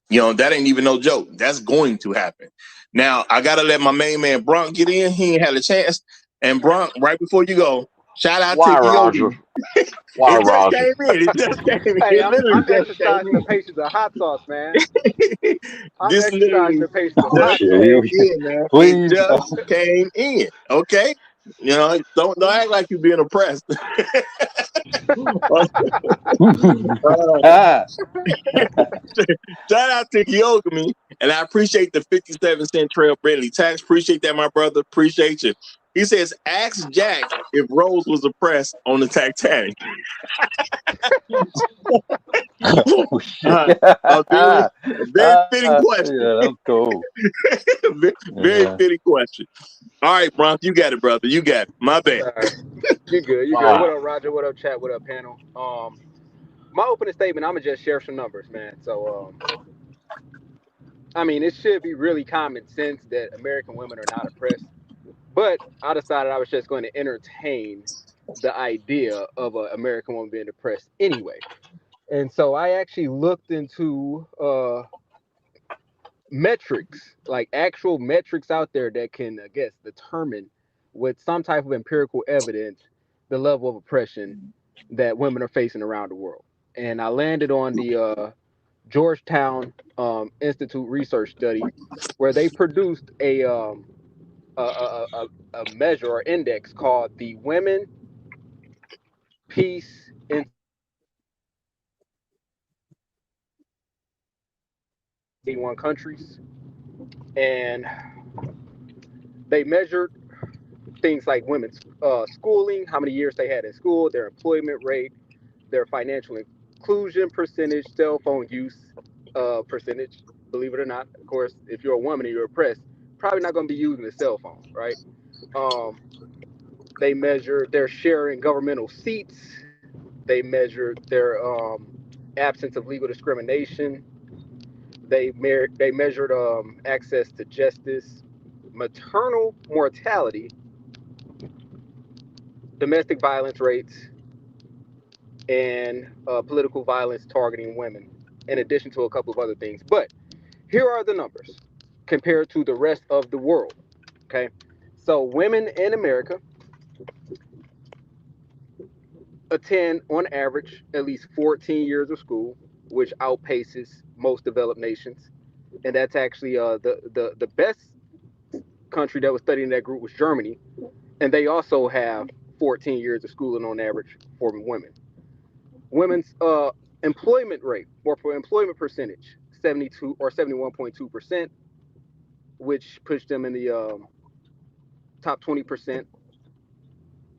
You know, that ain't even no joke. That's going to happen. Now, I got to let my main man Bronk get in. He ain't had a chance. And Bronk, right before you go, shout out Why, to Roger? Yogi. Why, It just Roger? came in. It just came in. Hey, It I'm literally just exercising the came patience of hot sauce, man. in. I'm This exercising literally the patience of Oh hot just shit! sauce. Here came we in, man. It please. just came in. Okay? You know, don't act like you're being oppressed. Ah. Shout out to Yogi, and I appreciate the 57-cent Trail Bentley tax. Appreciate that, my brother. Appreciate you. He says, ask Jack if Rose was oppressed on the Titanic. Oh shit! A very fitting question. Yeah, that's cool. Very Yeah. fitting question. All right, Bronx, you got it, brother. You got it. My bad. All right. You good, you good. What up, Roger? What up, chat? What up, panel? My opening statement, I'm gonna just share some numbers, man. So, I mean, it should be really common sense that American women are not oppressed, but I decided I was just going to entertain the idea of an American woman being oppressed anyway. And so I actually looked into metrics, like actual metrics out there that can, I guess, determine with some type of empirical evidence the level of oppression that women are facing around the world. And I landed on the Georgetown Institute research study where they produced a measure or index called the Women, Peace, in 81 countries. And they measured things like women's schooling, how many years they had in school, their employment rate, their financial inclusion percentage, cell phone use percentage. Believe it or not, of course, if you're a woman and you're oppressed, probably not going to be using a cell phone, right? Um, they measured their share in governmental seats. They measured their absence of legal discrimination. They measured access to justice, maternal mortality, domestic violence rates, and political violence targeting women, in addition to a couple of other things. But here are the numbers compared to the rest of the world. Okay, so women in America attend, on average, at least 14 years of school, which outpaces most developed nations. And that's actually the best country that was studied in that group was Germany, and they also have 14 years of schooling on average for women. Women's employment rate or for employment percentage, 72 or 71.2%, which pushed them in the top 20%.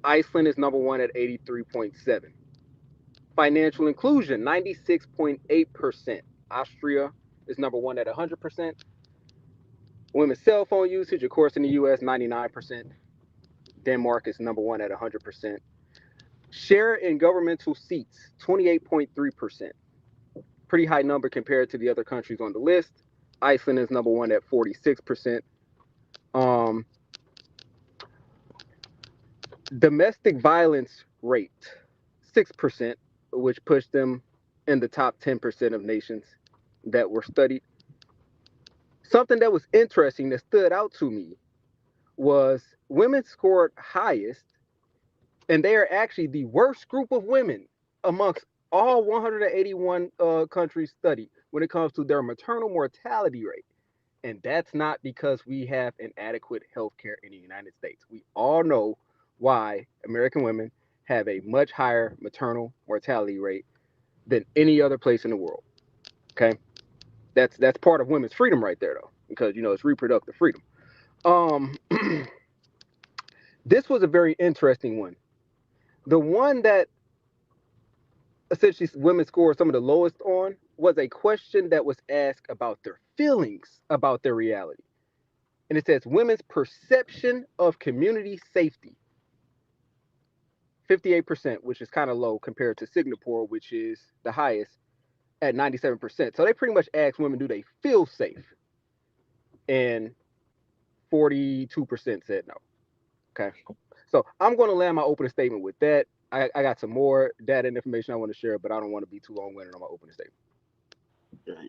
Iceland is number one at 83.7. Financial inclusion, 96.8%. Austria is number one at 100%. Women's cell phone usage, of course, in the U.S., 99%. Denmark is number one at 100%. Share in governmental seats, 28.3%. Pretty high number compared to the other countries on the list. Iceland is number one at 46%. Um, Domestic violence rate, 6%, which pushed them in the top 10% of nations that were studied. Something that was interesting that stood out to me was women scored highest, and they are actually the worst group of women amongst all 181 countries studied when it comes to their maternal mortality rate. And that's not because we have inadequate health care in the United States. We all know why American women have a much higher maternal mortality rate than any other place in the world. Okay? That's part of women's freedom right there though, because it's reproductive freedom. Um This was a very interesting one. The one that essentially women scored some of the lowest on was a question that was asked about their feelings about their reality. And it says women's perception of community safety. 58%, which is kind of low compared to Singapore, which is the highest at 97%. So they pretty much asked women, do they feel safe? And 42% said no. Okay. So I'm going to land my opening statement with that. I got some more data and information I want to share, but I don't want to be too long-winded on my opening statement.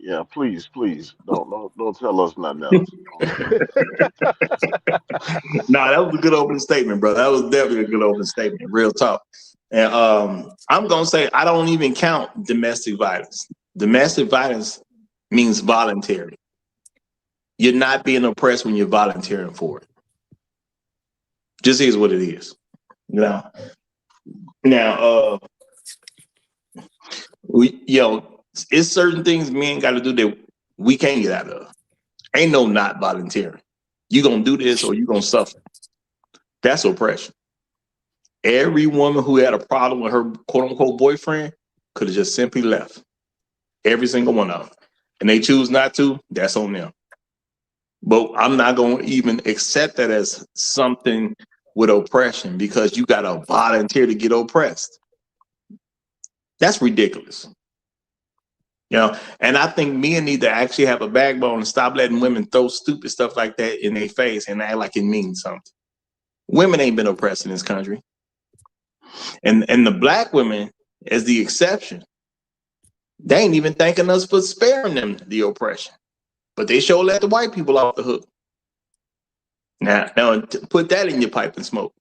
Yeah, please don't tell us nothing else. Nah, that was a good opening statement, bro. That was definitely a good opening statement. Real talk. And I'm gonna say I don't even count domestic violence. Domestic violence means voluntary. You're not being oppressed when you're volunteering for it. Just is what it is. Now, it's certain things men got to do that we can't get out of. Ain't no not volunteering. You gonna do this or you gonna suffer. That's oppression. Every woman who had a problem with her quote unquote boyfriend could have just simply left. Every single one of them. And they choose not to, that's on them. But I'm not going to even accept that as something with oppression because you got to volunteer to get oppressed. That's ridiculous. And I think men need to actually have a backbone and stop letting women throw stupid stuff like that in their face and act like it means something. Women ain't been oppressed in this country. And the black women, as the exception, they ain't even thanking us for sparing them the oppression. But they sure let the white people off the hook. Now put that in your pipe and smoke.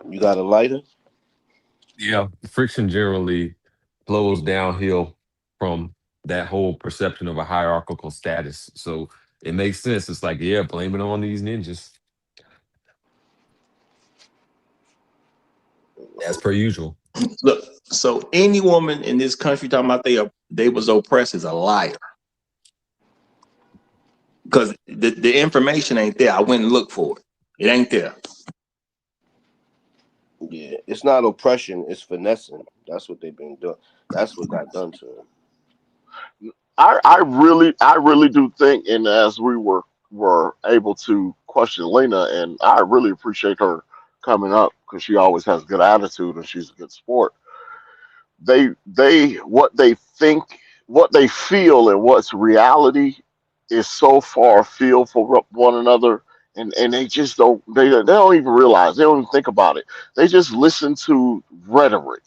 You got a lighter? Yeah, friction generally flows downhill from that whole perception of a hierarchical status. So it makes sense. It's like, yeah, blame it on these ninjas. As per usual. Look, so any woman in this country talking about they was oppressed is a liar. Because the information ain't there. I went and looked for it. It ain't there. Yeah, it's not oppression, it's finessing. That's what they've been doing. That's what got done to them. I really do think, and as we were able to question Lena, and I really appreciate her coming up because she always has good attitude and she's a good sport. They what they think, what they feel, and what's reality is so far afield for one another, and they just they don't even realize, they don't even think about it. They just listen to rhetoric.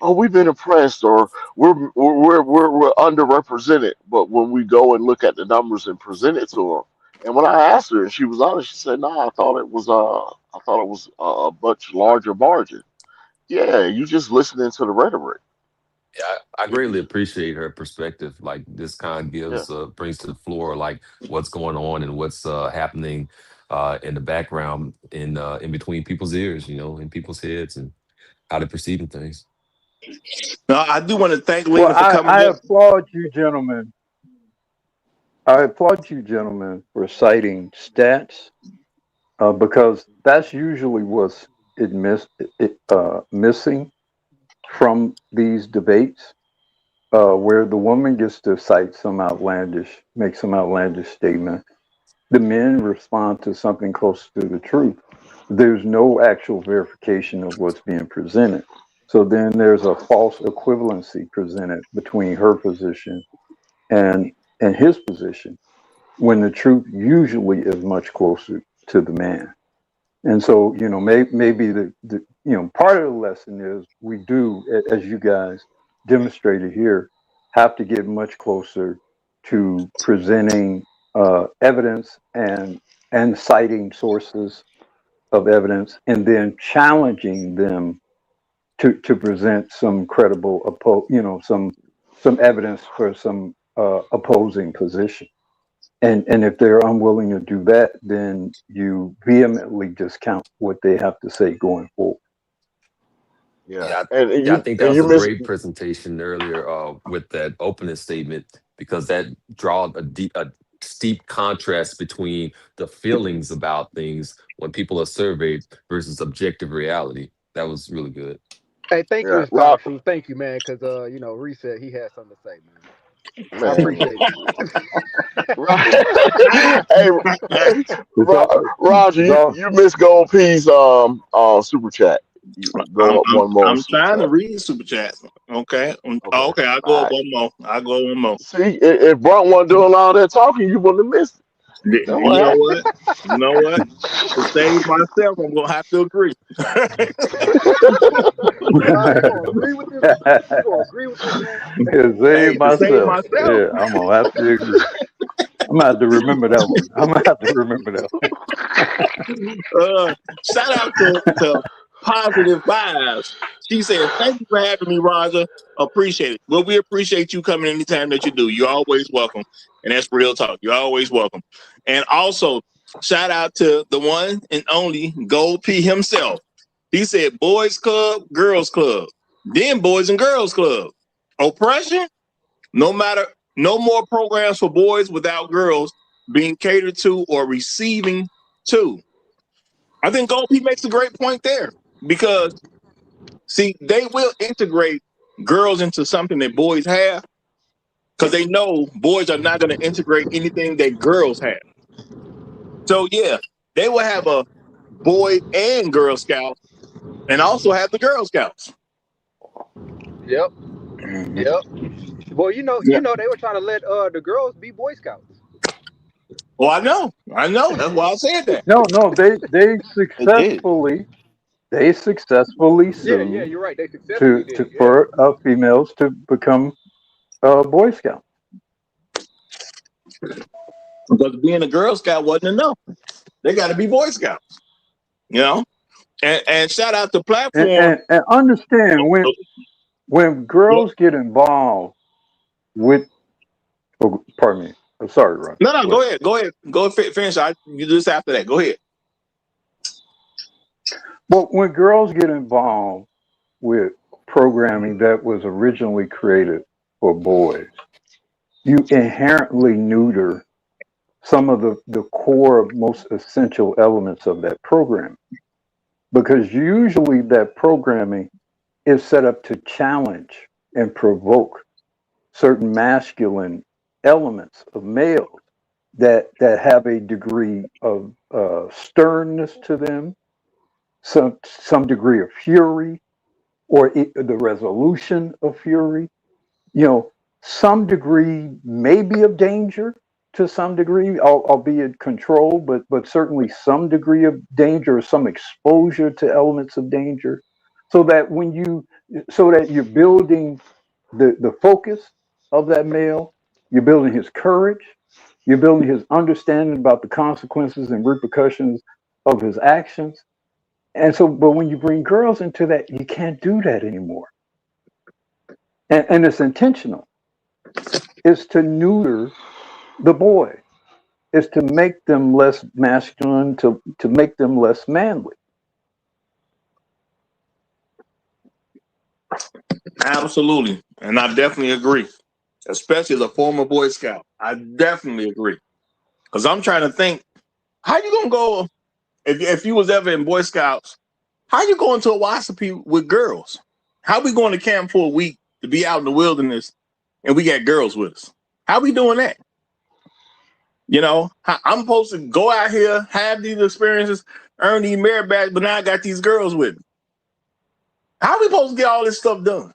Oh, we've been oppressed, or we're underrepresented. But when we go and look at the numbers and present it to them, and when I asked her, and she was honest, she said, "No, I thought it was a much larger margin." Yeah, you just listening to the rhetoric. Yeah, I You greatly just appreciate her perspective. Like this kind of yeah. gives brings to the floor like what's going on and what's happening in the background in between people's ears, in people's heads and how they're perceiving things. Now, I do want to thank Well, Lena for coming I up. applaud you, gentlemen. I applaud you, gentlemen, for citing stats because that's usually what's missing from these debates, where the woman gets to cite make some outlandish statement. The men respond to something close to the truth. There's no actual verification of what's being presented. So then there's a false equivalency presented between her position and his position, when the truth usually is much closer to the man. And so, maybe part of the lesson is we do, as you guys demonstrated here, have to get much closer to presenting evidence and citing sources of evidence, and then challenging them to present some credible, some evidence for some opposing position. And if they're unwilling to do that, then you vehemently discount what they have to say going forward. Yeah, Yeah, and yeah, I you think that and was you a miss. great presentation earlier with that opening statement because that drawed steep contrast between the feelings about things when people are surveyed versus objective reality. That was really good. Hey, thank you, Yeah, Scholar Rob, Shoes. Thank you, man, because Reset, he had something to say, man. I man. appreciate Right. Hey, It's all, Roger, it's you, all, you missed Gold P's super chat. You go up one more I'm super trying to chat. read the super chat. Okay. Okay. Okay, I'll All go up right. one more. I'll go one more. See, if Brunt wasn't doing all that talking, you wouldn't have missed it. That's You what know happened. what? You know what? To save myself, I'm gonna have to agree. Roger, you gonna agree with this? You gonna agree with this man? save Hey, to save myself. myself. Yeah, I'm gonna have to agree. I'm gonna have to remember that one. I'm gonna have to remember that one. Shout out to Positive Vibes. She says, "Thank you for having me, Roger. Appreciate it. Well, we appreciate you coming anytime that you do. You're always welcome, and that's real talk. You're always welcome." And also, shout out to the one and only Gold P himself. He said, "Boys Club, Girls Club, then Boys and Girls Club. Oppression? No matter, no more programs for boys without girls being catered to or receiving to." I think Gold P makes a great point there because, see, they will integrate girls into something that boys have because they know boys are not going to integrate anything that girls have. So, yeah, they will have a boy and Girl Scout and also have the Girl Scouts. Yep, Mhm. yep. Well, Yeah. they were trying to let the girls be Boy Scouts. Well, I know. That's why I said that. No, They did. they successfully Yeah, yeah, sued you're right. They successfully did to it. Yeah. for females to become Boy Scouts. Because being a Girl Scout wasn't enough. They got to be Boy Scouts, you know? And shout out to Platform. And understand when girls get involved with, oh, pardon me, I'm sorry, Ron. No, Go ahead. go ahead. Go ahead, finish. You just after that. Go ahead. Well, when girls get involved with programming that was originally created for boys, you inherently neuter some of the core, most essential elements of that program. Because usually that programming is set up to challenge and provoke certain masculine elements of males that have a degree of sternness to them, some degree of fury, or the resolution of fury. You know, some degree maybe of danger to some degree, albeit controlled, but certainly some degree of danger or some exposure to elements of danger, so that so that you're building the focus of that male, you're building his courage, you're building his understanding about the consequences and repercussions of his actions. And so, but when you bring girls into that, you can't do that anymore. And it's intentional. It's to neuter the boy. It's to make them less masculine, to make them less manly. Absolutely. And I definitely agree. Especially as a former Boy Scout. I definitely agree. Because I'm trying to think, how you gonna go if you was ever in Boy Scouts, how you going to a Wassape with girls? How we going to camp for a week to be out in the wilderness and we got girls with us? How we doing that? You know, I'm supposed to go out here, have these experiences, earn these merit badges, but now I got these girls with me. How we supposed to get all this stuff done?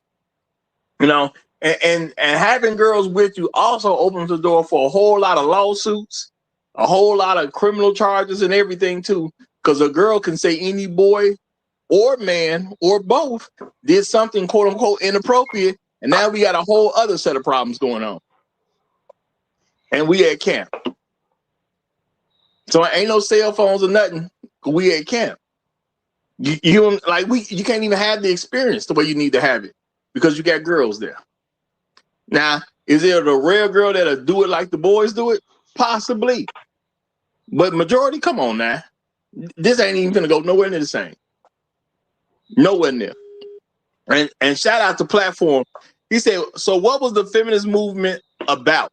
You know, and having girls with you also opens the door for a whole lot of lawsuits, a whole lot of criminal charges and everything too. Because a girl can say any boy or man or both did something quote unquote inappropriate, and now we got a whole other set of problems going on. And we at camp. So ain't no cell phones or nothing. We at camp. You can't even have the experience the way you need to have it because you got girls there. Now, is there a rare girl that'll do it like the boys do it? Possibly. But majority, come on now. This ain't even gonna go nowhere near the same. Nowhere near. And shout out to Platform. He said, so what was the feminist movement about?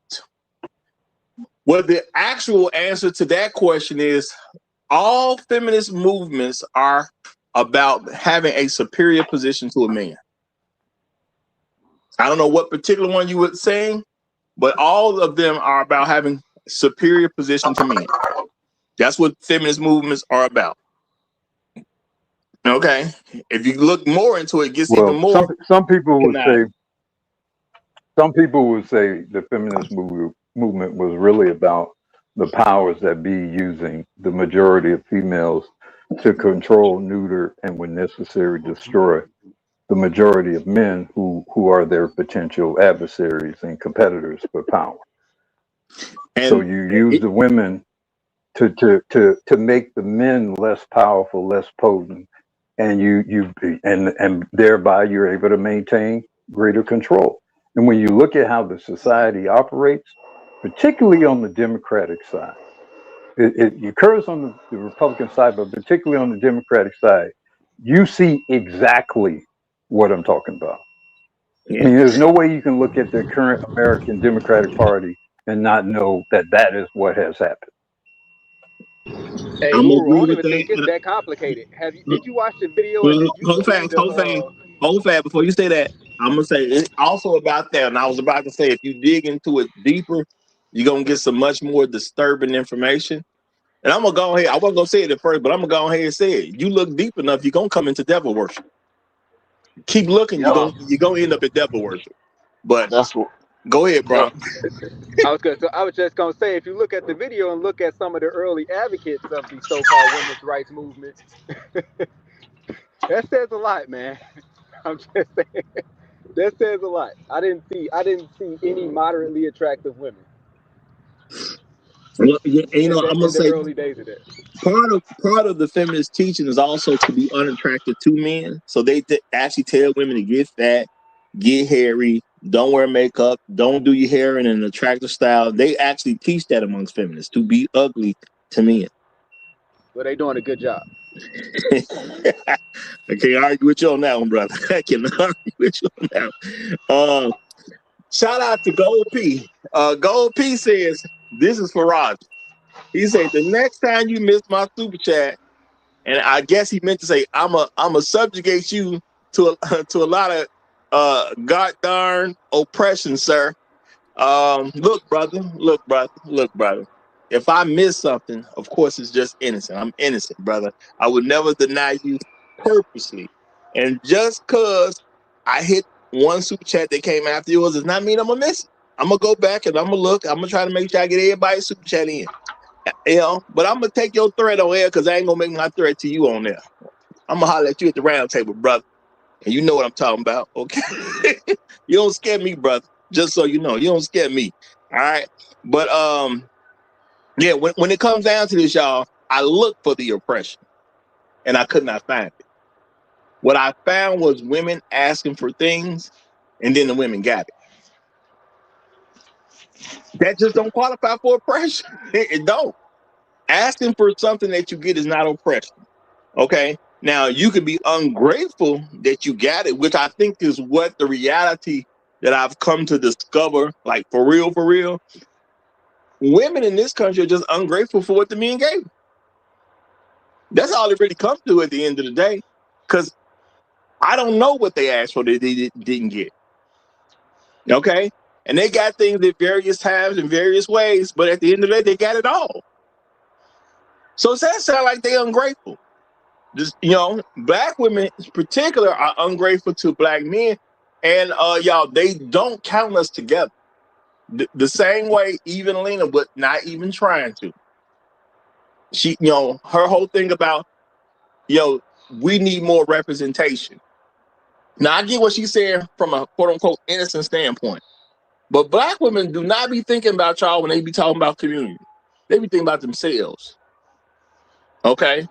Well, the actual answer to that question is all feminist movements are about having a superior position to a man. I don't know what particular one you were saying, but all of them are about having superior position to men. That's what feminist movements are about. Okay. If you look more into it, it gets even Well, more some people would conniving. say the feminist movement was really about the powers that be using the majority of females to control, neuter, and when necessary, destroy the majority of men who are their potential adversaries and competitors for power. So And you use the women to make the men less powerful, less potent, and and thereby you're able to maintain greater control. And when you look at how the society operates, particularly on the Democratic side, it occurs on the Republican side, but particularly on the Democratic side, you see exactly what I'm talking about. I mean, there's no way you can look at the current American Democratic Party and not know that that is what has happened. Hey, I'm gonna Uru, I agree don't with even think it's that. that complicated. Did you watch the video and did you see Hold fast. Before you say that, I'm gonna say it's also about that. And I was about to say, if you dig into it deeper, you're gonna get some much more disturbing information. And I'm gonna go ahead. I wasn't gonna say it at first, but I'm gonna go ahead and say it. You look deep enough, you're gonna come into devil worship. Keep looking, Yeah, you're gonna end up at devil worship. But that's what. go ahead, Yeah, bro. I was just gonna say, if you look at the video and look at some of the early advocates of the so-called women's rights movement, that says a lot, man. I'm just saying, that says a lot. I didn't see any moderately attractive women Well, yeah, and, I'm gonna in the say early days of that. part of the feminist teaching is also to be unattractive to men. So they actually tell women to get fat, get hairy, don't wear makeup, don't do your hair in an attractive style. They actually teach that amongst feminists to be ugly to men. But they doing a good job. I can't argue with you on that one, brother. I can argue with you on that one. Shout out to Gold P. Gold P says, this is for Roger. He said, the next time you miss my super chat, and I guess he meant to say, I'm a subjugate you to a lot of god darn oppression, sir. Look, brother. If I miss something, of course it's just innocent. I'm innocent, brother. I would never deny you purposely. And just cause I hit one super chat that came after yours does not mean I'm gonna miss it. I'm gonna go back and I'm gonna look. I'm gonna try to make sure I get everybody's super chat in. But I'm gonna take your threat on air because I ain't gonna make my threat to you on there. I'm gonna holler at you at the round table, brother. And you know what I'm talking about, okay? You don't scare me, brother. Just so you know, you don't scare me. All right. But yeah, when it comes down to this, y'all, I looked for the oppression and I could not find it. What I found was women asking for things and then the women got it. That just don't qualify for oppression. It don't. Asking for something that you get is not oppression. Okay. Now you could be ungrateful that you got it, which I think is what the reality that I've come to discover, like for real. Women in this country are just ungrateful for what the men gave. That's all it really comes to at the end of the day. Because I don't know what they asked for that they didn't get. Okay. And they got things at various times in various ways, but at the end of the day, they got it all. So that sounds like they're ungrateful. Just, black women in particular are ungrateful to black men. And y'all, they don't count us together. The same way even Lena, but not even trying to. She, her whole thing about, we need more representation. Now I get what she's saying from a quote unquote innocent standpoint. But black women do not be thinking about y'all when they be talking about community. They be thinking about themselves. Okay?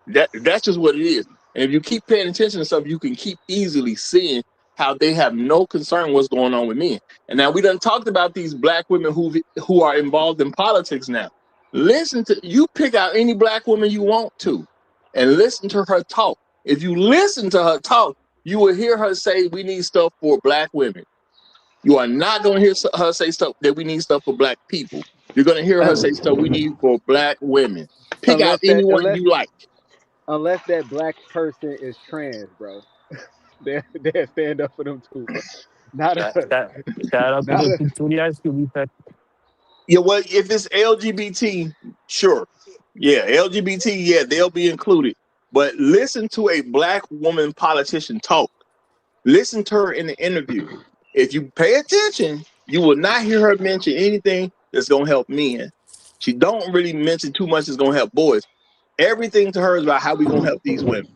That's just what it is. And if you keep paying attention to stuff, you can keep easily seeing how they have no concern what's going on with men. And now we done talked about these black women who are involved in politics now. You pick out any black woman you want to and listen to her talk. If you listen to her talk, you will hear her say we need stuff for black women. You are not going to hear her say stuff that we need stuff for black people. you're gonna hear her say stuff we need for black women. Pick out unless that anyone unless you like. unless that black person is trans, bro. They stand up for them too, bro. Not Shout, us. shout, shout out Not us. to the high school effect. Yeah, well, if it's LGBT, sure. Yeah, LGBT, yeah, they'll be included. But listen to a black woman politician talk. Listen to her in the interview. If you pay attention, you will not hear her mention anything that's gonna help men. She don't really mention too much that's gonna help boys. Everything to her is about how we gonna help these women.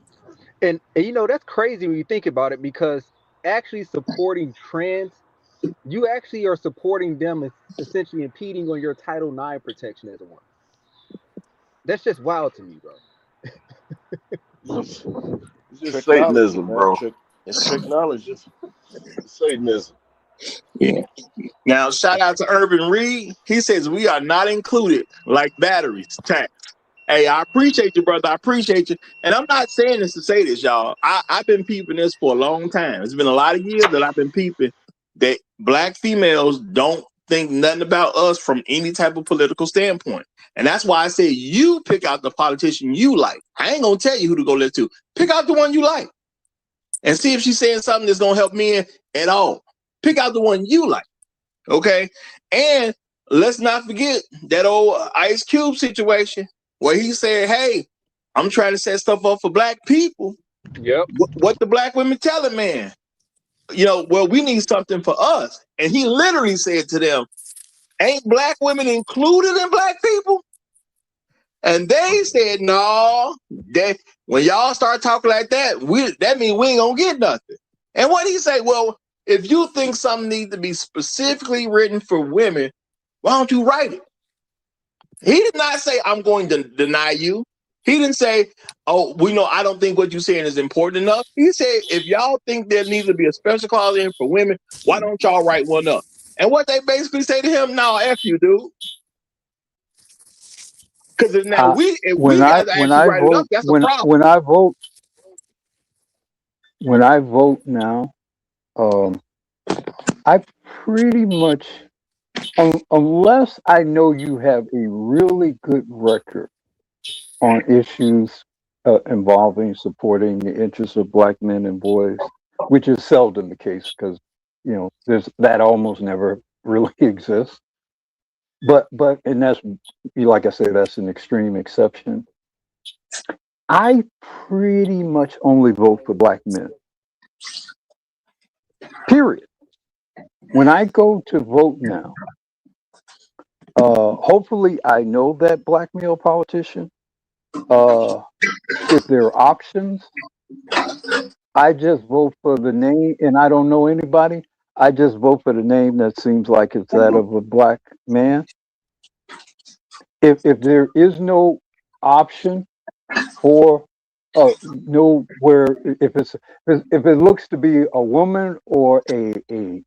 And you know that's crazy when you think about it because actually supporting trans, you actually are supporting them as essentially impeding on your Title IX protection as a woman. That's just wild to me, bro. It's just Tricknology, Satanism, man. bro. It's tricknology. It's Satanism. Yeah. Now, shout out to Urban Reed. He says we are not included like batteries tax. Hey, I appreciate you, brother. I appreciate you. And I'm not saying this to say this, y'all. I've been peeping this for a long time. It's been a lot of years that I've been peeping that black females don't think nothing about us from any type of political standpoint. And that's why I say you pick out the politician you like. I ain't gonna tell you who to go listen to. Pick out the one you like and see if she's saying something that's gonna help men at all. Pick out the one you like. Okay. And let's not forget that old Ice Cube situation where he said, hey, I'm trying to set stuff up for black people. Yep. What the black women telling, man? You know, well, we need something for us. And he literally said to them, ain't black women included in black people? And they said, no, that when y'all start talking like that, that means we ain't gonna get nothing. And what he say? Well, if you think something needs to be specifically written for women, why don't you write it? He did not say, I'm going to deny you. He didn't say, oh, we know I don't think what you're saying is important enough. He said, if y'all think there needs to be a special clause in for women, why don't y'all write one up? And what they basically say to him, no, F you, dude. Because now if we have to actually write it up, that's a problem. When I vote now, I pretty much, unless I know you have a really good record on issues involving supporting the interests of black men and boys, which is seldom the case because there's that almost never really exists. But and that's, like I say, that's an extreme exception. I pretty much only vote for black men. Period. When I go to vote now, hopefully I know that black male politician. If there are options, I just vote for the name, and I don't know anybody. I just vote for the name that seems like it's that of a black man. If there is no option for where if it looks to be a woman or a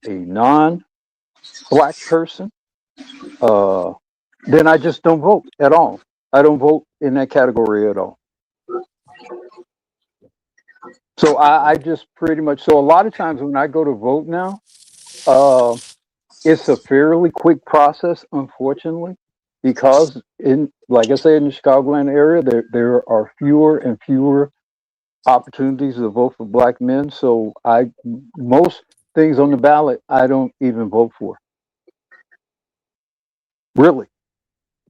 non-black person, then I just don't vote at all. I don't vote in that category at all. So I just pretty much, so a lot of times when I go to vote now, it's a fairly quick process, unfortunately, because like I say, in the Chicagoland area, there are fewer and fewer opportunities to vote for black men. So most things on the ballot, I don't even vote for. Really.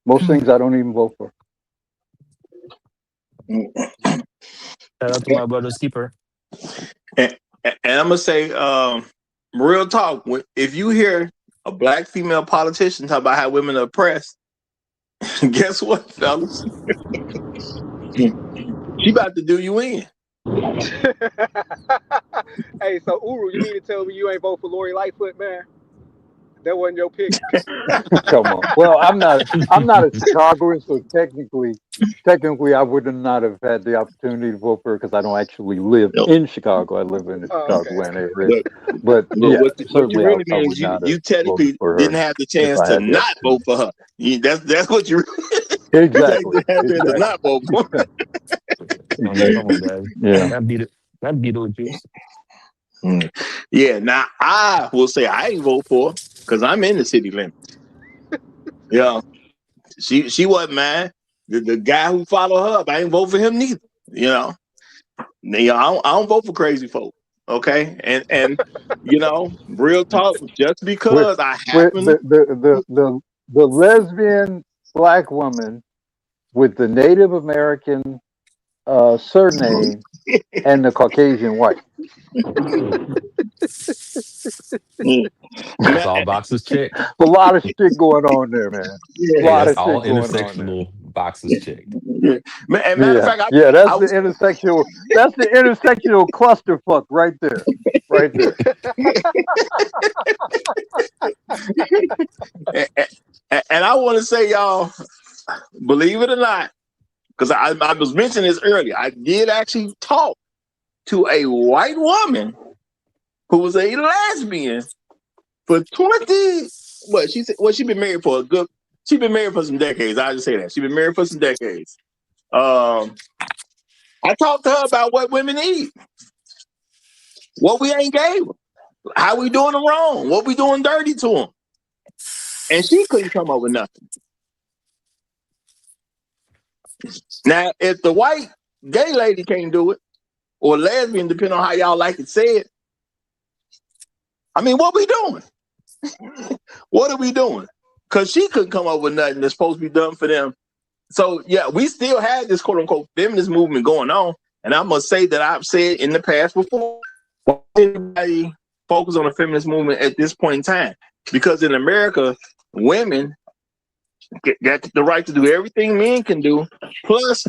Most things I don't even vote for. Shout out to my brother's keeper. And I'm gonna say, real talk. If you hear a black female politician talk about how women are oppressed, guess what, fellas? She about to do you in. Hey, so Uru, you mean to tell me you ain't vote for Lori Lightfoot, man? That wasn't your pick. Come on. Well, I'm not a Chicagoan, so technically, I would not have had the opportunity to vote for her because I don't actually live in Chicago. I live in the Chicagoland area. But yeah, what you really mean is you technically didn't have the chance to not vote for her. That's what you exactly. To not vote for her. Come on, guys. Yeah. Not Beetlejuice. Yeah, now I will say I ain't vote for her because I'm in the city limits. Yeah, she wasn't mad. The guy who followed her up, I ain't vote for him neither. You know, I don't vote for crazy folk. Okay, and real talk. Just with because I with happen, the lesbian black woman with the Native American surname and the Caucasian white. That's all boxes checked. A lot of shit going on there, man. A Hey, lot that's of all shit going on there. intersectional boxes checked. and matter of Yeah, fact, yeah, I that's the was intersectional. That's the intersectional clusterfuck right there, right there. and I want to say, y'all, believe it or not, because I was mentioning this earlier, I did actually talk to a white woman who was a lesbian for 20. What she said? Well, she been married for a good. She been married for some decades. I just say that she been married for some decades. I talked to her about what women need, what we ain't gave them, how we doing them wrong, what we doing dirty to them, and she couldn't come up with nothing. Now, if the white gay lady can't do it, or lesbian, depending on how y'all like it said, I mean, what we doing? What are we doing? Because she couldn't come up with nothing that's supposed to be done for them. So, yeah, we still have this quote-unquote feminist movement going on. And I must say that I've said in the past before, why anybody focus on the feminist movement at this point in time? Because in America, women got the right to do everything men can do. Plus,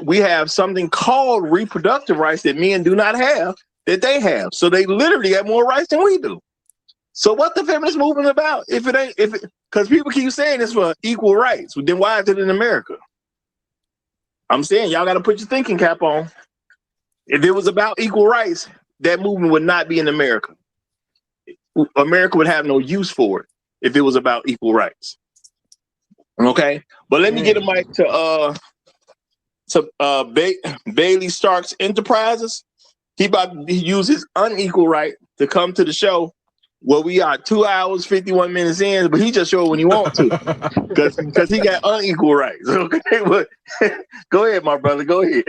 we have something called reproductive rights that men do not have, that they have. So they literally have more rights than we do. So what the feminist movement about? Because people keep saying it's for equal rights. Then why is it in America? I'm saying y'all got to put your thinking cap on. If it was about equal rights, that movement would not be in America. America would have no use for it if it was about equal rights. Okay, but let me get a mic to Bailey Starks Enterprises. He about to use his unequal right to come to the show. Well, we are 2 hours, 51 minutes in, but he just showed when he wants to, because he got unequal rights. Okay, but go ahead, my brother. Go ahead.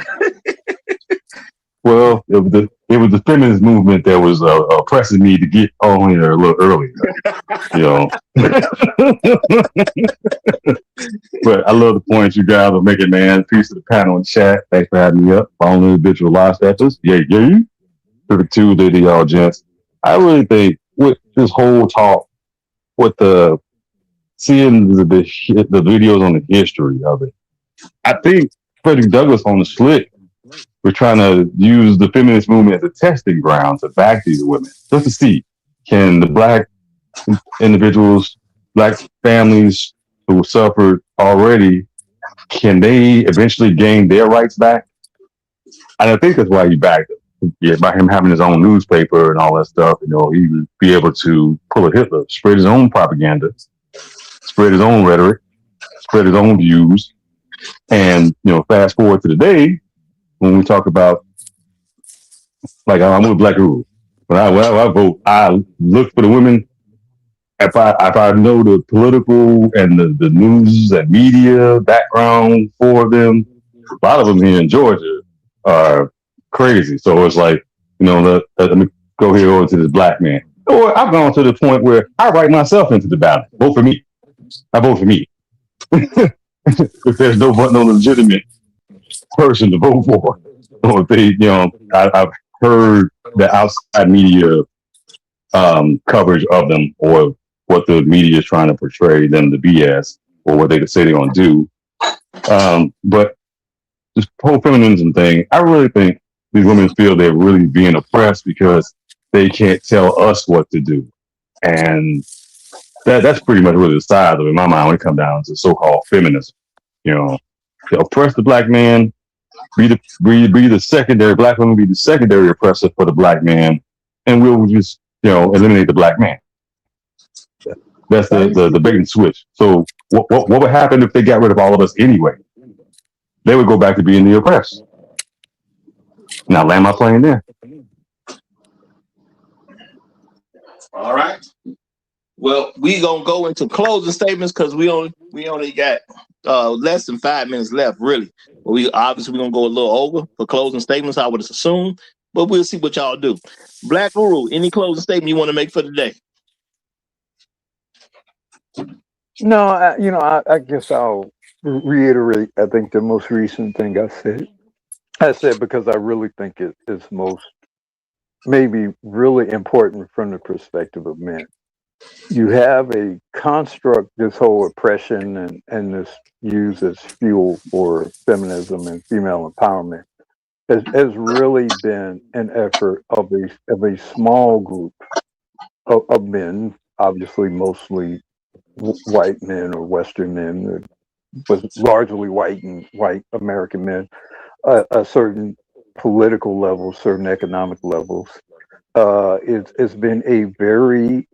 Well, it was the feminist movement that was pressing me to get on here a little earlier, you know. But I love the points you guys are making, man. Peace to the panel and chat. Thanks for having me up. Following individual live status. Yeah. Perfect Tuesday to y'all, gents. I really think with this whole talk, with seeing the videos on the history of it, I think Frederick Douglass on the slick, we're trying to use the feminist movement as a testing ground to back these women, just to see, can the black individuals, black families who suffered already, can they eventually gain their rights back? And I think that's why he backed it. Yeah, by him having his own newspaper and all that stuff, he would be able to pull a Hitler, spread his own propaganda, spread his own rhetoric, spread his own views. And, fast forward to today, when we talk about, like, I'm with Black Guru. When I vote, I look for the women. If I know the political and the news and media background for them, a lot of them here in Georgia are crazy. So it's like, let me go here over to this black man. Or I've gone to the point where I write myself into the ballot. Vote for me. I vote for me. If there's no legitimate person to vote for, or if they, I've heard the outside media coverage of them, or what the media is trying to portray them to be as, or what they say they're going to do. But this whole feminism thing, I really think these women feel they're really being oppressed because they can't tell us what to do. And that's pretty much really the side of it in my mind when it comes down to so-called feminism. To oppress the black man, be the secondary, black women be the secondary oppressor for the black man, and we'll just, eliminate the black man. That's the bait and switch. So what would happen if they got rid of all of us anyway? They would go back to being the oppressed. Now land my plane there. All right. Well, we gonna go into closing statements because we only got less than 5 minutes left, really. But we obviously we're gonna go a little over for closing statements. I would assume, but we'll see what y'all do. Black Guru, any closing statement you want to make for today? No, I guess I'll reiterate. I think the most recent thing I said. I said because I really think it is most maybe really important from the perspective of men. You have a construct, this whole oppression and this used as fuel for feminism and female empowerment has really been an effort of a small group of men, obviously mostly white men or Western men, but largely white American men, a certain political level, certain economic levels. It's been a very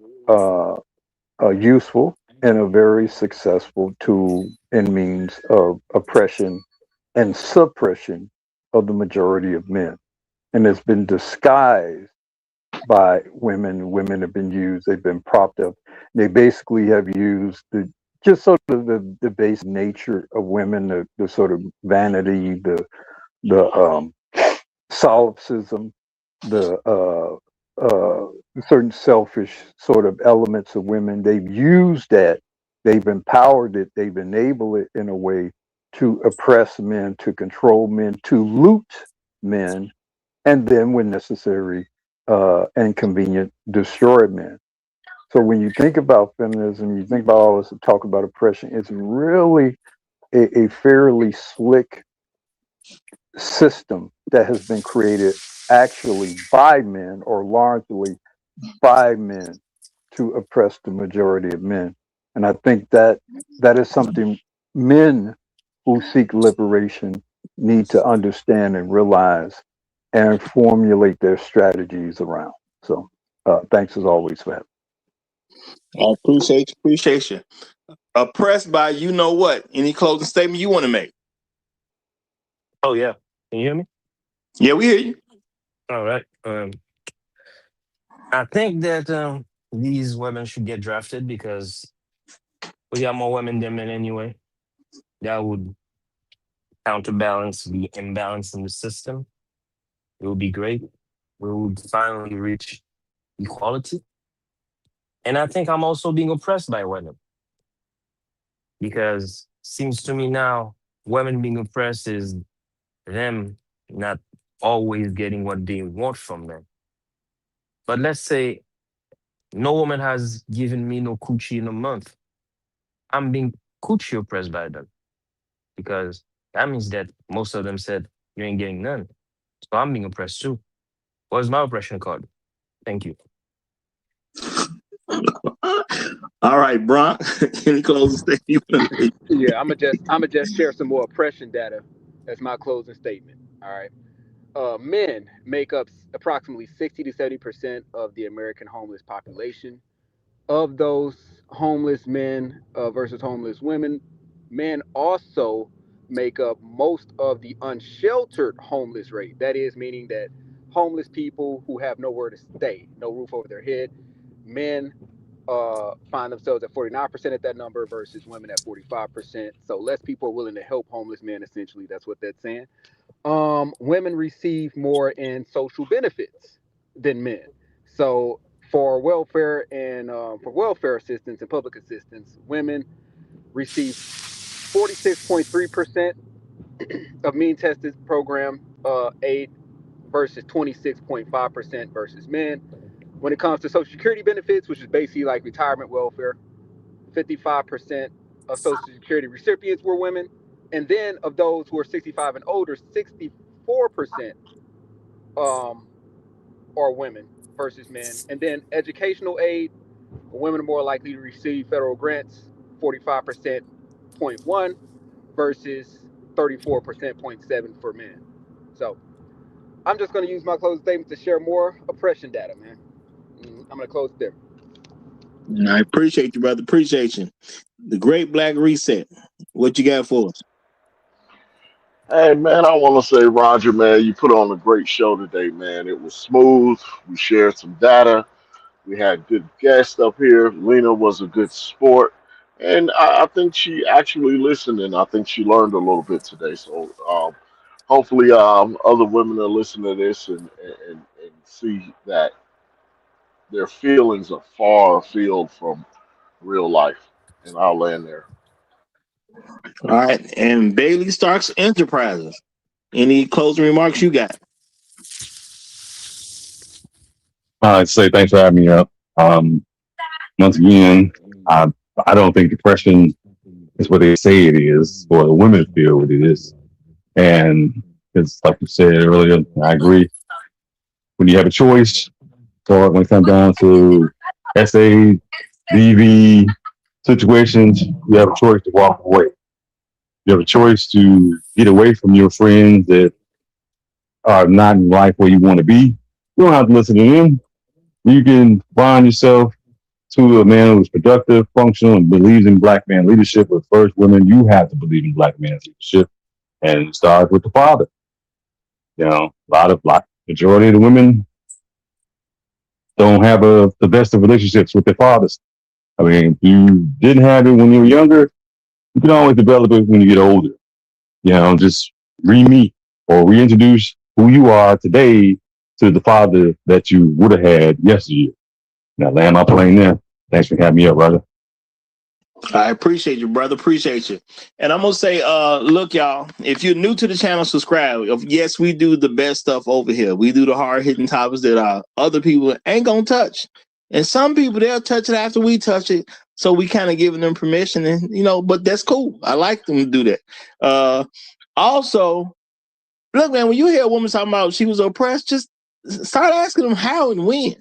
useful and a very successful tool and means of oppression and suppression of the majority of men. And it's been disguised by women. Women have been used, they've been propped up. They basically have used just sort of the base nature of women, the sort of vanity, the solipsism, the certain selfish sort of elements of women. They've used that, they've empowered it, they've enabled it in a way to oppress men, to control men, to loot men, and then, when necessary and convenient, destroy men. So when you think about feminism, you think about all this talk about oppression, it's really a fairly slick system that has been created actually by men or largely by men to oppress the majority of men. And I think that is something men who seek liberation need to understand and realize and formulate their strategies around. So thanks as always, man. I appreciate you. Oppressed by you know what? Any closing statement you want to make? Oh yeah, can you hear me? Yeah, we hear you. All right. I think that these women should get drafted because we got more women than men anyway. That would counterbalance the imbalance in the system. It would be great. We would finally reach equality. And I think I'm also being oppressed by women because seems to me now women being oppressed is them not always getting what they want from them. But let's say no woman has given me no coochie in a month. I'm being coochie oppressed by them because that means that most of them said you ain't getting none. So I'm being oppressed too. What's my oppression card? Thank you. All right, Bron. Any closing statement you want to make? Yeah, I'm gonna just share some more oppression data as my closing statement. All right. Men make up approximately 60 to 70% of the American homeless population. Of those homeless men versus homeless women, men also make up most of the unsheltered homeless rate. That is, meaning that homeless people who have nowhere to stay, no roof over their head. Men find themselves at 49% at that number versus women at 45%. So less people are willing to help homeless men. Essentially, that's what that's saying. Women receive more in social benefits than men. So for welfare assistance and public assistance, women receive 46.3% of mean tested program aid versus 26.5% versus men. When it comes to Social Security benefits, which is basically like retirement welfare, 55% of Social Security recipients were women. And then of those who are 65 and older, 64% um, are women versus men. And then educational aid, women are more likely to receive federal grants, 45% point one versus 34% point seven for men. So I'm just going to use my closing statement to share more oppression data, man. I'm going to close there. I appreciate you, brother. Appreciate you. The Great Black Reset. What you got for us? Hey man, I want to say, Roger, man, you put on a great show today, man. It was smooth. We shared some data. We had good guests up here. Lena was a good sport. And I think she actually listened, and I think she learned a little bit today. So hopefully other women are listening to this and see that their feelings are far afield from real life. And I'll land there. All right. And Bailey Starks Enterprises. Any closing remarks you got? I'd say thanks for having me up. Once again, I I don't think depression is what they say it is, or the women feel what it is. And it's like you said earlier, I agree. When you have a choice, or when it comes down to SA, DV situations, you have a choice to walk away. You have a choice to get away from your friends that are not in life where you want to be. You don't have to listen to them. You can find yourself to a man who's productive, functional, and believes in black man leadership. But first, women, you have to believe in black man's leadership, and it starts with the father. You know, majority of the women don't have the best of relationships with their fathers. I mean, if you didn't have it when you were younger, you can always develop it when you get older. You know, just re-meet or reintroduce who you are today to the father that you would have had yesteryear. Now, land my plane there. Thanks for having me up, brother. I appreciate you, brother. Appreciate you. And I'm gonna say, look, y'all, if you're new to the channel, subscribe. Yes, we do the best stuff over here. We do the hard hitting topics that other people ain't gonna touch. And some people they'll touch it after we touch it. So we kind of giving them permission, and but that's cool. I like them to do that. Also, look, man, when you hear a woman talking about she was oppressed, just start asking them how and when.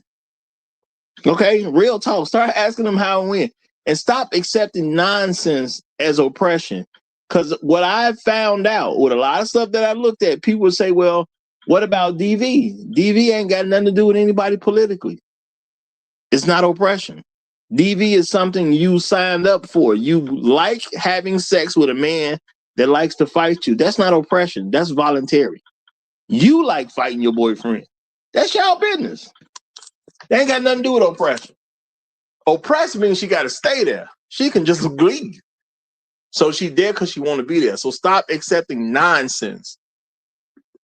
Okay, real talk. Start asking them how and when, and stop accepting nonsense as oppression. Because what I found out with a lot of stuff that I looked at, people would say, "Well, what about DV? DV ain't got nothing to do with anybody politically. It's not oppression. DV is something you signed up for. You like having sex with a man that likes to fight you. That's not oppression. That's voluntary. You like fighting your boyfriend. That's y'all business. They ain't got nothing to do with oppression. Oppressed means she got to stay there. She can just leave. So she there because she want to be there. So stop accepting nonsense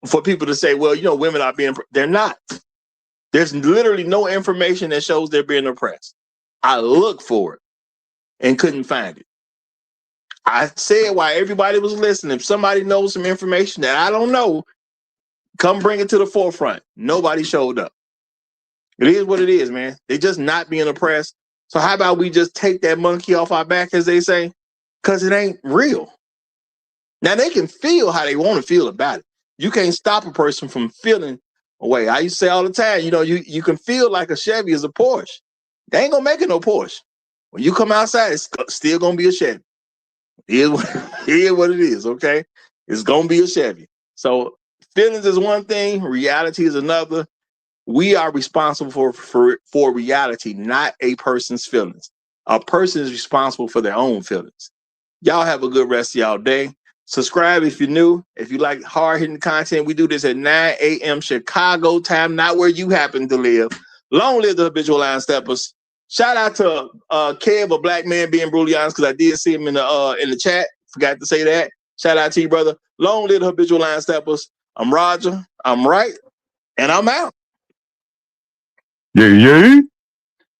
for people to say, well, women are being, they're not. There's literally no information that shows they're being oppressed. I looked for it and couldn't find it. I said while everybody was listening, if somebody knows some information that I don't know, come bring it to the forefront. Nobody showed up. It is what it is, man. They're just not being oppressed. So how about we just take that monkey off our back, as they say, because it ain't real. Now, they can feel how they want to feel about it. You can't stop a person from feeling a way. I used to say all the time, you can feel like a Chevy is a Porsche. They ain't going to make it no Porsche. When you come outside, it's still going to be a Chevy. It is what it is, okay? It's going to be a Chevy. So feelings is one thing, reality is another. We are responsible for reality, not a person's feelings. A person is responsible for their own feelings. Y'all have a good rest of y'all day. Subscribe if you're new. If you like hard-hitting content, we do this at 9 a.m. Chicago time, not where you happen to live. Long live the habitual line steppers. Shout out to Kev, a black man being brutally honest, because I did see him in the chat. Forgot to say that. Shout out to you, brother. Long live the habitual line steppers. I'm Roger. I'm right. And I'm out. Yeah, yeah.